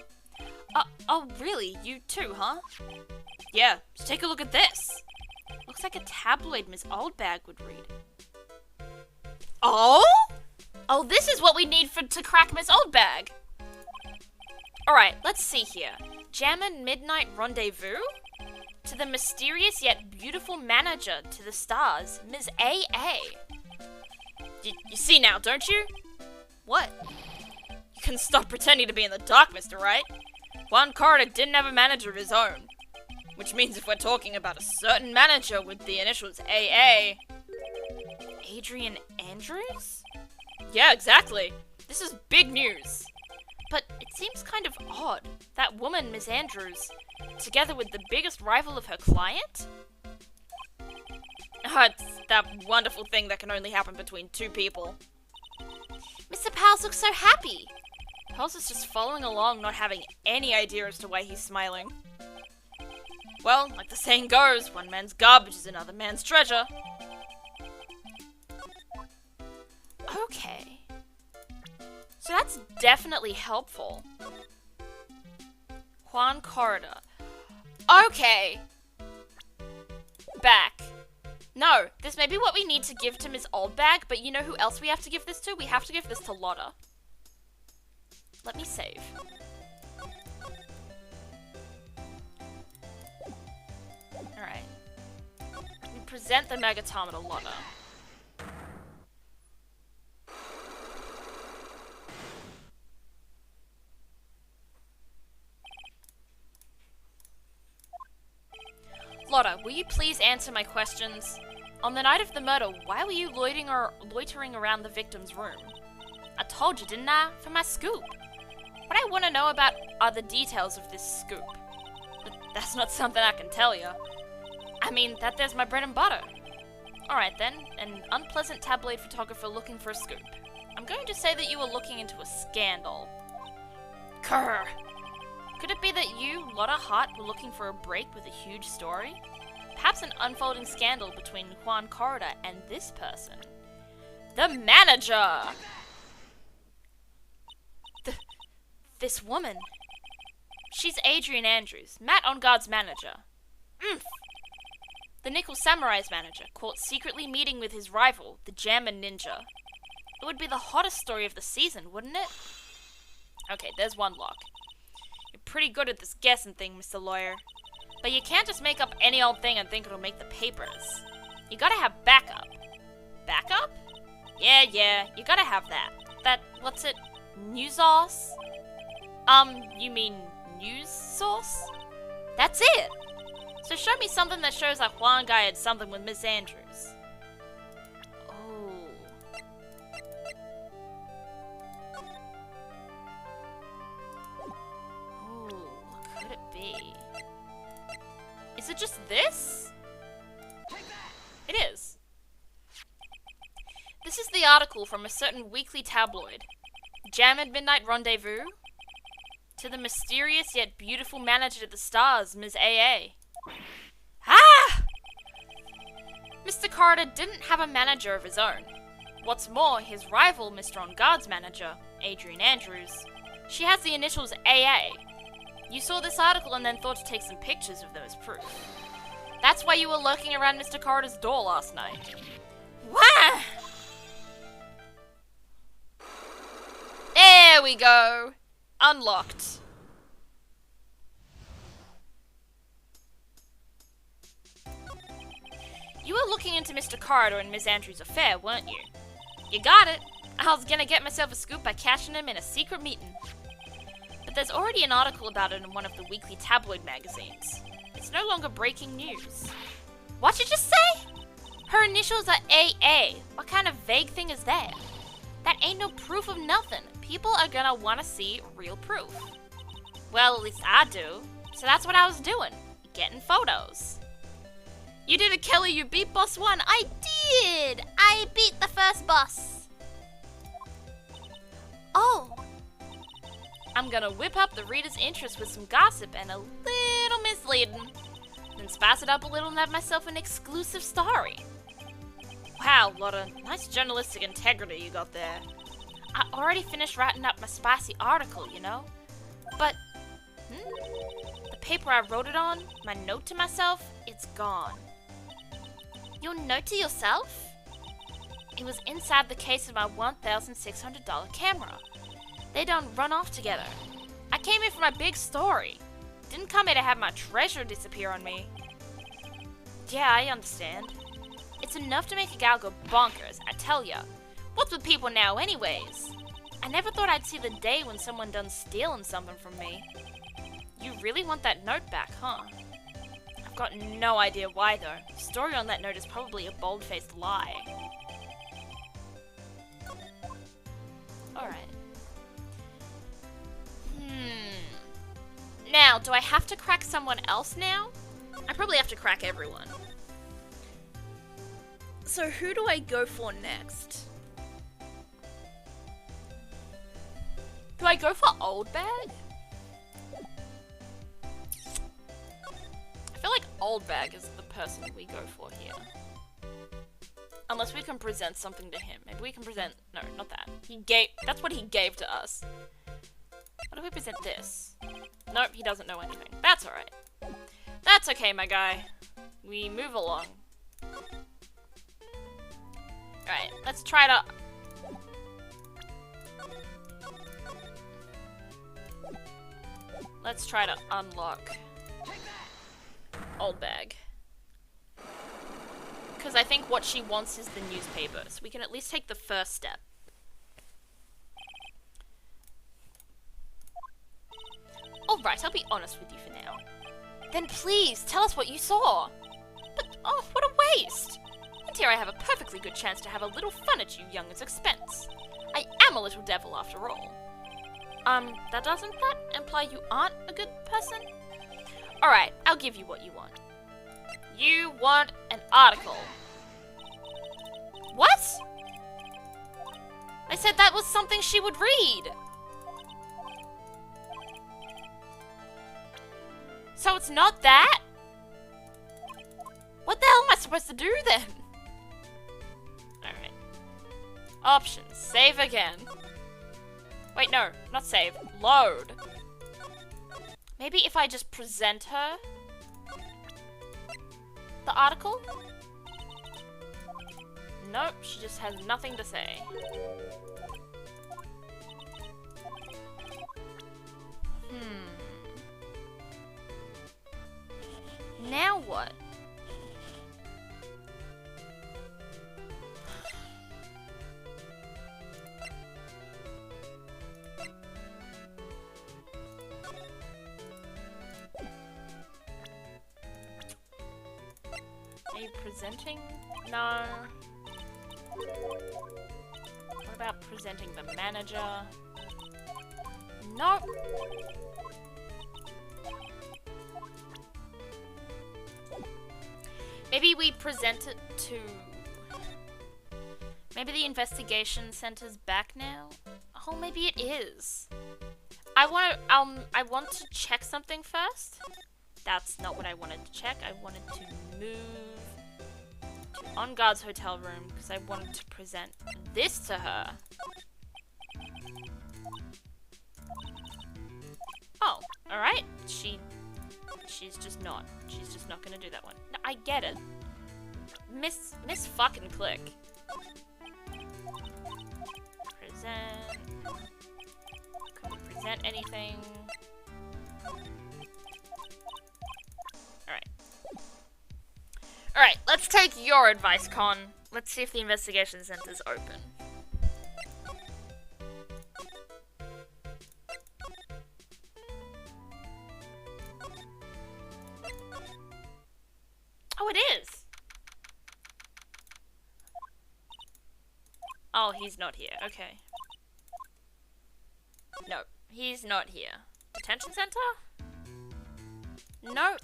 Oh, really? You too, huh? Yeah, just take a look at this. Looks like a tabloid Miss Oldbag would read. Oh? Oh, this is what we need to crack Miss Oldbag. Alright, let's see here. Jammin' Midnight Rendezvous? To the mysterious yet beautiful manager to the stars, Ms. A.A. You see now, don't you? What? You can stop pretending to be in the dark, Mr. Wright. Juan Carter didn't have a manager of his own. Which means if we're talking about a certain manager with the initials A.A. Adrian Andrews? Yeah, exactly. This is big news. But it seems kind of odd. That woman, Miss Andrews, together with the biggest rival of her client? It's that wonderful thing that can only happen between two people. Mr. Powell looks so happy. Powell's is just following along, not having any idea as to why he's smiling. Well, like the saying goes, one man's garbage is another man's treasure. Okay. So that's definitely helpful. Juan Corrida. Okay. Back. No, this may be what we need to give to Miss Oldbag, but you know who else we have to give this to? We have to give this to Lotta. Let me save. Alright. We present the Megatama to Lotta. Lotta, will you please answer my questions? On the night of the murder, why were you loitering around the victim's room? I told you, didn't I? For my scoop. What I want to know about are the details of this scoop. But that's not something I can tell you. I mean, there's my bread and butter. Alright then, an unpleasant tabloid photographer looking for a scoop. I'm going to say that you were looking into a scandal. Grr. Could it be that you, Lotta Hart, were looking for a break with a huge story? Perhaps an unfolding scandal between Juan Corrida and this person. The manager! This woman. She's Adrian Andrews, Matt on Guard's manager. The Nickel Samurai's manager, caught secretly meeting with his rival, the Jammin' Ninja. It would be the hottest story of the season, wouldn't it? Okay, there's one lock. You're pretty good at this guessing thing, Mr. Lawyer. But you can't just make up any old thing and think it'll make the papers. You gotta have backup. Backup? Yeah, you gotta have that. What's it? News sauce? You mean news source? That's it! So show me something that shows that Juan guy had something with Miss Andrews. Oh. Ooh, what could it be? Is it just this? It is. This is the article from a certain weekly tabloid. Jammin' Midnight Rendezvous? To the mysterious yet beautiful manager of the stars, Ms. A.A. Ah! Mr. Corrida didn't have a manager of his own. What's more, his rival, Mr. On Guard's manager, Adrian Andrews, she has the initials A.A. You saw this article and then thought to take some pictures of them as proof. That's why you were lurking around Mr. Corrida's door last night. Wah! There we go! Unlocked. You were looking into Mr. Corrida and Miss Andrews' affair, weren't you? You got it. I was gonna get myself a scoop by catching him in a secret meeting. But there's already an article about it in one of the weekly tabloid magazines. It's no longer breaking news. What'd you just say? Her initials are AA. What kind of vague thing is that? That ain't no proof of nothing. People are gonna wanna see real proof. Well, at least I do. So that's what I was doing. Getting photos. You did it, Kelly. You beat boss 1. I did! I beat the first boss. Oh. I'm gonna whip up the reader's interest with some gossip and a little misleading. Then spice it up a little and have myself an exclusive story. Wow, Lotta, nice journalistic integrity you got there. I already finished writing up my spicy article, you know? But, the paper I wrote it on, my note to myself, it's gone. Your note to yourself? It was inside the case of my $1,600 camera. They done run off together. I came here for my big story. Didn't come here to have my treasure disappear on me. Yeah, I understand. It's enough to make a gal go bonkers, I tell ya. What's with people now anyways? I never thought I'd see the day when someone done stealing something from me. You really want that note back, huh? I've got no idea why though. The story on that note is probably a bold-faced lie. Alright. Now, do I have to crack someone else now? I probably have to crack everyone. So who do I go for next? Do I go for Old Bag? I feel like Old Bag is the person we go for here. Unless we can present something to him. Maybe we can present... No, not that. That's what he gave to us. What if we present this? Nope, he doesn't know anything. That's alright. That's okay, my guy. We move along. Alright, let's try to... Let's try to unlock Old Bag. Because I think what she wants is the newspaper, so we can at least take the first step. Alright, I'll be honest with you for now. Then please, tell us what you saw. But, oh, what a waste. And here I have a perfectly good chance to have a little fun at you young'un's expense. I am a little devil after all. Doesn't that imply you aren't a good person? Alright, I'll give you what you want. You want an article. What? I said that was something she would read. So it's not that? What the hell am I supposed to do then? Alright. Options. Save again. Wait, no. Not save. Load. Maybe if I just present her the article? Nope, she just has nothing to say. Now what? Are you presenting? No. What about presenting the manager? Nope. Maybe we present it to... Maybe the investigation center's back now? Oh, maybe it is. I want to check something first. That's not what I wanted to check. I wanted to move to On Guard's hotel room because I wanted to present this to her. Oh, alright. She's just not gonna do that one. No, I get it. Miss fucking Click. Present. Couldn't present anything. Alright. Alright, let's take your advice, Con. Let's see if the investigation center's open. Oh, it is! Oh, he's not here. Okay. No, he's not here. Detention center? No.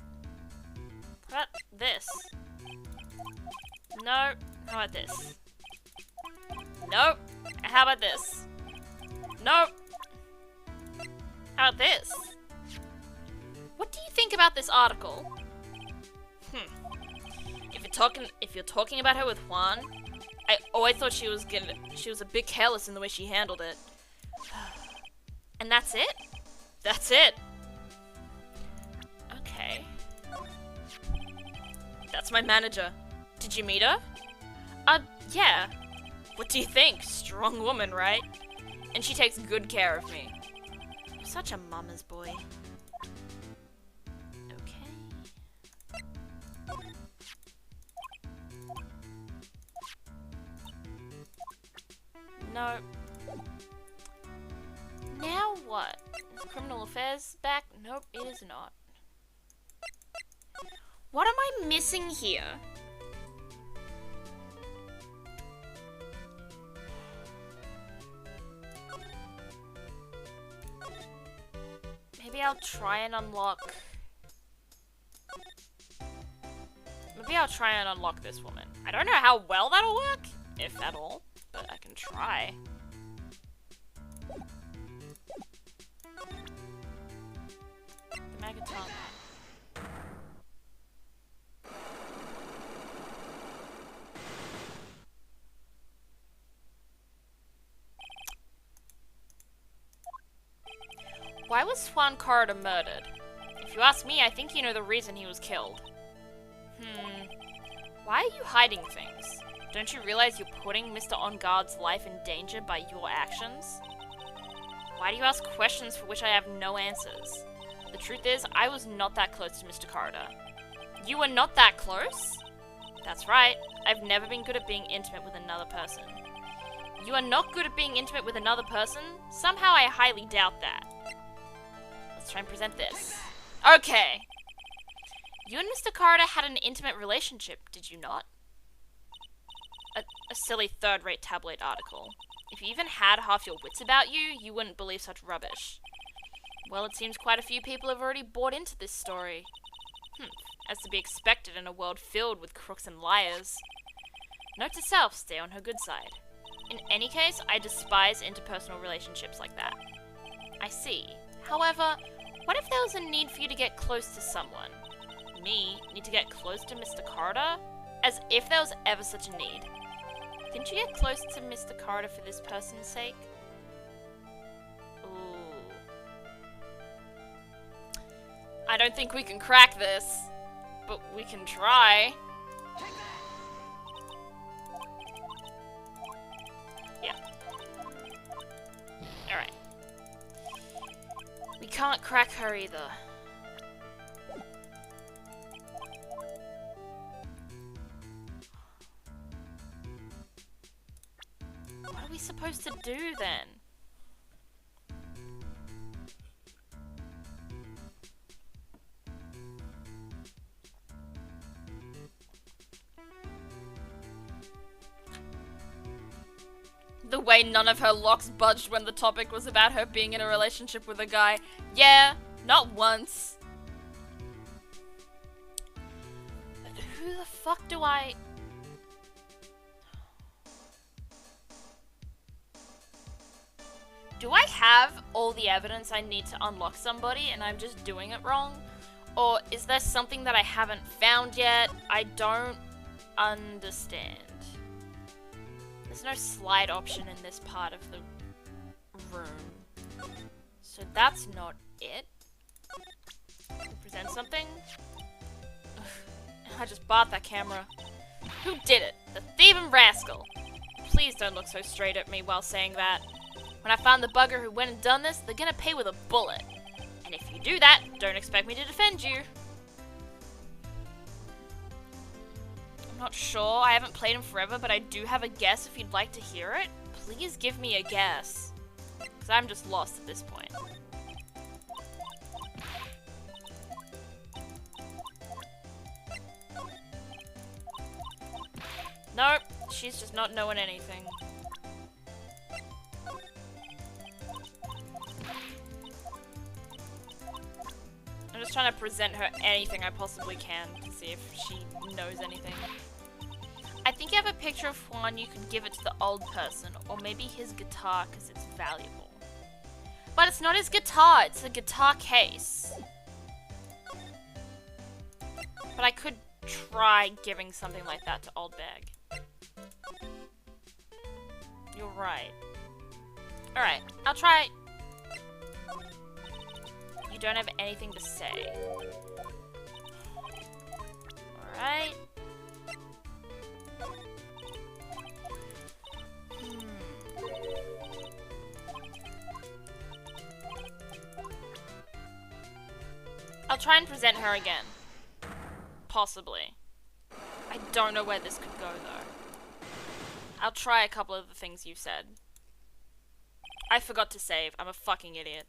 How about this? No. How about this? Nope. How about this? Nope. How about this? What do you think about this article? you're talking about her with Juan, I always thought she was a bit careless in the way she handled it. And that's it? That's it. Okay. That's my manager. Did you meet her? Yeah. What do you think? Strong woman, right? And she takes good care of me. Such a mama's boy. Okay. No. Now what? Is criminal affairs back? Nope, it is not. What am I missing here? Maybe I'll try and unlock... Maybe I'll try and unlock this woman. I don't know how well that'll work, if at all, but I can try. The Magatama. Why was Swan Corridor murdered? If you ask me, I think you know the reason he was killed. Why are you hiding things? Don't you realize you're putting Mr. On Guard's life in danger by your actions? Why do you ask questions for which I have no answers? The truth is, I was not that close to Mr. Corridor. You were not that close? That's right. I've never been good at being intimate with another person. You are not good at being intimate with another person? Somehow I highly doubt that. Let's try and present this. Okay. You and Mr. Corridor had an intimate relationship, did you not? A silly third-rate tabloid article. If you even had half your wits about you, you wouldn't believe such rubbish. Well, it seems quite a few people have already bought into this story. As to be expected in a world filled with crooks and liars. Note to self, stay on her good side. In any case, I despise interpersonal relationships like that. I see. However, what if there was a need for you to get close to someone? Me, need to get close to Mr. Corridor? As if there was ever such a need. Didn't you get close to Mr. Corridor for this person's sake? Ooh. I don't think we can crack this, but we can try. Yeah. Alright. We can't crack her either. What are we supposed to do then? The way none of her locks budged when the topic was about her being in a relationship with a guy. Yeah, not once. But who the fuck do I... Do I have all the evidence I need to unlock somebody and I'm just doing it wrong? Or is there something that I haven't found yet? I don't understand. There's no slide option in this part of the room. So that's not it. Present something? Ugh, I just bought that camera. Who did it? The thieving rascal! Please don't look so straight at me while saying that. When I find the bugger who went and done this, they're gonna pay with a bullet. And if you do that, don't expect me to defend you. I'm not sure, I haven't played him forever, but I do have a guess if you'd like to hear it. Please give me a guess. Because I'm just lost at this point. Nope, she's just not knowing anything. I'm just trying to present her anything I possibly can to see if she knows anything. I think you have a picture of Juan, you could give it to the old person, or maybe his guitar because it's valuable. But it's not his guitar, it's a guitar case. But I could try giving something like that to Old Bag. You're right. Alright, I'll try. You don't have anything to say. Alright. I'll try and present her again. Possibly. I don't know where this could go, though. I'll try a couple of the things you said. I forgot to save. I'm a fucking idiot.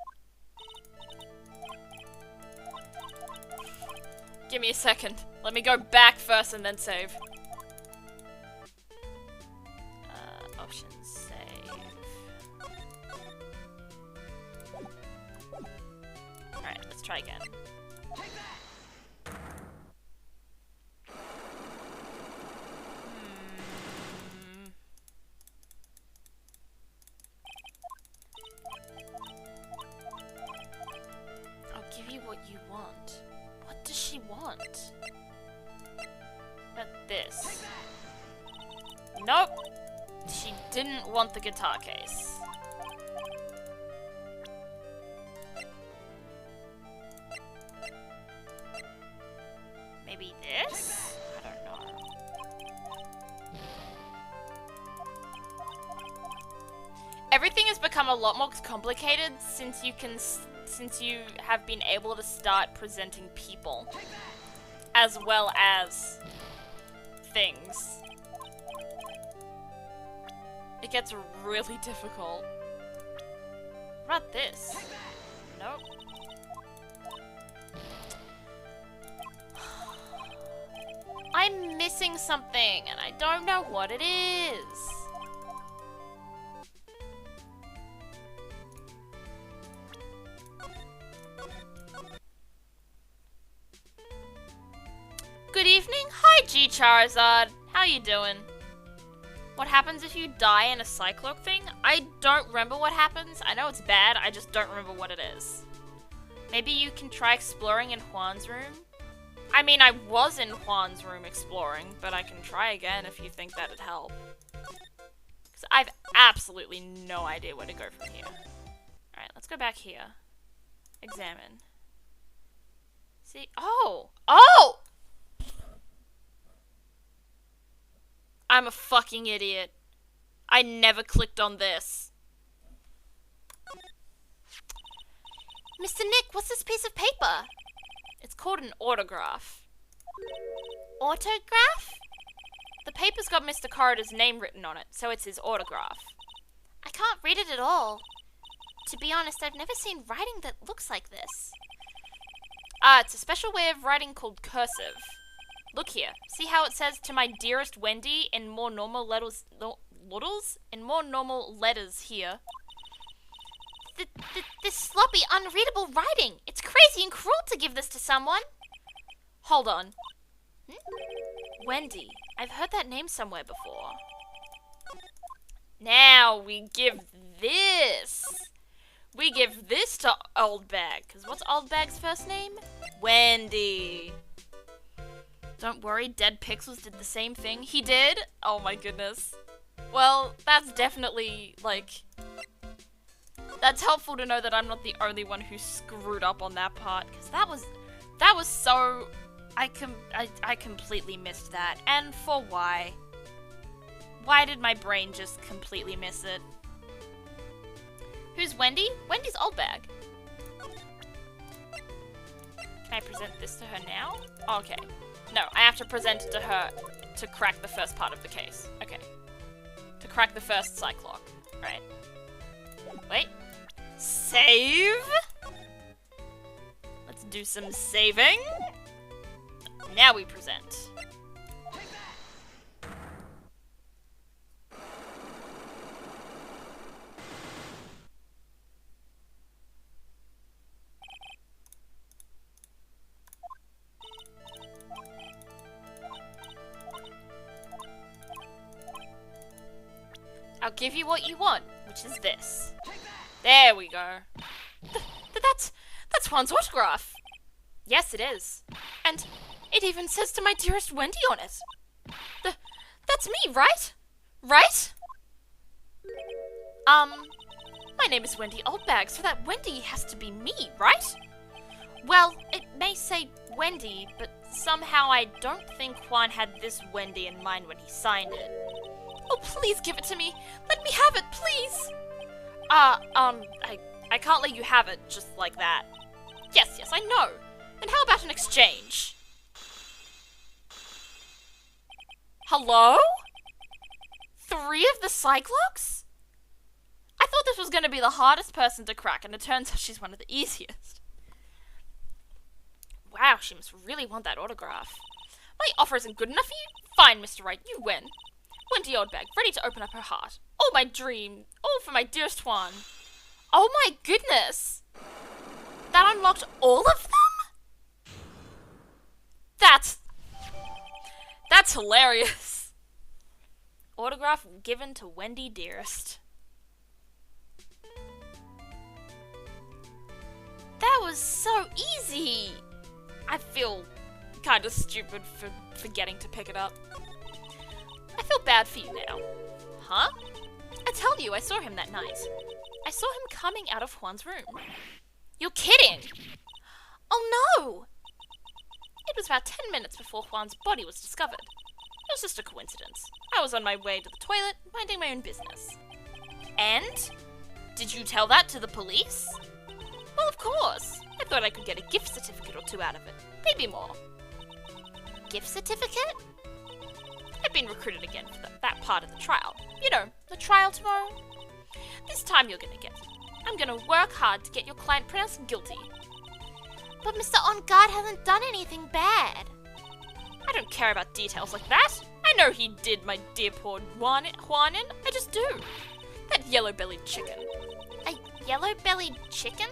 Give me a second. Let me go back first and then save. Options, save. Alright, let's try again. I'll give you what you want. What does she want? But this. Nope. She didn't want the guitar case. Maybe this? I don't know. Everything has become a lot more complicated since you have been able to start presenting people as well as things. It gets really difficult. What about this? Nope. I'm missing something and I don't know what it is. Good evening. Hi, G Charizard. How you doing? What happens if you die in a Cyclope thing? I don't remember what happens. I know it's bad, I just don't remember what it is. Maybe you can try exploring in Juan's room? I mean, I was in Juan's room exploring, but I can try again if you think that'd help. Because I've absolutely no idea where to go from here. Alright, let's go back here. Examine. See? Oh! Oh! I'm a fucking idiot. I never clicked on this. Mr. Nick, what's this piece of paper? It's called an autograph. Autograph? The paper's got Mr. Corridor's name written on it, so it's his autograph. I can't read it at all. To be honest, I've never seen writing that looks like this. It's a special way of writing called cursive. Look here. See how it says "To my dearest Wendy" in more normal letters? In more normal letters here. This sloppy, unreadable writing. It's crazy and cruel to give this to someone. Hold on. Wendy. I've heard that name somewhere before. Now we give this. We give this to Old Bag. Because what's Old Bag's first name? Wendy. Don't worry, Dead Pixels did the same thing. He did? Oh my goodness. Well, that's definitely, like... That's helpful to know that I'm not the only one who screwed up on that part. Because that was so... I completely missed that. And for why? Why did my brain just completely miss it? Who's Wendy? Wendy's Old Bag. Can I present this to her now? Oh, okay. No, I have to present it to her to crack the first part of the case. Okay. To crack the first Cyclock. Right. Wait. Save! Let's do some saving. Now we present. I'll give you what you want, which is this. There we go. That's Juan's autograph. Yes, it is. And It even says "to my dearest Wendy" on it. That's me, right? Right? My name is Wendy Oldbag, so that Wendy has to be me, right? Well, it may say Wendy, but somehow I don't think Juan had this Wendy in mind when he signed it. Oh, please give it to me. Let me have it, please. I can't let you have it just like that. Yes, I know. Then how about an exchange? Hello? 3 of the Cyclops? I thought this was going to be the hardest person to crack, and it turns out she's one of the easiest. Wow, she must really want that autograph. My offer isn't good enough for you? Fine, Mr. Wright, you win. Wendy Oldbag, ready to open up her heart. All my dream, all for my dearest Juan. Oh my goodness! That unlocked all of them? That's hilarious. Autograph given to Wendy Dearest. That was so easy. I feel kind of stupid for forgetting to pick it up. I feel bad for you now. Huh? I tell you, I saw him that night. I saw him coming out of Juan's room. You're kidding! Oh no! It was about 10 minutes before Juan's body was discovered. It was just a coincidence. I was on my way to the toilet, minding my own business. And? Did you tell that to the police? Well, of course. I thought I could get a gift certificate or 2 out of it. Maybe more. Gift certificate? I've been recruited again for that part of the trial. You know, the trial tomorrow. This time you're gonna get it. I'm gonna work hard to get your client pronounced guilty. But Mr. On Guard hasn't done anything bad. I don't care about details like that. I know he did my dear poor Juanin. I just do. That yellow-bellied chicken. A yellow-bellied chicken?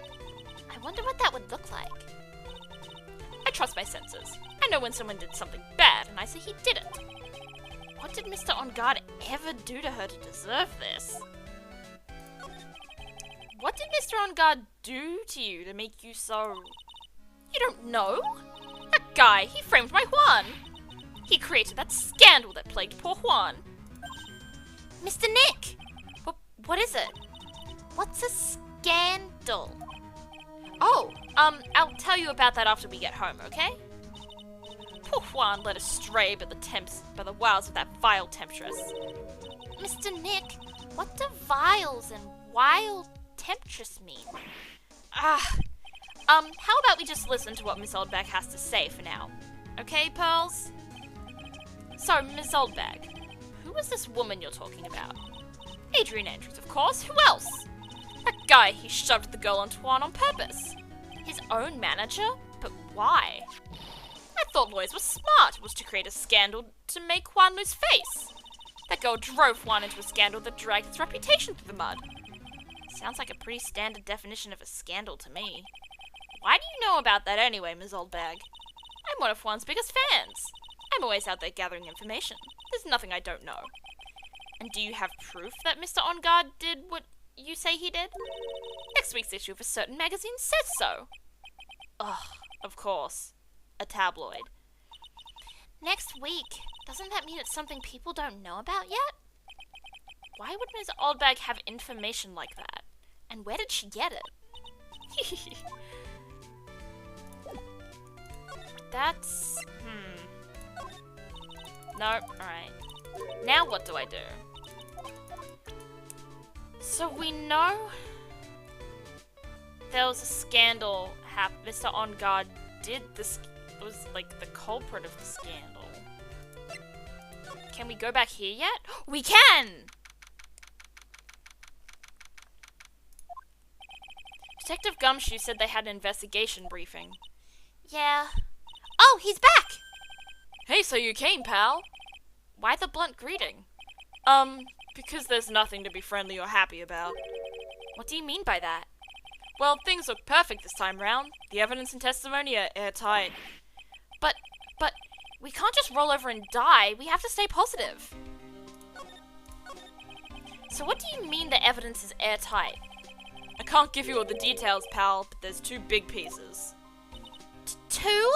I wonder what that would look like. I trust my senses. I know when someone did something bad, and I say he did it. What did Mr. On Guard ever do to her to deserve this? What did Mr. On Guard do to you to make you so... You don't know? That guy, he framed my Juan. He created that scandal that plagued poor Juan. Mr. Nick! What is it? What's a scandal? Oh, I'll tell you about that after we get home, okay? Poor Juan led astray by the wiles of that vile temptress. Mr. Nick, what do vials and wild temptress mean? How about we just listen to what Miss Oldbag has to say for now? Okay, Pearls? So, Miss Oldbag, who is this woman you're talking about? Adrian Andrews, of course. Who else? That guy, he shoved the girl onto Juan on purpose. His own manager? But why? I thought lawyers were smart. It was to create a scandal to make Juan lose face. That girl drove Juan into a scandal that dragged his reputation through the mud. Sounds like a pretty standard definition of a scandal to me. Why do you know about that anyway, Ms. Oldbag? I'm one of Juan's biggest fans. I'm always out there gathering information. There's nothing I don't know. And do you have proof that Mr. On Guard did what you say he did? Next week's issue of a certain magazine says so. Ugh, of course. A tabloid. Next week? Doesn't that mean it's something people don't know about yet? Why would Ms. Oldbag have information like that? And where did she get it? That's... No, alright. Now what do I do? So we know there was a scandal Mr. On Guard did this, was like the culprit of the scandal. Can we go back here yet? We can! Detective Gumshoe said they had an investigation briefing. Yeah. Oh, he's back! Hey, so you came, pal. Why the blunt greeting? Because there's nothing to be friendly or happy about. What do you mean by that? Well, things look perfect this time round. The evidence and testimony are airtight. But, we can't just roll over and die. We have to stay positive. So what do you mean the evidence is airtight? I can't give you all the details, pal, but there's 2 big pieces. 2?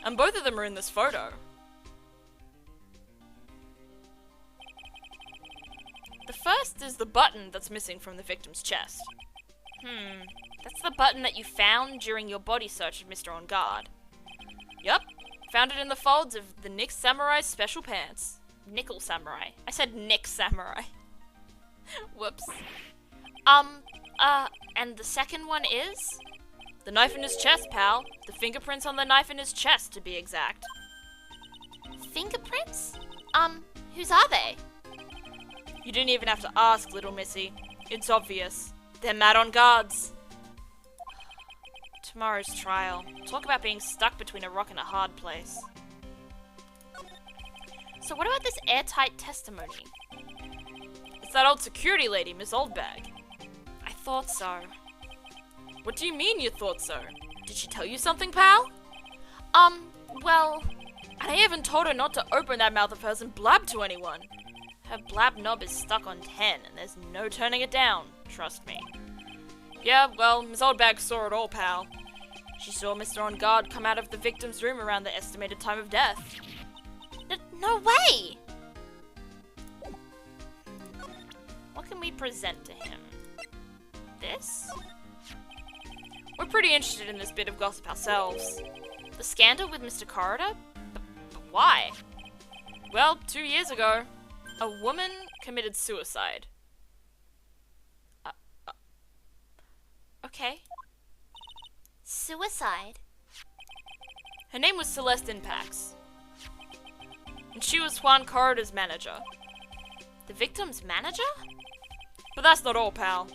And both of them are in this photo. The first is the button that's missing from the victim's chest. That's the button that you found during your body search of Mr. On Guard. Yup, found it in the folds of the Nick Samurai's special pants. Nickel Samurai. I said Nick Samurai. Whoops. And the second one is? The knife in his chest, pal. The fingerprints on the knife in his chest, to be exact. Fingerprints? Whose are they? You didn't even have to ask, little missy. It's obvious. They're Mad on Guard's. Tomorrow's trial. Talk about being stuck between a rock and a hard place. So what about this airtight testimony? It's that old security lady, Miss Oldbag. I thought so. What do you mean you thought so? Did she tell you something, pal? Well... And I even told her not to open that mouth of hers and blab to anyone. Her blab knob is stuck on 10, and there's no turning it down, trust me. Yeah, well, Miss Oldbag saw it all, pal. She saw Mr. On Guard come out of the victim's room around the estimated time of death. No way! What can we present to him? This? We're pretty interested in this bit of gossip ourselves. The scandal with Mr. Corridor? But Why? Well, 2 years ago, a woman committed suicide. Okay. Suicide? Her name was Celeste Impax. And she was Juan Corridor's manager. The victim's manager? But that's not all, pal.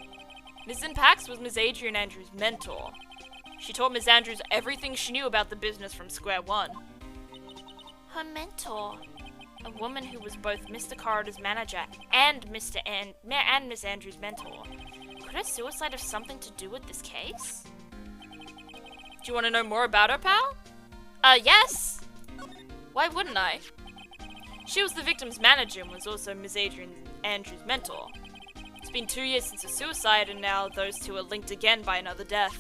Miss Impax was Miss Adrian Andrews' mentor. She taught Miss Andrews everything she knew about the business from square one. Her mentor? A woman who was both Mr. Corridor's manager and Miss Andrews' mentor. Could her suicide have something to do with this case? Do you want to know more about her, pal? Yes! Why wouldn't I? She was the victim's manager and was also Miss Adrian Andrews' mentor. It's been 2 years since her suicide, and now those two are linked again by another death.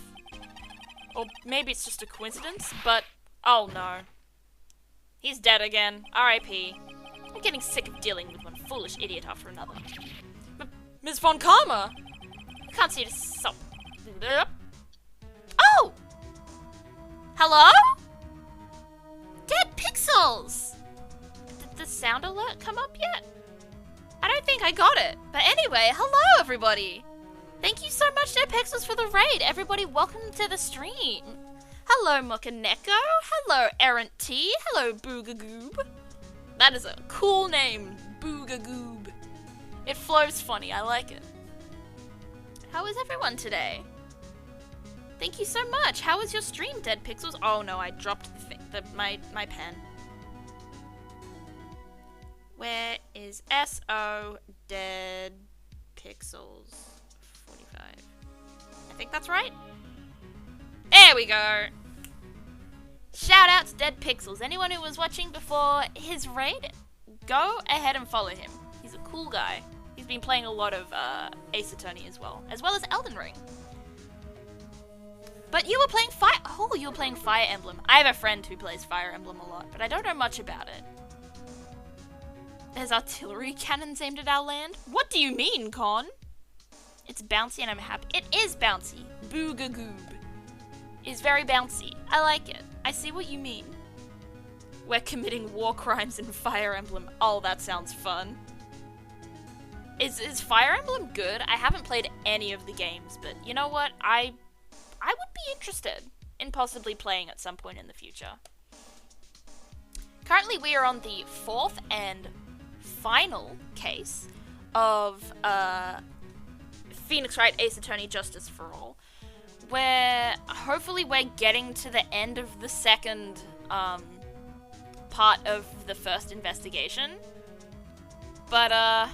Or maybe it's just a coincidence, but oh no. He's dead again. R.I.P. I'm getting sick of dealing with one foolish idiot after another. Ms. Von Karma! I can't see to so. Oh! Hello? Dead Pixels! Did the sound alert come up yet? I don't think I got it. But anyway, hello everybody! Thank you so much, Dead Pixels, for the raid. Everybody, welcome to the stream. Hello, Mokaneko. Hello, Errant T. Hello, Boogagoob. That is a cool name, Boogagoob. It flows funny, I like it. How is everyone today? Thank you so much. How was your stream, Dead Pixels? Oh no, I dropped my pen. Where is SO Dead Pixels 45? I think that's right. There we go. Shout out to Dead Pixels. Anyone who was watching before his raid, go ahead and follow him. He's a cool guy. He's been playing a lot of Ace Attorney as well as Elden Ring. But you were playing you were playing Fire Emblem. I have a friend who plays Fire Emblem a lot, but I don't know much about it. There's artillery cannons aimed at our land? What do you mean, Con? It's bouncy and I'm happy. It is bouncy. Boogagoob. It's very bouncy. I like it. I see what you mean. We're committing war crimes in Fire Emblem. Oh, that sounds fun. Is Fire Emblem good? I haven't played any of the games, but you know what? I would be interested in possibly playing at some point in the future. Currently, we are on the 4th and final case of Phoenix Wright Ace Attorney Justice for All, where hopefully we're getting to the end of the second part of the first investigation. But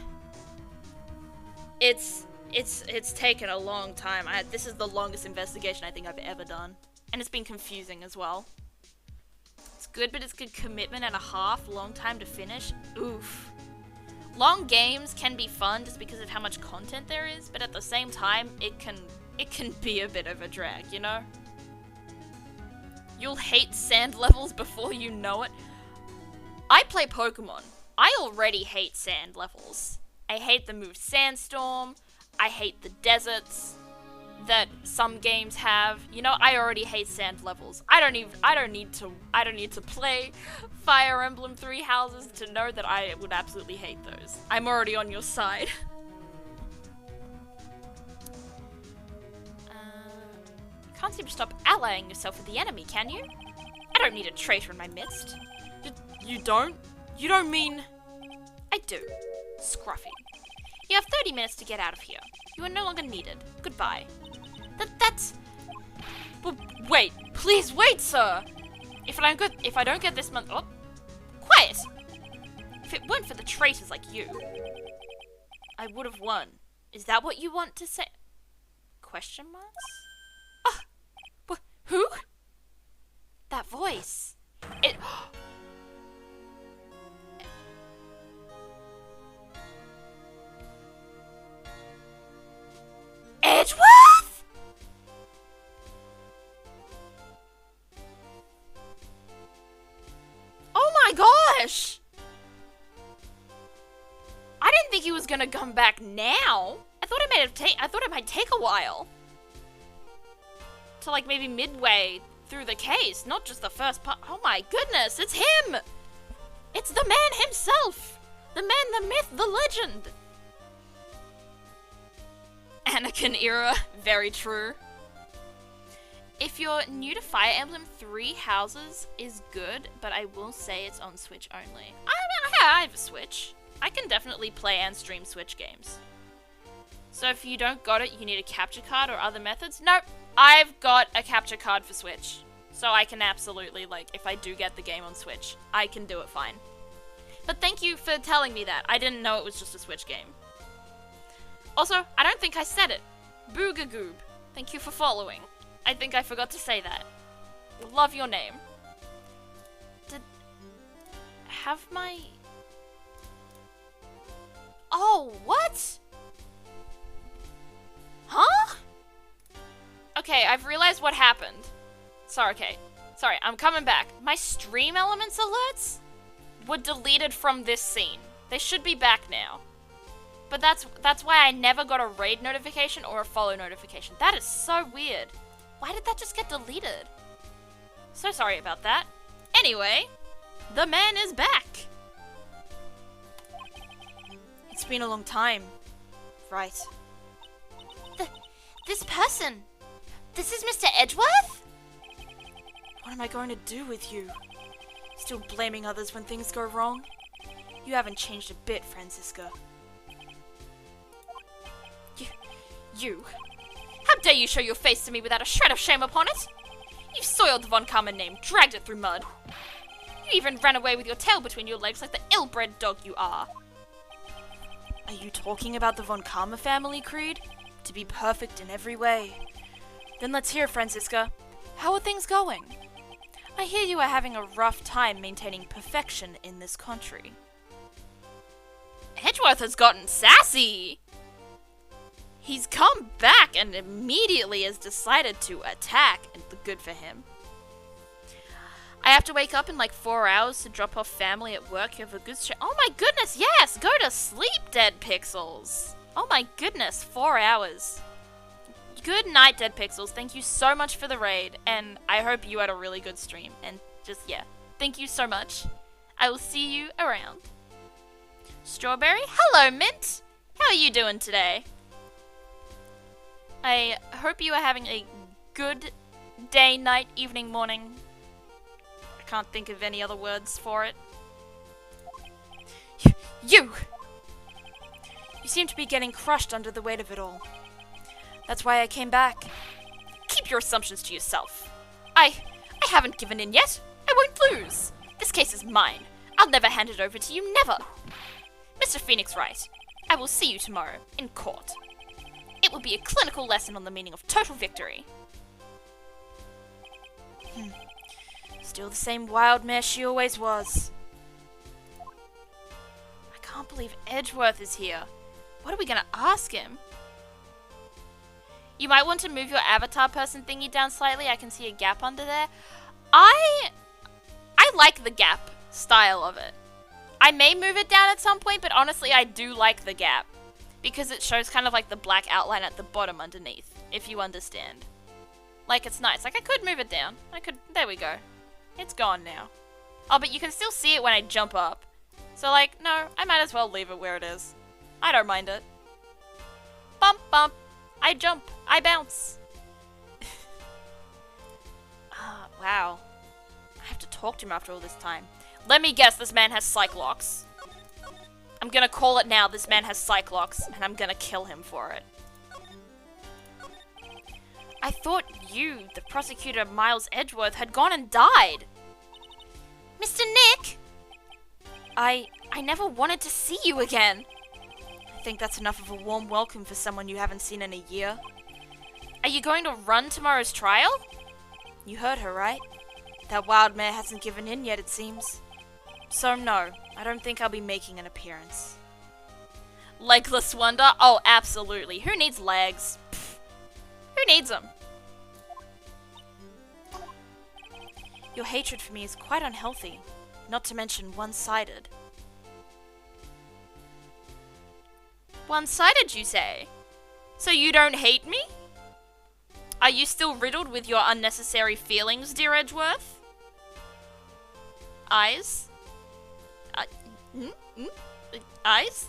it's taken a long time. This is the longest investigation I think I've ever done, and it's been confusing as well. It's good, but it's good commitment and a half. Long time to finish. Oof. Long games can be fun just because of how much content there is, but at the same time, it can be a bit of a drag, you know? You'll hate sand levels before you know it. I play Pokemon. I already hate sand levels. I hate the move Sandstorm. I hate the deserts that some games have. You know, I already hate sand levels. I don't need to play Fire Emblem Three Houses to know that I would absolutely hate those. I'm already on your side. Can't seem to stop allying yourself with the enemy, can you? I don't need a traitor in my midst. You don't? You don't mean... I do. Scruffy. You have 30 minutes to get out of here. You are no longer needed. Goodbye. That's... But wait. Please wait, sir! If I don't get this month... Oh. Quiet! If it weren't for the traitors like you, I would have won. Is that what you want to say? Question marks? Who? That voice. It... Edgeworth? Oh my gosh! I didn't think he was gonna come back now. I thought it might take a while. To like maybe midway through the case, not just the first part. Oh my goodness, it's him! It's the man himself! The man, the myth, the legend! Anakin era, very true. If you're new to Fire Emblem, Three Houses is good, but I will say it's on Switch only. I have a Switch. I can definitely play and stream Switch games. So if you don't got it, you need a capture card or other methods? Nope. I've got a capture card for Switch. So I can absolutely, like, if I do get the game on Switch, I can do it fine. But thank you for telling me that. I didn't know it was just a Switch game. Also, I don't think I said it. Boogagoob. Thank you for following. I think I forgot to say that. Love your name. Have my... Oh, what? Huh? Okay, I've realized what happened. Sorry, I'm coming back. My stream elements alerts were deleted from this scene. They should be back now. But that's why I never got a raid notification or a follow notification. That is so weird. Why did that just get deleted? So sorry about that. Anyway, the man is back. It's been a long time. Right. This person. This is Mr. Edgeworth? What am I going to do with you? Still blaming others when things go wrong? You haven't changed a bit, Franziska. You? How dare you show your face to me without a shred of shame upon it? You soiled the Von Karma name, dragged it through mud. You even ran away with your tail between your legs like the ill-bred dog you are. Are you talking about the Von Karma family, Creed? To be perfect in every way. Then let's hear, Franziska. How are things going? I hear you are having a rough time maintaining perfection in this country. Edgeworth has gotten sassy! He's come back and immediately has decided to attack, and good for him. I have to wake up in like 4 hours to drop off family at work. You have a good Oh my goodness, yes! Go to sleep, Dead Pixels! Oh my goodness, 4 hours. Good night, Dead Pixels. Thank you so much for the raid, and I hope you had a really good stream. And just, yeah, thank you so much. I will see you around. Strawberry? Hello, Mint! How are you doing today? I hope you are having a good day, night, evening, morning. I can't think of any other words for it. You! You seem to be getting crushed under the weight of it all. That's why I came back. Keep your assumptions to yourself. I haven't given in yet. I won't lose. This case is mine. I'll never hand it over to you, never. Mr. Phoenix Wright, I will see you tomorrow in court. It will be a clinical lesson on the meaning of total victory. Still the same wild mare she always was. I can't believe Edgeworth is here. What are we gonna ask him? You might want to move your avatar person thingy down slightly. I can see a gap under there. I like the gap style of it. I may move it down at some point, but honestly, I do like the gap. Because it shows kind of like the black outline at the bottom underneath, if you understand. Like, it's nice. Like, I could move it down. There we go. It's gone now. Oh, but you can still see it when I jump up. So, like, no, I might as well leave it where it is. I don't mind it. Bump, bump. I jump. I bounce. Ah, wow. I have to talk to him after all this time. Let me guess, this man has Cyclops. I'm gonna call it now, this man has Cyclops, and I'm gonna kill him for it. I thought you, the prosecutor Miles Edgeworth, had gone and died. Mr. Nick! I never wanted to see you again. I think that's enough of a warm welcome for someone you haven't seen in a year. Are you going to run tomorrow's trial? You heard her, right? That wild mare hasn't given in yet, it seems. So no, I don't think I'll be making an appearance. Legless wonder? Oh, absolutely. Who needs legs? Pfft. Who needs them? Your hatred for me is quite unhealthy, not to mention one-sided. One-sided, you say? So you don't hate me? Are you still riddled with your unnecessary feelings, dear Edgeworth? Eyes? Eyes?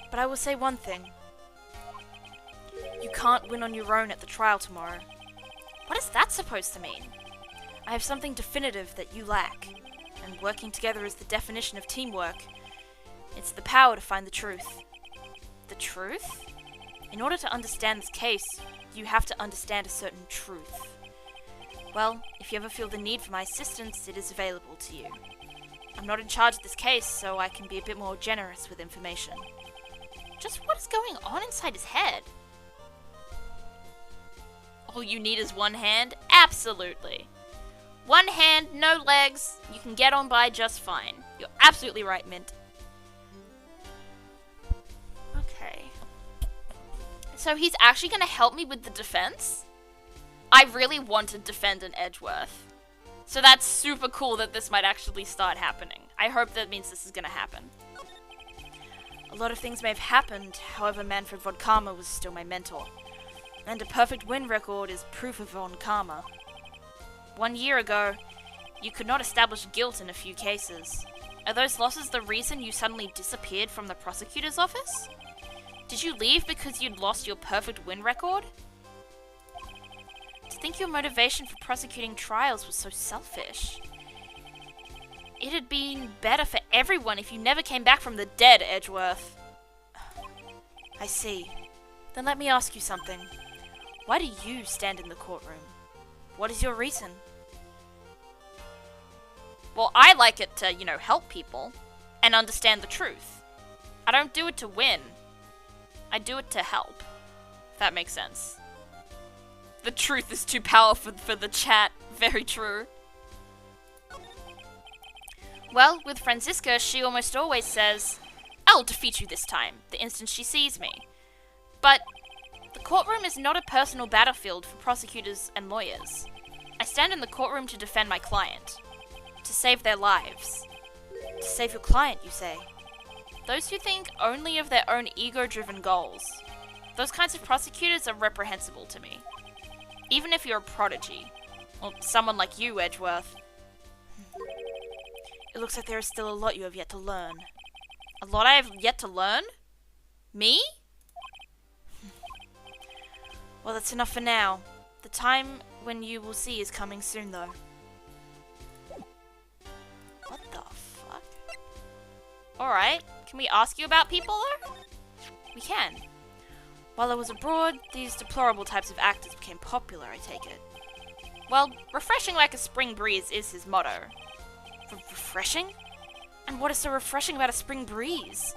But I will say one thing. You can't win on your own at the trial tomorrow. What is that supposed to mean? I have something definitive that you lack, and working together is the definition of teamwork. It's the power to find the truth. The truth? In order to understand this case, you have to understand a certain truth. Well, if you ever feel the need for my assistance, it is available to you. I'm not in charge of this case, so I can be a bit more generous with information. Just what is going on inside his head? All you need is one hand? Absolutely. One hand, no legs, you can get on by just fine. You're absolutely right, Mint. Okay. So he's actually going to help me with the defense? I really wanted Defendant Edgeworth. So that's super cool that this might actually start happening. I hope that means this is going to happen. A lot of things may have happened, however Manfred von Karma was still my mentor. And a perfect win record is proof of von Karma. 1 year ago, you could not establish guilt in a few cases. Are those losses the reason you suddenly disappeared from the prosecutor's office? Did you leave because you'd lost your perfect win record? To think your motivation for prosecuting trials was so selfish. It had been better for everyone if you never came back from the dead, Edgeworth. I see. Then let me ask you something. Why do you stand in the courtroom? What is your reason? Well, I like it to, help people and understand the truth. I don't do it to win. I do it to help. If that makes sense. The truth is too powerful for the chat. Very true. Well, with Franziska, she almost always says, I'll defeat you this time, the instant she sees me. But the courtroom is not a personal battlefield for prosecutors and lawyers. I stand in the courtroom to defend my client. To save their lives. To save your client, you say? Those who think only of their own ego-driven goals. Those kinds of prosecutors are reprehensible to me. Even if you're a prodigy. Or someone like you, Edgeworth. It looks like there is still a lot you have yet to learn. A lot I have yet to learn? Me? Well, that's enough for now. The time when you will see is coming soon, though. What the fuck? Alright, can we ask you about people, though? We can. While I was abroad, these deplorable types of actors became popular, I take it. Well, refreshing like a spring breeze is his motto. Refreshing? And what is so refreshing about a spring breeze?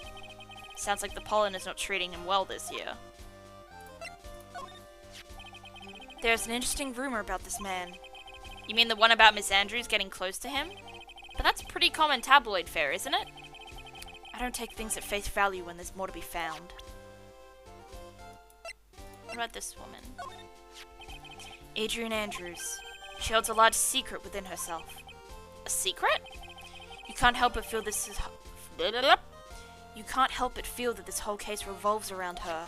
Sounds like the pollen is not treating him well this year. There's an interesting rumor about this man. You mean the one about Miss Andrews getting close to him? But that's pretty common tabloid fare, isn't it? I don't take things at face value when there's more to be found. What about this woman? Adrian Andrews. She holds a large secret within herself. A secret? You can't help but feel this is... You can't help but feel that this whole case revolves around her.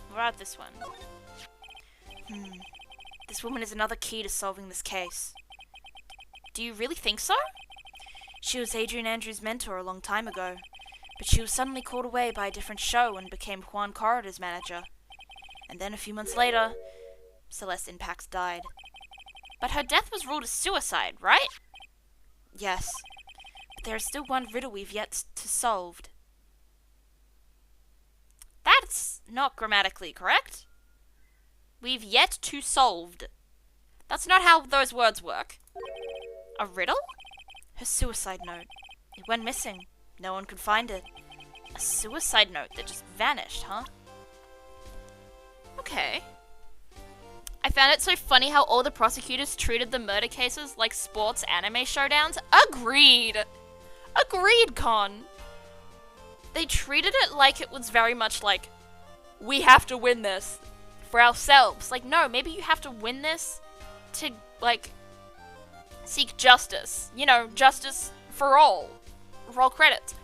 What about this one? This woman is another key to solving this case. Do you really think so? She was Adrian Andrews' mentor a long time ago, but she was suddenly called away by a different show and became Juan Corrida's manager. And then a few months later, Celeste Impax died. But her death was ruled a suicide, right? Yes, but there is still one riddle we've yet to solve. That's not grammatically correct. We've yet to solved. That's not how those words work. A riddle? Her suicide note. It went missing. No one could find it. A suicide note that just vanished, huh? Okay. I found it so funny how all the prosecutors treated the murder cases like sports anime showdowns. Agreed! Agreed, Con! They treated it like it was very much like, we have to win this for ourselves. Like, no, maybe you have to win this to, like, seek justice. You know, justice for all. Roll credits.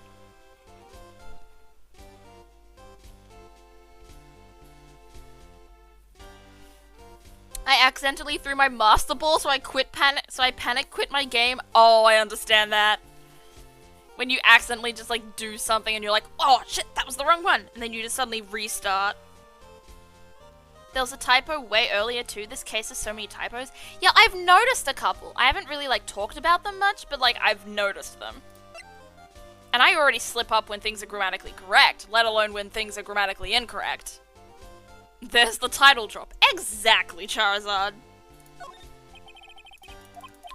I accidentally threw my master ball, so I panic quit my game. Oh, I understand that. When you accidentally just, like, do something and you're like, oh, shit, that was the wrong one. And then you just suddenly restart. There was a typo way earlier, too. This case has so many typos. Yeah, I've noticed a couple. I haven't really, like, talked about them much, but, like, I've noticed them. And I already slip up when things are grammatically correct, let alone when things are grammatically incorrect. There's the title drop. Exactly, Charizard.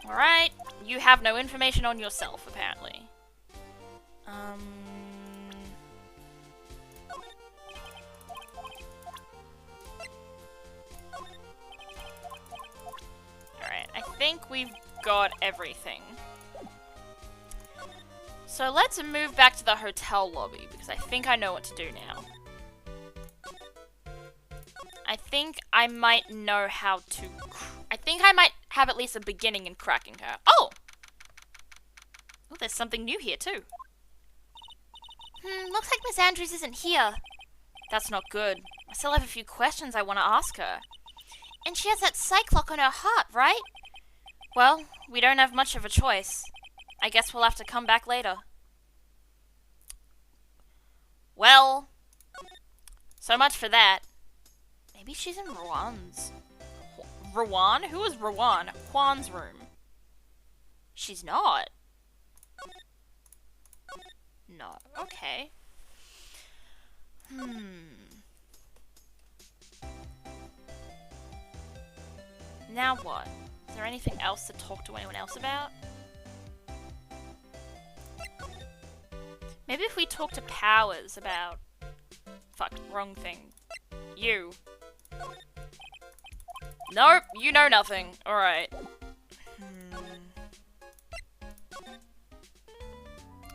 Alright. You have no information on yourself, apparently. Alright, I think we've got everything. So let's move back to the hotel lobby, because I think I know what to do now. I think I might know how to... I think I might have at least a beginning in cracking her. Oh! Oh, there's something new here, too. Looks like Miss Andrews isn't here. That's not good. I still have a few questions I want to ask her. And she has that psych lock on her heart, right? Well, we don't have much of a choice. I guess we'll have to come back later. Well, so much for that. Maybe she's in Rowan's. Rowan? Who is Rowan? Juan's room. She's not. No. Okay. Now what? Is there anything else to talk to anyone else about? Maybe if we talk to Powers about... Fuck, wrong thing. You. Nope, you know nothing. Alright.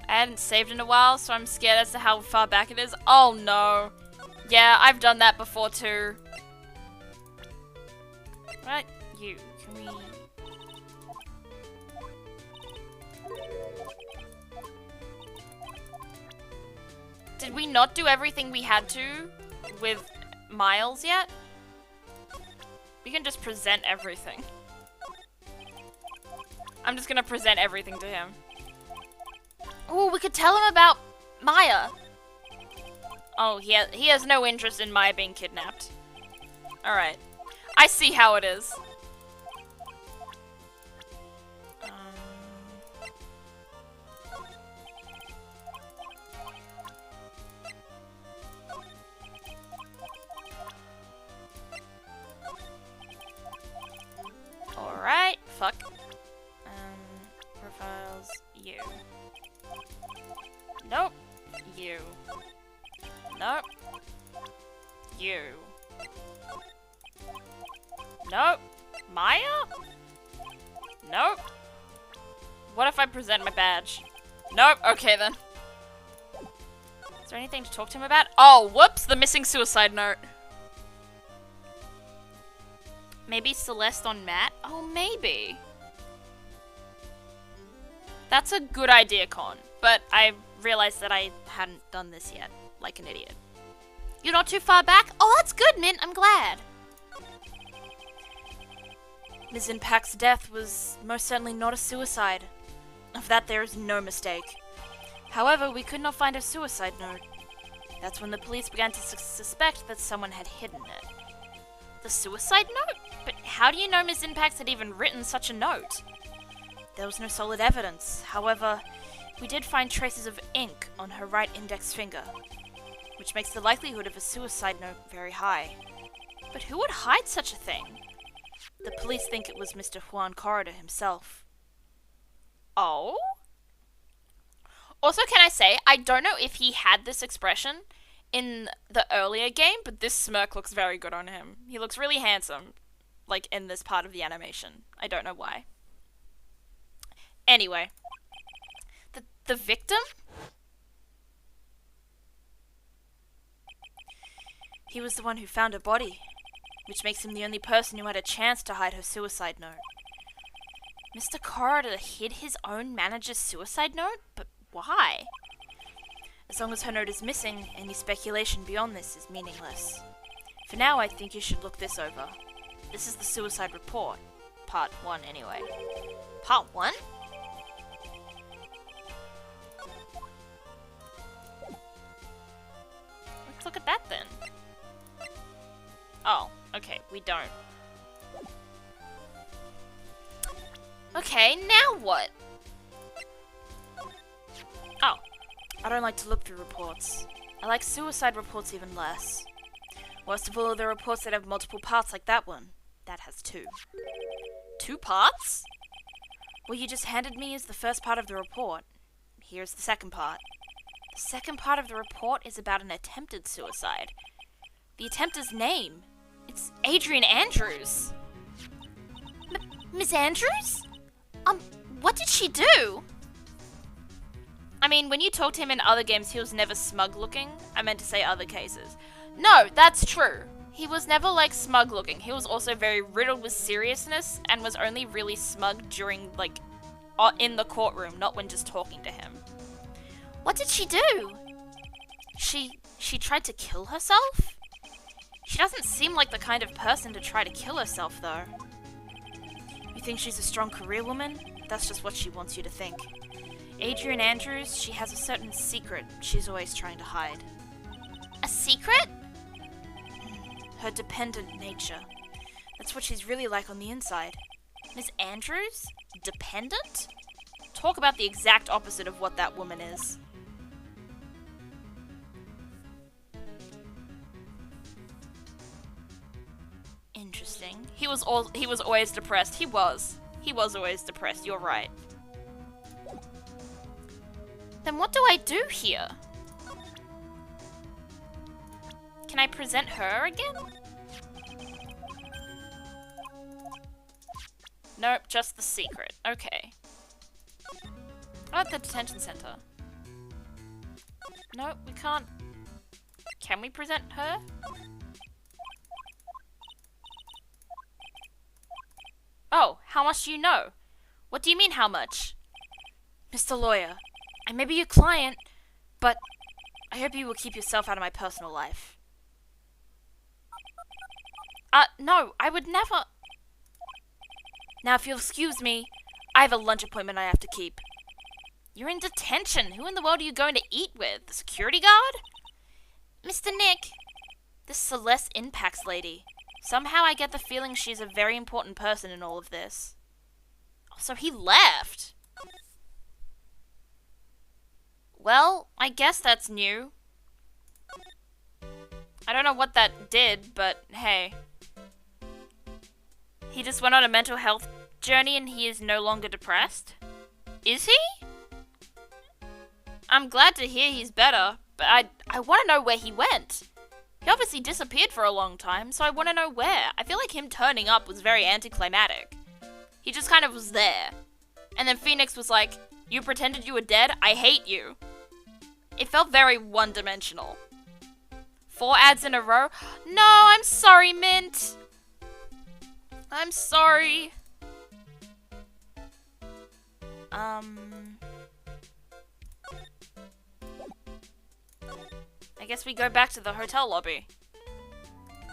I hadn't saved in a while, so I'm scared as to how far back it is. Oh no. Yeah, I've done that before too. Right, you. Can we... Did we not do everything we had to with Miles yet? We can just present everything. I'm just gonna present everything to him. Oh, we could tell him about Maya. Oh, he has no interest in Maya being kidnapped. Alright. I see how it is. Alright, fuck. Profiles, you. Nope. You. Nope. You. Nope. Maya? Nope. What if I present my badge? Nope. Okay then. Is there anything to talk to him about? Oh, whoops, the missing suicide note. Maybe Celeste on Matt? Oh, maybe. That's a good idea, Con. But I realized that I hadn't done this yet, like an idiot. You're not too far back? Oh, that's good, Mint. I'm glad. Ms. Impact's death was most certainly not a suicide. Of that there is no mistake. However, we could not find a suicide note. That's when the police began to suspect that someone had hidden it. The suicide note? But how do you know Ms. Impacts had even written such a note? There was no solid evidence. However, we did find traces of ink on her right index finger, which makes the likelihood of a suicide note very high. But who would hide such a thing? The police think it was Mr. Juan Corridor himself. Oh? Also, can I say, I don't know if he had this expression in the earlier game, but this smirk looks very good on him. He looks really handsome, like, in this part of the animation. I don't know why. Anyway. The victim? He was the one who found her body, which makes him the only person who had a chance to hide her suicide note. Mr. Corridor hid his own manager's suicide note? But why? As long as her note is missing, any speculation beyond this is meaningless. For now, I think you should look this over. This is the suicide report. Part 1, anyway. Part 1? Let's look at that then. Oh, okay, we don't. Okay, now what? Oh, I don't like to look through reports. I like suicide reports even less. Worst of all are the reports that have multiple parts like that one. That has 2. 2 parts? What you just handed me is the first part of the report. Here's the second part. The second part of the report is about an attempted suicide. The attempter's name. It's Adrian Andrews. Miss Andrews? What did she do? I mean, when you talk to him in other games, he was never smug looking. I meant to say other cases. No, that's true. He was never, like, smug looking. He was also very riddled with seriousness and was only really smug during, like, in the courtroom, not when just talking to him. What did she do? She tried to kill herself? She doesn't seem like the kind of person to try to kill herself, though. You think she's a strong career woman? That's just what she wants you to think. Adrian Andrews, she has a certain secret she's always trying to hide. A secret? Her dependent nature. That's what she's really like on the inside. Miss Andrews? Dependent? Talk about the exact opposite of what that woman is. Interesting. He was always depressed. He was always depressed. You're right. Then what do I do here? Can I present her again? Nope, just the secret. Okay. What about the detention center? Nope, we can't. Can we present her? Oh, how much do you know? What do you mean, how much? Mr. Lawyer, I may be your client, but I hope you will keep yourself out of my personal life. No, I would never... Now, if you'll excuse me, I have a lunch appointment I have to keep. You're in detention. Who in the world are you going to eat with? The security guard? Mr. Nick, this Celeste Impacts lady. Somehow I get the feeling she's a very important person in all of this. Oh, so he left. Well, I guess that's new. I don't know what that did, but hey. He just went on a mental health journey and he is no longer depressed? Is he? I'm glad to hear he's better, but I want to know where he went. He obviously disappeared for a long time, so I want to know where. I feel like him turning up was very anticlimactic. He just kind of was there. And then Phoenix was like, you pretended you were dead? I hate you. It felt very one-dimensional. 4 ads in a row? No, I'm sorry, Mint. I'm sorry. I guess we go back to the hotel lobby.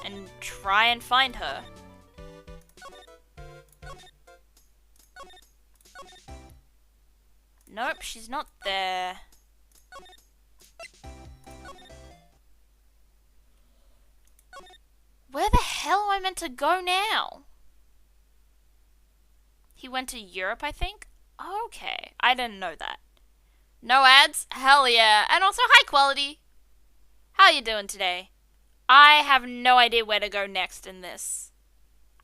And try and find her. Nope, she's not there. Where the hell am I meant to go now? He went to Europe, I think? Okay, I didn't know that. No ads? Hell yeah. And also high quality. How you doing today? I have no idea where to go next in this.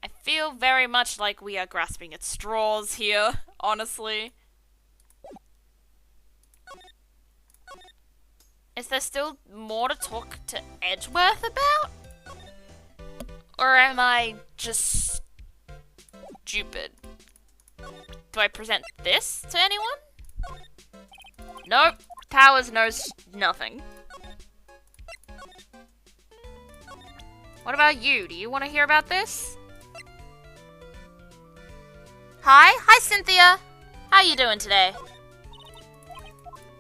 I feel very much like we are grasping at straws here, honestly. Is there still more to talk to Edgeworth about? Or am I just stupid? Do I present this to anyone? Nope. Powers knows nothing. What about you? Do you want to hear about this? Hi, Cynthia. How you doing today?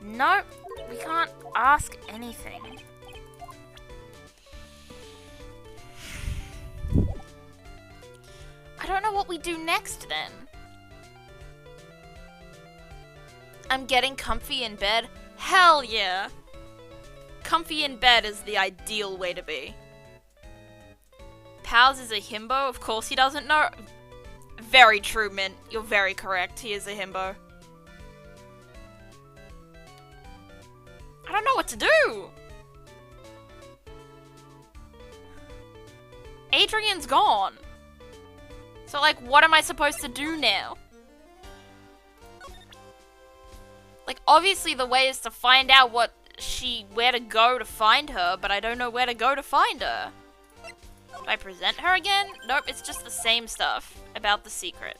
Nope, we can't ask anything. I don't know what we do next then. I'm getting comfy in bed. Hell yeah. Comfy in bed is the ideal way to be. Pals is a himbo? Of course he doesn't know. Very true, Mint. You're very correct. He is a himbo. I don't know what to do. Adrian's gone. So, like, what am I supposed to do now? Like, obviously the way is to find out where to go to find her, but I don't know where to go to find her. Do I present her again? Nope, it's just the same stuff about the secret.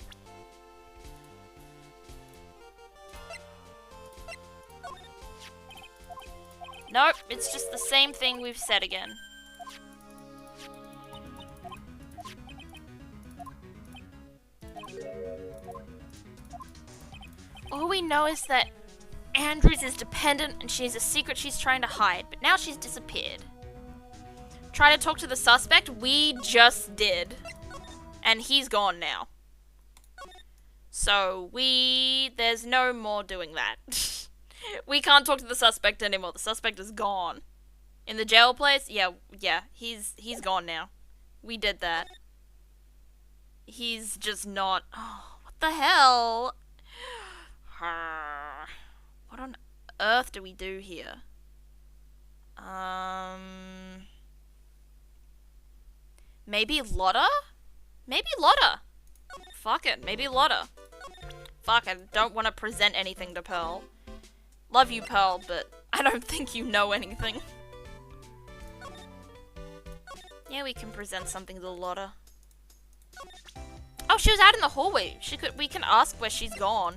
Nope, it's just the same thing we've said again. All we know is that Andrews is dependent and she has a secret she's trying to hide, but now she's disappeared. Try to talk to the suspect? We just did. And he's gone now. So there's no more doing that. We can't talk to the suspect anymore. The suspect is gone. In the jail place? Yeah, he's gone now. We did that. He's just not... Oh, what the hell? What on earth do we do here? Maybe Lotta? Maybe Lotta. Fuck it, maybe Lotta. Fuck, I don't want to present anything to Pearl. Love you, Pearl, but I don't think you know anything. Yeah, we can present something to Lotta. Oh, she was out in the hallway. We can ask where she's gone.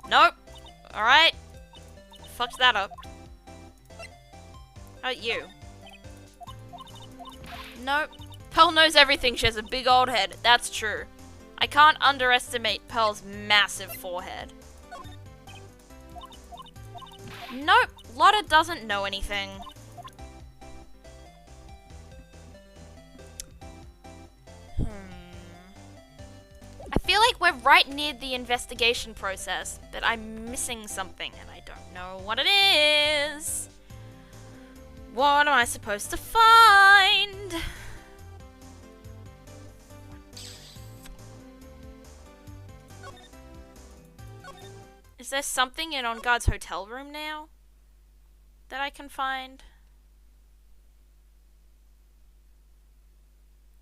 Nope. Alright. Fucked that up. How about you? Nope. Pearl knows everything. She has a big old head. That's true. I can't underestimate Pearl's massive forehead. Nope. Lotta doesn't know anything. I feel like we're right near the investigation process, but I'm missing something and I don't know what it is. What am I supposed to find? Is there something in On Guard's hotel room now that I can find?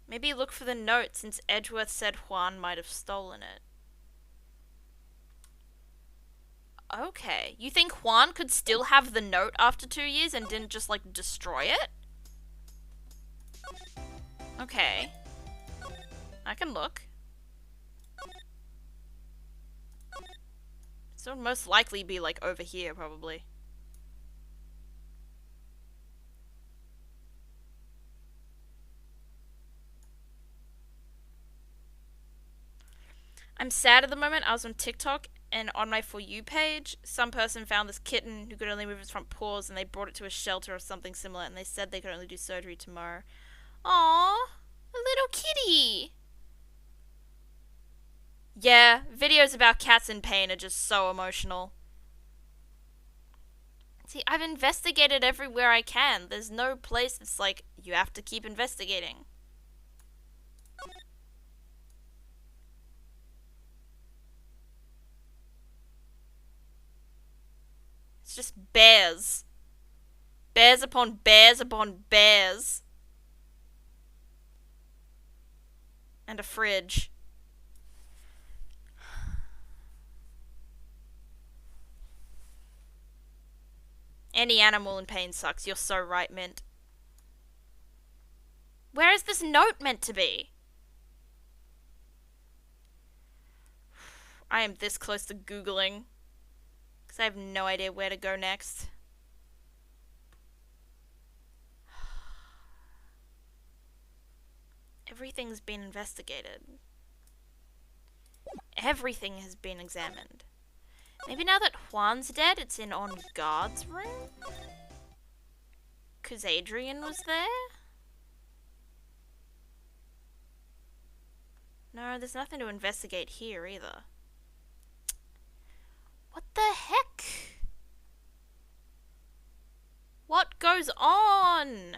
Maybe look for the note since Edgeworth said Juan might have stolen it. Okay. You think Juan could still have the note after 2 years and didn't just, like, destroy it? Okay. I can look. So it would most likely be like over here, probably. I'm sad at the moment. I was on TikTok and on my For You page, some person found this kitten who could only move its front paws and they brought it to a shelter or something similar and they said they could only do surgery tomorrow. Aww, a little kitty. Yeah, videos about cats in pain are just so emotional. See, I've investigated everywhere I can. There's no place that's like, you have to keep investigating. It's just bears. Bears upon bears upon bears. And a fridge. Any animal in pain sucks. You're so right, Mint. Where is this note meant to be? I am this close to Googling. Because I have no idea where to go next. Everything's been investigated. Everything has been examined. Maybe now that Juan's dead, it's in on guard's room? Because Adrian was there? No, there's nothing to investigate here either. What the heck? What goes on?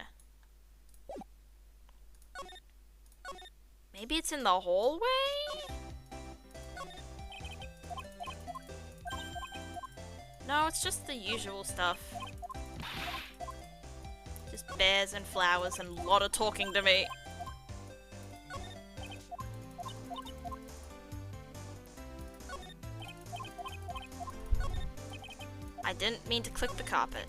Maybe it's in the hallway? No, it's just the usual stuff. Just bears and flowers and a lot of talking to me. I didn't mean to click the carpet.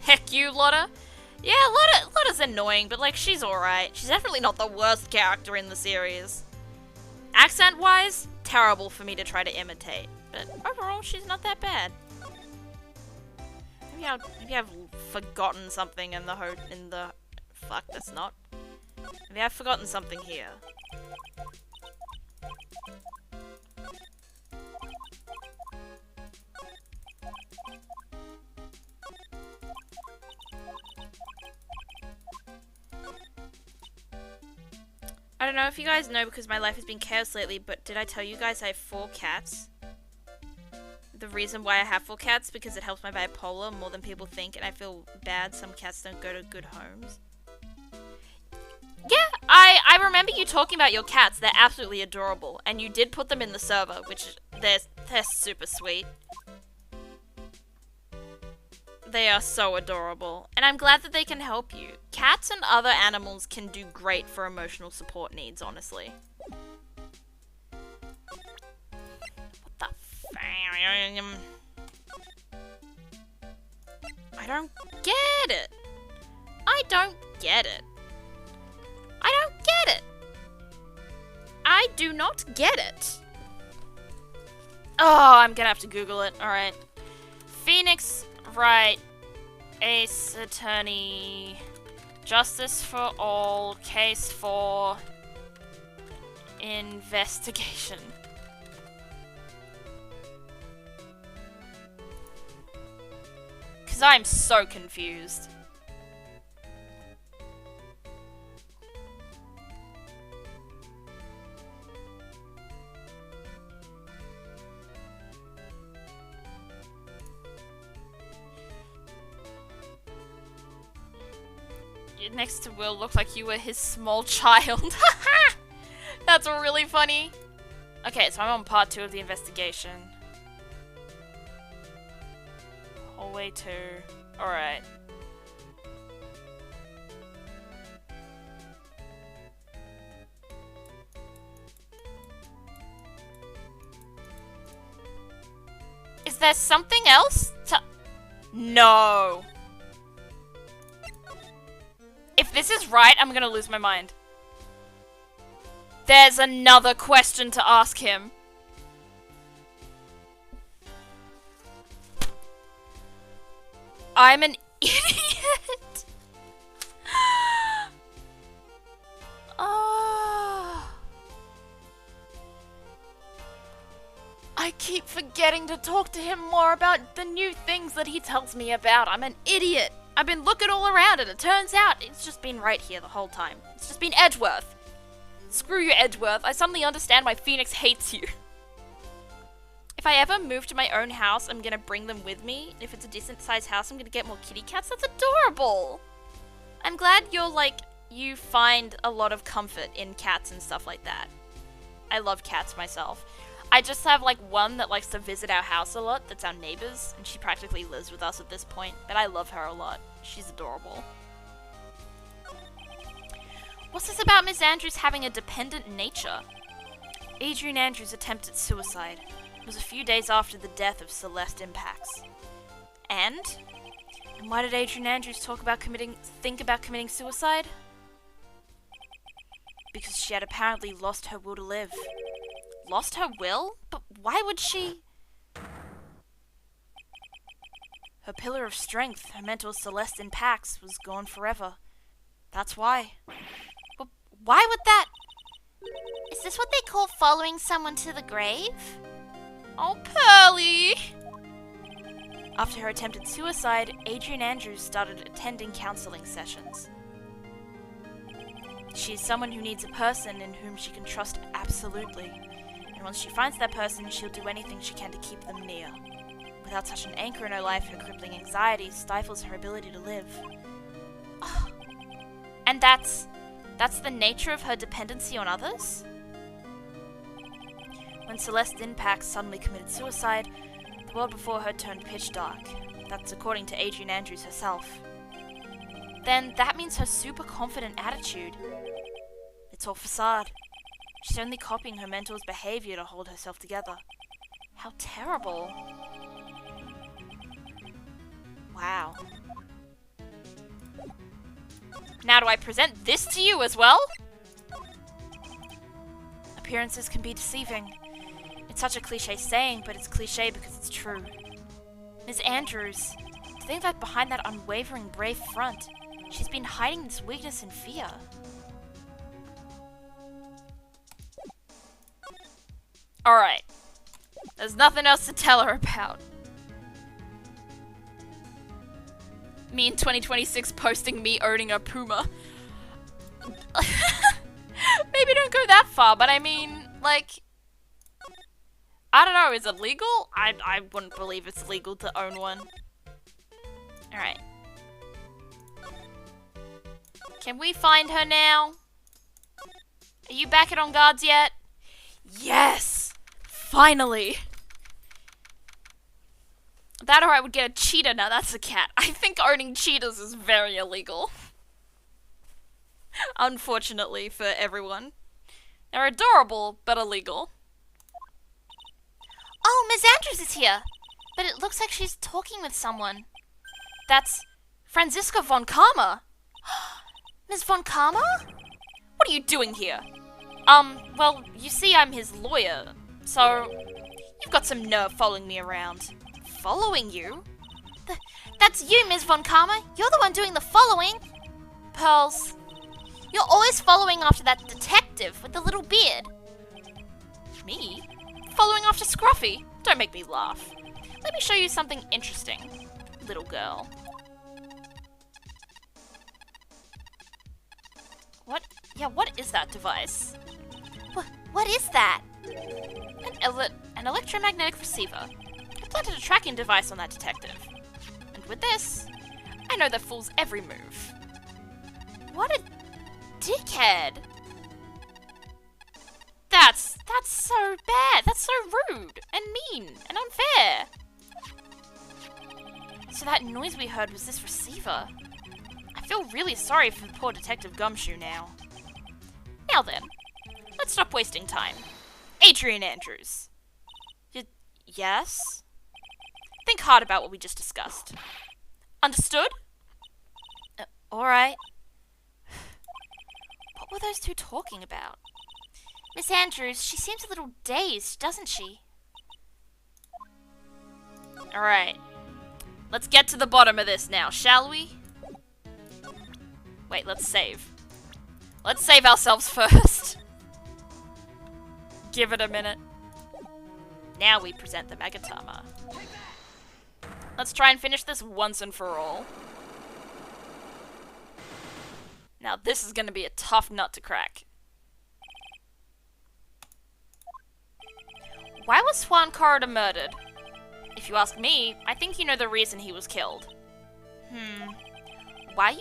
Heck you, Lotta. Yeah, Lotta's annoying, but like, she's alright. She's definitely not the worst character in the series. Accent-wise, terrible for me to try to imitate, but overall, she's not that bad. Maybe I've forgotten something in the fuck, that's not. Maybe I've forgotten something here. I don't know if you guys know because my life has been chaos lately, but did I tell you guys I have 4 cats? The reason why I have 4 cats because it helps my bipolar more than people think, and I feel bad some cats don't go to good homes. Yeah, I remember you talking about your cats. They're absolutely adorable, and you did put them in the server, which they're super sweet. They are so adorable, and I'm glad that they can help you. Cats and other animals can do great for emotional support needs, honestly. What the f- I don't get it. I don't get it. I don't get it. I do not get it. Oh, I'm gonna have to Google it. Alright. Phoenix Wright, Ace Attorney, Justice for All, Case for Investigation. Because I'm so confused. Next to Will looked like you were his small child. That's really funny. Okay, so I'm on part 2 of the investigation. Hallway 2. Alright. Is there something else to... No. If this is right, I'm gonna lose my mind. There's another question to ask him. I'm an idiot. Oh. I keep forgetting to talk to him more about the new things that he tells me about. I'm an idiot. I've been looking all around and it turns out it's just been right here the whole time. It's just been Edgeworth. Screw you, Edgeworth. I suddenly understand why Phoenix hates you. If I ever move to my own house, I'm gonna bring them with me. If it's a decent sized house, I'm gonna get more kitty cats. That's adorable. I'm glad you find a lot of comfort in cats and stuff like that. I love cats myself. I just have one that likes to visit our house a lot. That's our neighbors, and she practically lives with us at this point. But I love her a lot. She's adorable. What's this about Miss Andrews having a dependent nature? Adrian Andrews attempted suicide. It was a few days after the death of Celeste Impax. And why did Adrian Andrews think about committing suicide? Because she had apparently lost her will to live. Lost her will? But why would she? Her pillar of strength, her mentor Celeste Impax, was gone forever. That's why. But why would that? Is this what they call following someone to the grave? Oh, Pearly! After her attempted suicide, Adrian Andrews started attending counseling sessions. She is someone who needs a person in whom she can trust absolutely. And once she finds that person, she'll do anything she can to keep them near. Without such an anchor in her life, her crippling anxiety stifles her ability to live. Oh. And that's the nature of her dependency on others? When Celeste Impax suddenly committed suicide, the world before her turned pitch dark. That's according to Adrian Andrews herself. Then that means her super confident attitude. It's all facade. She's only copying her mentor's behavior to hold herself together. How terrible. Wow. Now do I present this to you as well? Appearances can be deceiving. It's such a cliche saying, but it's cliche because it's true. Ms. Andrews, to think that behind that unwavering brave front, she's been hiding this weakness and fear. Alright. There's nothing else to tell her about. Me in 2026 posting me owning a puma. Maybe don't go that far, but I mean, I don't know, is it legal? I wouldn't believe it's legal to own one. Alright. Can we find her now? Are you back at On Guards yet? Yes! Finally! That or I would get a cheetah. Now that's a cat. I think owning cheetahs is very illegal. Unfortunately for everyone. They're adorable, but illegal. Oh, Ms. Andrews is here! But it looks like she's talking with someone. That's Franziska von Karma! Ms. von Karma? What are you doing here? Well, you see I'm his lawyer, so you've got some nerve following me around. Following you? That's you, Ms. von Karma. You're the one doing the following. Pearls, you're always following after that detective with the little beard. Me? Following after Scruffy? Don't make me laugh. Let me show you something interesting, little girl. What? Yeah, what is that device? What is that? An electromagnetic receiver. I planted a tracking device on that detective. And with this, I know that fool's every move. What a dickhead! That's so bad. That's so rude and mean and unfair. So that noise we heard was this receiver. I feel really sorry for poor Detective Gumshoe now. Now then, let's stop wasting time. Adrian Andrews. Yes? Think hard about what we just discussed. Understood? Alright. What were those two talking about? Miss Andrews, she seems a little dazed, doesn't she? Alright. Let's get to the bottom of this now, shall we? Wait, let's save. Let's save ourselves first. Give it a minute. Now we present the Megatama. Let's try and finish this once and for all. Now this is going to be a tough nut to crack. Why was Swan Corridor murdered? If you ask me, I think you know the reason he was killed. Why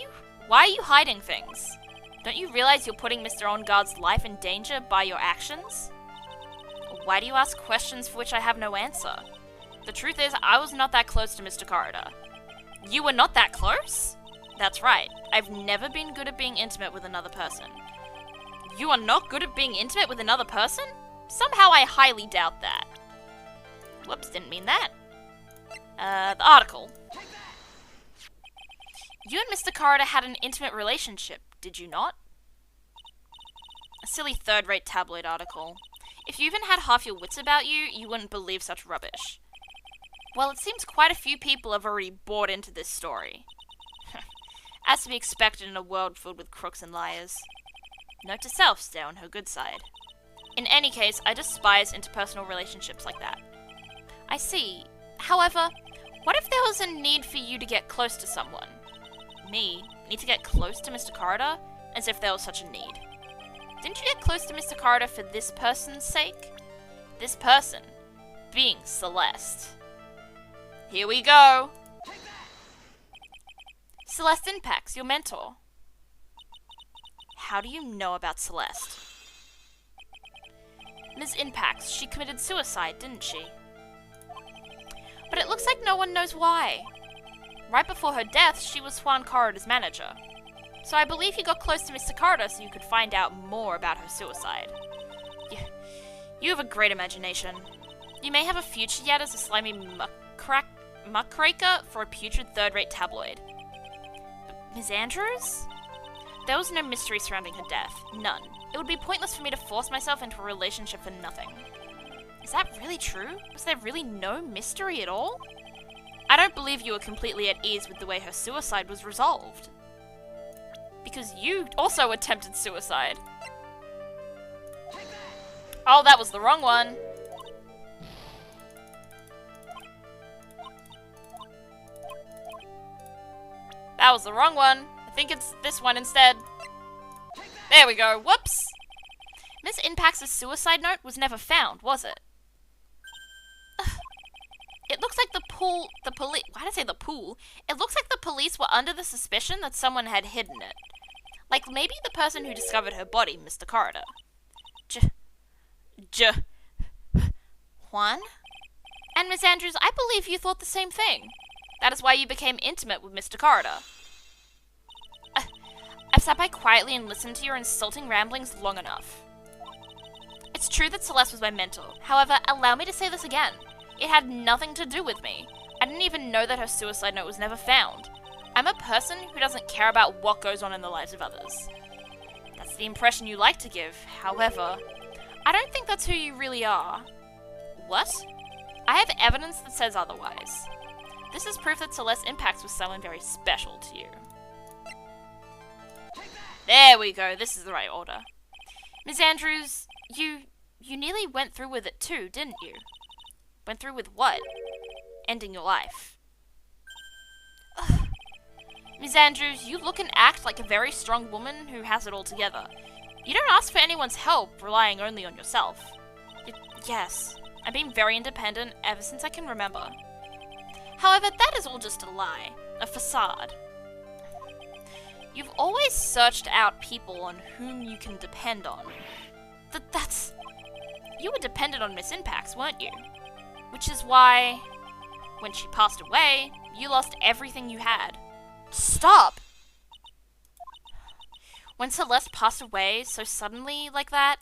are you hiding things? Don't you realize you're putting Mr. On Guard's life in danger by your actions? Why do you ask questions for which I have no answer? The truth is, I was not that close to Mr. Corridor. You were not that close? That's right. I've never been good at being intimate with another person. You are not good at being intimate with another person? Somehow I highly doubt that. Whoops, didn't mean that. The article. You and Mr. Corridor had an intimate relationship, did you not? A silly third-rate tabloid article. If you even had half your wits about you, you wouldn't believe such rubbish. Well, it seems quite a few people have already bought into this story. As to be expected in a world filled with crooks and liars. Note to self, stay on her good side. In any case, I despise interpersonal relationships like that. I see. However, what if there was a need for you to get close to someone? Me? Need to get close to Mr. Corridor? As if there was such a need. Didn't you get close to Mr. Corridor for this person's sake? This person being Celeste. Here we go! Celeste Impax, your mentor. How do you know about Celeste? Ms. Impax, she committed suicide, didn't she? But it looks like no one knows why. Right before her death, she was Swan Corridor's manager. So I believe you got close to Mr. Corridor so you could find out more about her suicide. You have a great imagination. You may have a future yet as a slimy muckraker for a putrid third-rate tabloid. But Ms. Andrews? There was no mystery surrounding her death. None. It would be pointless for me to force myself into a relationship for nothing. Is that really true? Was there really no mystery at all? I don't believe you were completely at ease with the way her suicide was resolved. Because you also attempted suicide. Oh, that was the wrong one. That was the wrong one. I think it's this one instead. There we go. Whoops. Miss Impax's suicide note was never found, was it? It looks like the police... Why did I say the pool? It looks like the police were under the suspicion that someone had hidden it. Like maybe the person who discovered her body, Mr. Corridor. Juan? And Miss Andrews, I believe you thought the same thing. That is why you became intimate with Mr. Corridor. I've sat by quietly and listened to your insulting ramblings long enough. It's true that Celeste was my mentor. However, allow me to say this again. It had nothing to do with me. I didn't even know that her suicide note was never found. I'm a person who doesn't care about what goes on in the lives of others. That's the impression you like to give. However, I don't think that's who you really are. What? I have evidence that says otherwise. This is proof that Celeste Impax was someone very special to you. There we go. This is the right order. Ms. Andrews, you nearly went through with it too, didn't you? Went through with what? Ending your life. Ugh. Ms. Andrews, you look and act like a very strong woman who has it all together. You don't ask for anyone's help, relying only on yourself. Yes, I've been very independent ever since I can remember. However, that is all just a lie. A facade. You've always searched out people on whom you can depend on. That's... You were dependent on Miss Impax, weren't you? Which is why, when she passed away, you lost everything you had. Stop! When Celeste passed away so suddenly like that,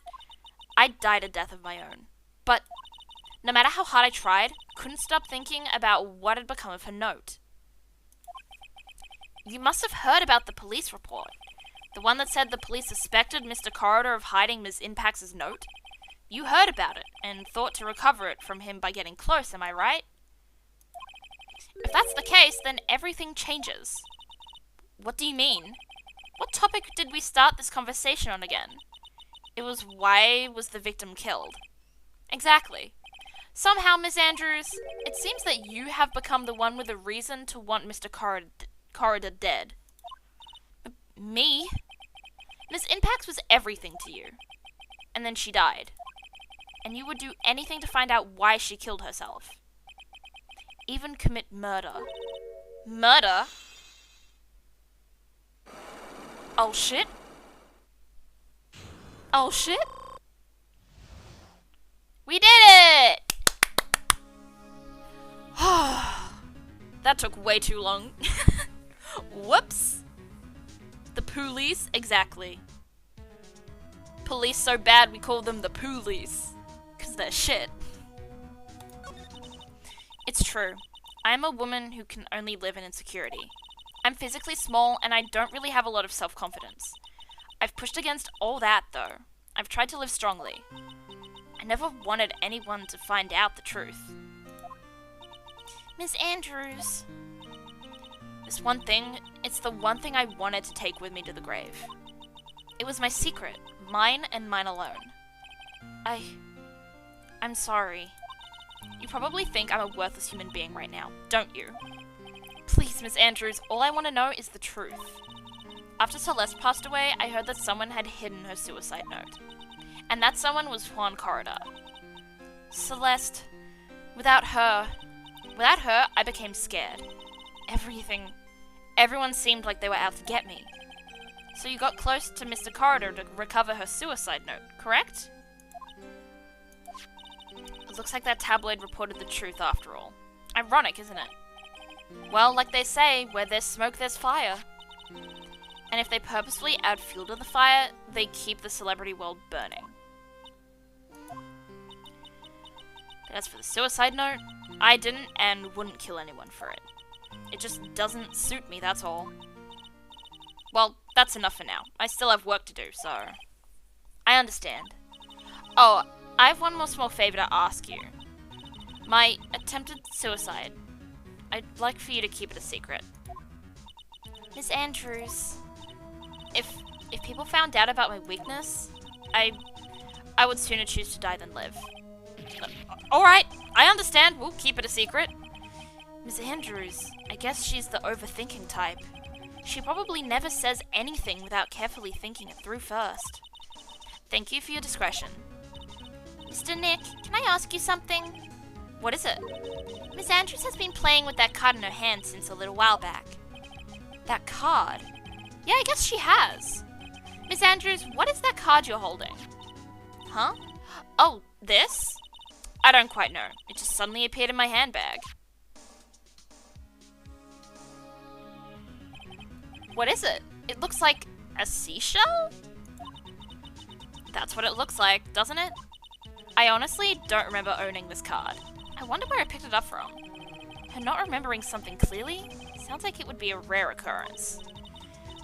I died a death of my own. But No matter how hard I tried, couldn't stop thinking about what had become of her note. You must have heard about the police report. The one that said the police suspected Mr. Corridor of hiding Ms. Impax's note? You heard about it, and thought to recover it from him by getting close, am I right? If that's the case, then everything changes. What do you mean? What topic did we start this conversation on again? It was why was the victim killed? Exactly. Somehow, Miss Andrews, it seems that you have become the one with a reason to want Mr. Corridor dead. Me? Miss Impax was everything to you. And then she died. And you would do anything to find out why she killed herself. Even commit murder. Murder? Oh shit? Oh shit? We did it! That took way too long. Whoops. The police? Exactly. Police so bad we call them the poolies. Because they're shit. It's true. I am a woman who can only live in insecurity. I'm physically small and I don't really have a lot of self-confidence. I've pushed against all that though. I've tried to live strongly. I never wanted anyone to find out the truth. Miss Andrews. This one thing, it's the one thing I wanted to take with me to the grave. It was my secret, mine and mine alone. I'm sorry. You probably think I'm a worthless human being right now, don't you? Please, Miss Andrews, all I want to know is the truth. After Celeste passed away, I heard that someone had hidden her suicide note. And that someone was Juan Corridor. Celeste, without her, I became scared. Everyone seemed like they were out to get me. So you got close to Mr. Corridor to recover her suicide note, correct? It looks like that tabloid reported the truth after all. Ironic, isn't it? Well, like they say, where there's smoke, there's fire. And if they purposefully add fuel to the fire, they keep the celebrity world burning. But as for the suicide note, I didn't and wouldn't kill anyone for it. It just doesn't suit me, that's all. Well, that's enough for now. I still have work to do, so... I understand. Oh, I have one more small favor to ask you. My attempted suicide. I'd like for you to keep it a secret. Miss Andrews, if people found out about my weakness, I would sooner choose to die than live. Alright, I understand. We'll keep it a secret. Miss Andrews, I guess she's the overthinking type. She probably never says anything without carefully thinking it through first. Thank you for your discretion. Mr. Nick, can I ask you something? What is it? Miss Andrews has been playing with that card in her hand since a little while back. That card? Yeah, I guess she has. Miss Andrews, what is that card you're holding? Huh? Oh, this? I don't quite know. It just suddenly appeared in my handbag. What is it? It looks like a seashell? That's what it looks like, doesn't it? I honestly don't remember owning this card. I wonder where I picked it up from. Her not remembering something clearly sounds like it would be a rare occurrence.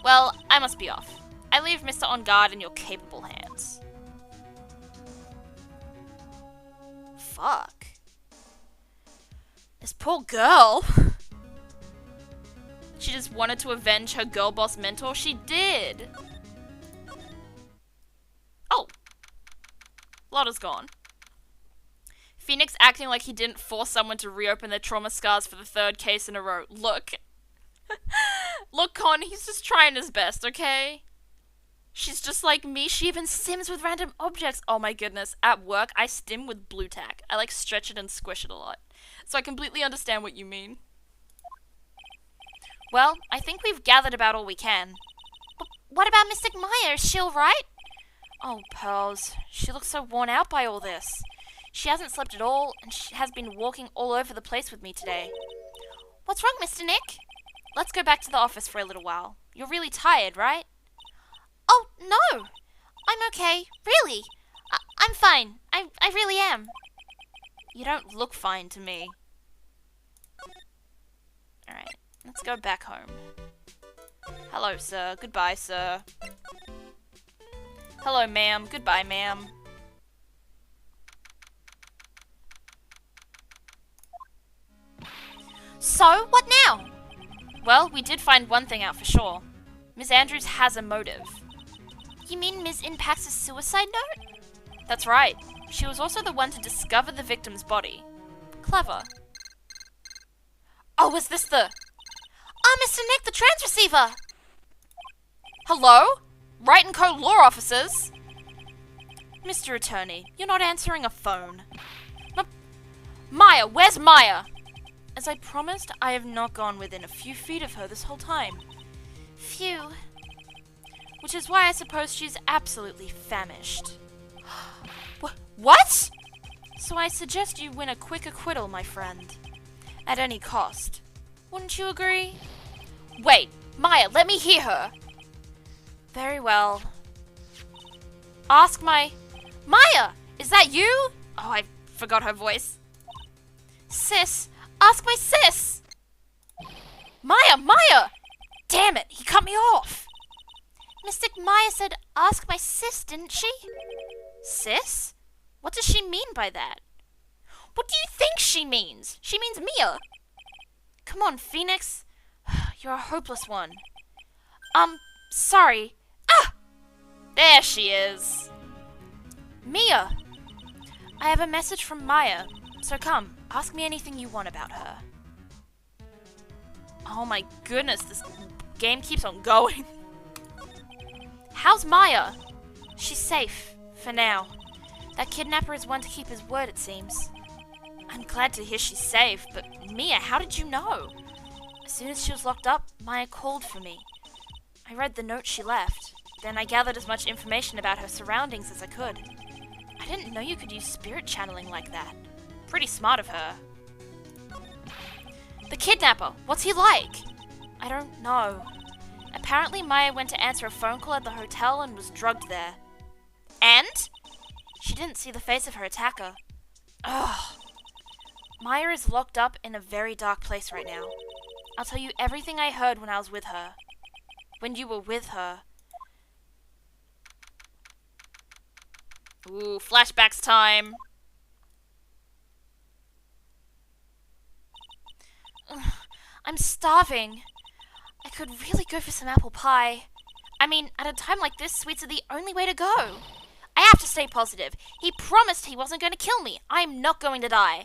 Well, I must be off. I leave Mr. On Guard in your capable hands. Fuck. This poor girl. She just wanted to avenge her girl boss mentor. She did. Oh. Lotta's gone. Phoenix acting like he didn't force someone to reopen their trauma scars for the third case in a row. Look. Look, Con, he's just trying his best, okay? She's just like me. She even sims with random objects. Oh my goodness. At work, I stim with blue tack. I like stretch it and squish it a lot. So I completely understand what you mean. Well, I think we've gathered about all we can. But what about Mystic Maya? Is she alright? Oh, Pearls. She looks so worn out by all this. She hasn't slept at all, and she has been walking all over the place with me today. What's wrong, Mr. Nick? Let's go back to the office for a little while. You're really tired, right? Oh, no. I'm okay. Really. I'm fine. I really am. You don't look fine to me. Alright, let's go back home. Hello, sir. Goodbye, sir. Hello, ma'am. Goodbye, ma'am. So, what now? Well, we did find one thing out for sure. Miss Andrews has a motive. You mean Ms. Impax's suicide note? That's right. She was also the one to discover the victim's body. Clever. Oh, is this the... Oh, Mr. Nick, the transreceiver! Hello? Wright & Co. law officers? Mr. Attorney, you're not answering a phone. Maya, where's Maya? As I promised, I have not gone within a few feet of her this whole time. Phew. Which is why I suppose she's absolutely famished. What? So I suggest you win a quick acquittal, my friend. At any cost. Wouldn't you agree? Wait, Maya, let me hear her. Very well. Ask my... Maya! Is that you? Oh, I forgot her voice. Sis, ask my sis! Maya! Maya! Damn it, he cut me off! Mystic Maya said ask my sis, didn't she? Sis? What does she mean by that? What do you think she means? She means Mia. Come on, Phoenix. You're a hopeless one. Sorry. Ah! There she is. Mia! I have a message from Maya, so come, ask me anything you want about her. Oh my goodness, this game keeps on going. How's Maya? She's safe, for now. That kidnapper is one to keep his word, it seems. I'm glad to hear she's safe, but Mia, how did you know? As soon as she was locked up, Maya called for me. I read the note she left. Then I gathered as much information about her surroundings as I could. I didn't know you could use spirit channeling like that. Pretty smart of her. The kidnapper, what's he like? I don't know. Apparently Maya went to answer a phone call at the hotel and was drugged there. And? She didn't see the face of her attacker. Ugh. Maya is locked up in a very dark place right now. I'll tell you everything I heard when I was with her. When you were with her. Ooh, flashbacks time. Ugh, I'm starving. I could really go for some apple pie. I mean, at a time like this, sweets are the only way to go. I have to stay positive. He promised he wasn't going to kill me. I'm not going to die.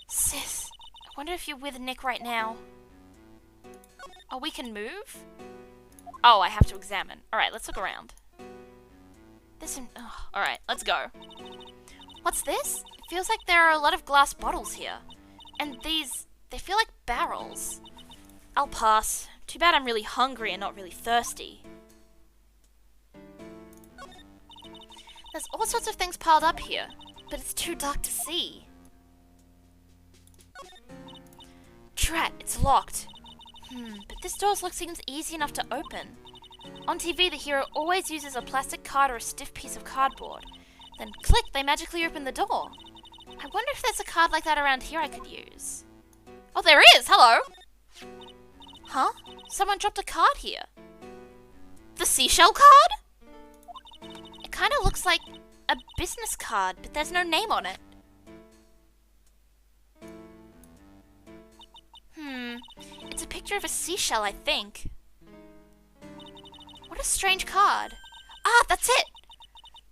Sis, I wonder if you're with Nick right now. Oh, we can move? Oh, I have to examine. Alright, let's look around. Alright, let's go. What's this? It feels like there are a lot of glass bottles here. And these, they feel like barrels. I'll pass. Too bad I'm really hungry and not really thirsty. There's all sorts of things piled up here, but it's too dark to see. Drat, it's locked. But this door's lock seems easy enough to open. On TV, the hero always uses a plastic card or a stiff piece of cardboard. Then click, they magically open the door. I wonder if there's a card like that around here I could use. Oh, there is! Hello! Huh? Someone dropped a card here. The seashell card? It kind of looks like a business card, but there's no name on it. It's a picture of a seashell, I think. What a strange card. Ah, that's it!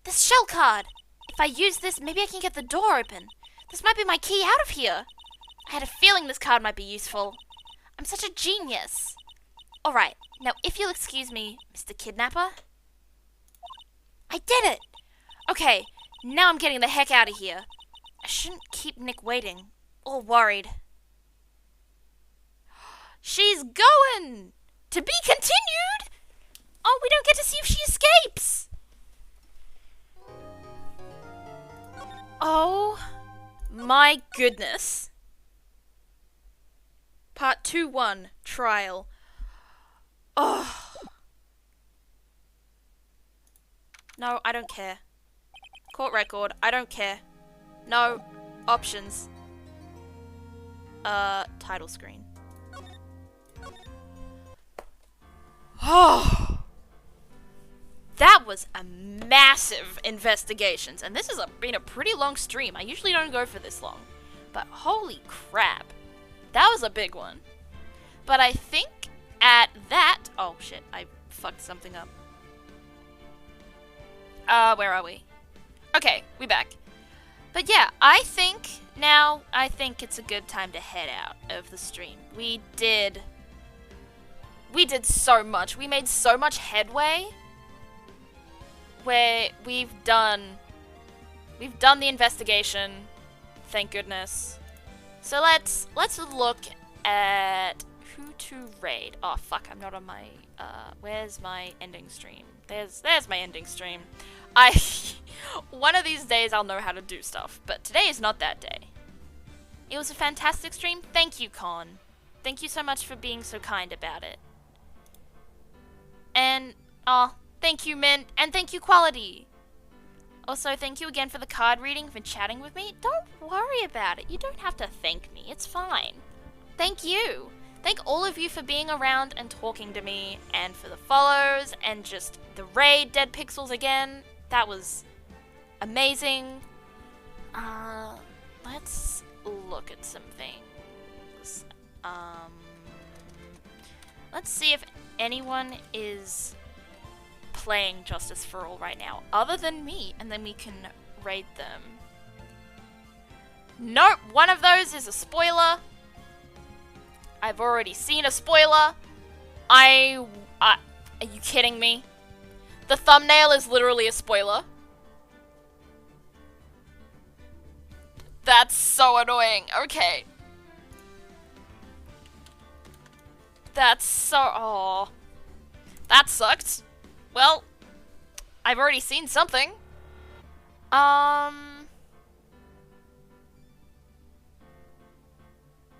This shell card. If I use this, maybe I can get the door open. This might be my key out of here. I had a feeling this card might be useful. I'm such a genius. Alright, now if you'll excuse me, Mr. Kidnapper. I did it! Okay, now I'm getting the heck out of here. I shouldn't keep Nick waiting, or worried. She's going! To be continued! Oh, we don't get to see if she escapes! Oh my goodness. Part 2-1, Trial. Oh. No, I don't care. Court record, I don't care. No, Options. Title screen. Oh, that was a massive investigations, and this has been a pretty long stream. I usually don't go for this long, but holy crap, that was a big one. But I think at that, oh shit, I fucked something up. Where are we? Okay, we back. But yeah, I think it's a good time to head out of the stream. We did so much. We made so much headway. Where we've done the investigation. Thank goodness. So let's look at who to raid. Oh fuck, I'm not on my where's my ending stream? There's my ending stream. One of these days I'll know how to do stuff, but today is not that day. It was a fantastic stream. Thank you, Con. Thank you so much for being so kind about it. And, thank you, Mint, and thank you, Quality. Also, thank you again for the card reading, for chatting with me. Don't worry about it. You don't have to thank me. It's fine. Thank you. Thank all of you for being around and talking to me, and for the follows, and just the raid Dead Pixels again. That was amazing. Let's look at some things. Let's see if anyone is playing Justice for All right now, other than me, and then we can raid them. Nope, one of those is a spoiler. I've already seen a spoiler. Are you kidding me? The thumbnail is literally a spoiler. That's so annoying. Okay. That's so... Oh. That sucked. Well, I've already seen something.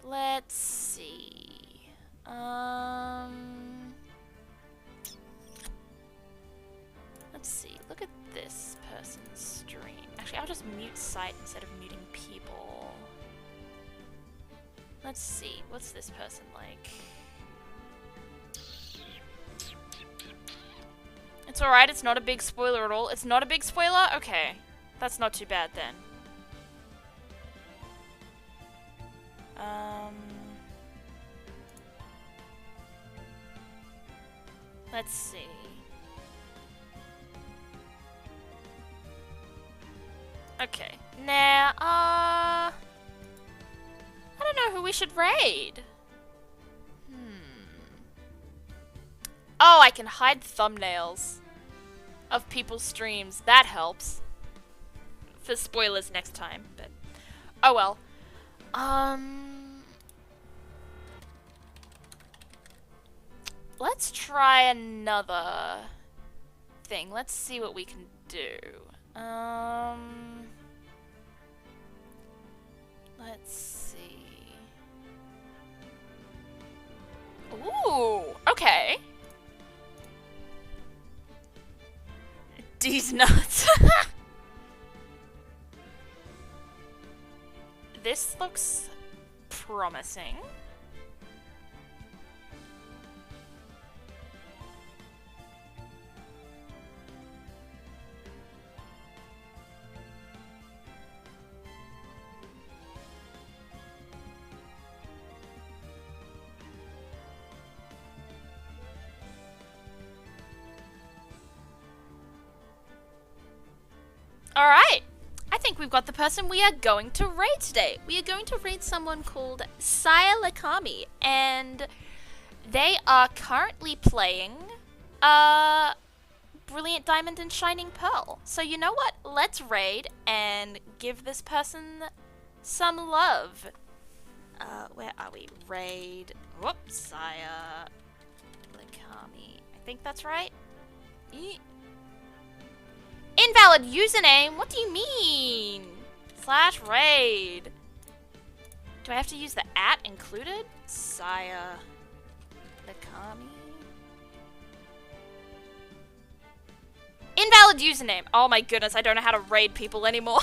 Let's see. Let's see. Look at this person's stream. Actually, I'll just mute site instead of muting people. Let's see. What's this person like? It's alright, it's not a big spoiler at all. It's not a big spoiler? Okay. That's not too bad then. Let's see. Okay. Now, I don't know who we should raid. Oh, I can hide thumbnails of people's streams. That helps. For spoilers next time, but oh well. Let's try another thing. Let's see what we can do. Let's see. Ooh, okay. These nuts. This looks promising. Alright, I think we've got the person we are going to raid today. We are going to raid someone called Saya Lakami, and they are currently playing Brilliant Diamond and Shining Pearl. So you know what? Let's raid and give this person some love. Where are we? Raid. Whoops, Saya Lakami. I think that's right. Invalid username? What do you mean? /raid. Do I have to use the @ included? Saya Lakami. Invalid username. Oh my goodness, I don't know how to raid people anymore.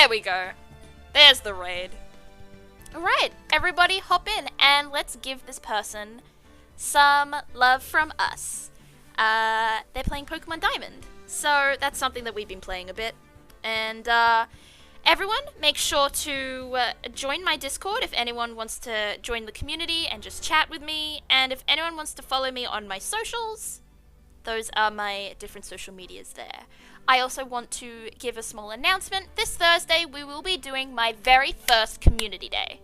There we go. There's the raid. Alright, everybody hop in and let's give this person some love from us. They're playing Pokemon Diamond, so that's something that we've been playing a bit. And everyone, make sure to join my Discord if anyone wants to join the community and just chat with me. And if anyone wants to follow me on my socials, those are my different social medias there. I also want to give a small announcement. This Thursday, we will be doing my very first community day,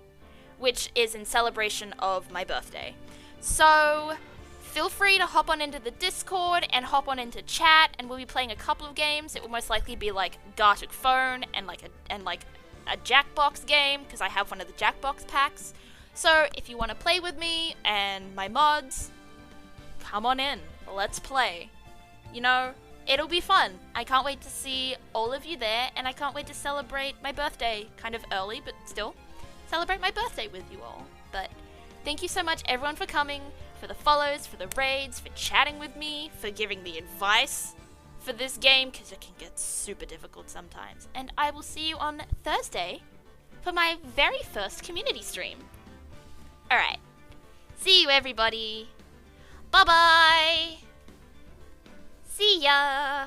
which is in celebration of my birthday. So feel free to hop on into the Discord and hop on into chat, and we'll be playing a couple of games. It will most likely be like Gartic Phone and like a Jackbox game, because I have one of the Jackbox packs. So if you want to play with me and my mods, come on in. Let's play. You know, it'll be fun. I can't wait to see all of you there, and I can't wait to celebrate my birthday, kind of early, but still, celebrate my birthday with you all. But thank you so much, everyone, for coming, for the follows, for the raids, for chatting with me, for giving me advice for this game, because it can get super difficult sometimes. And I will see you on Thursday for my very first community stream. Alright. See you, everybody. Bye-bye. See ya.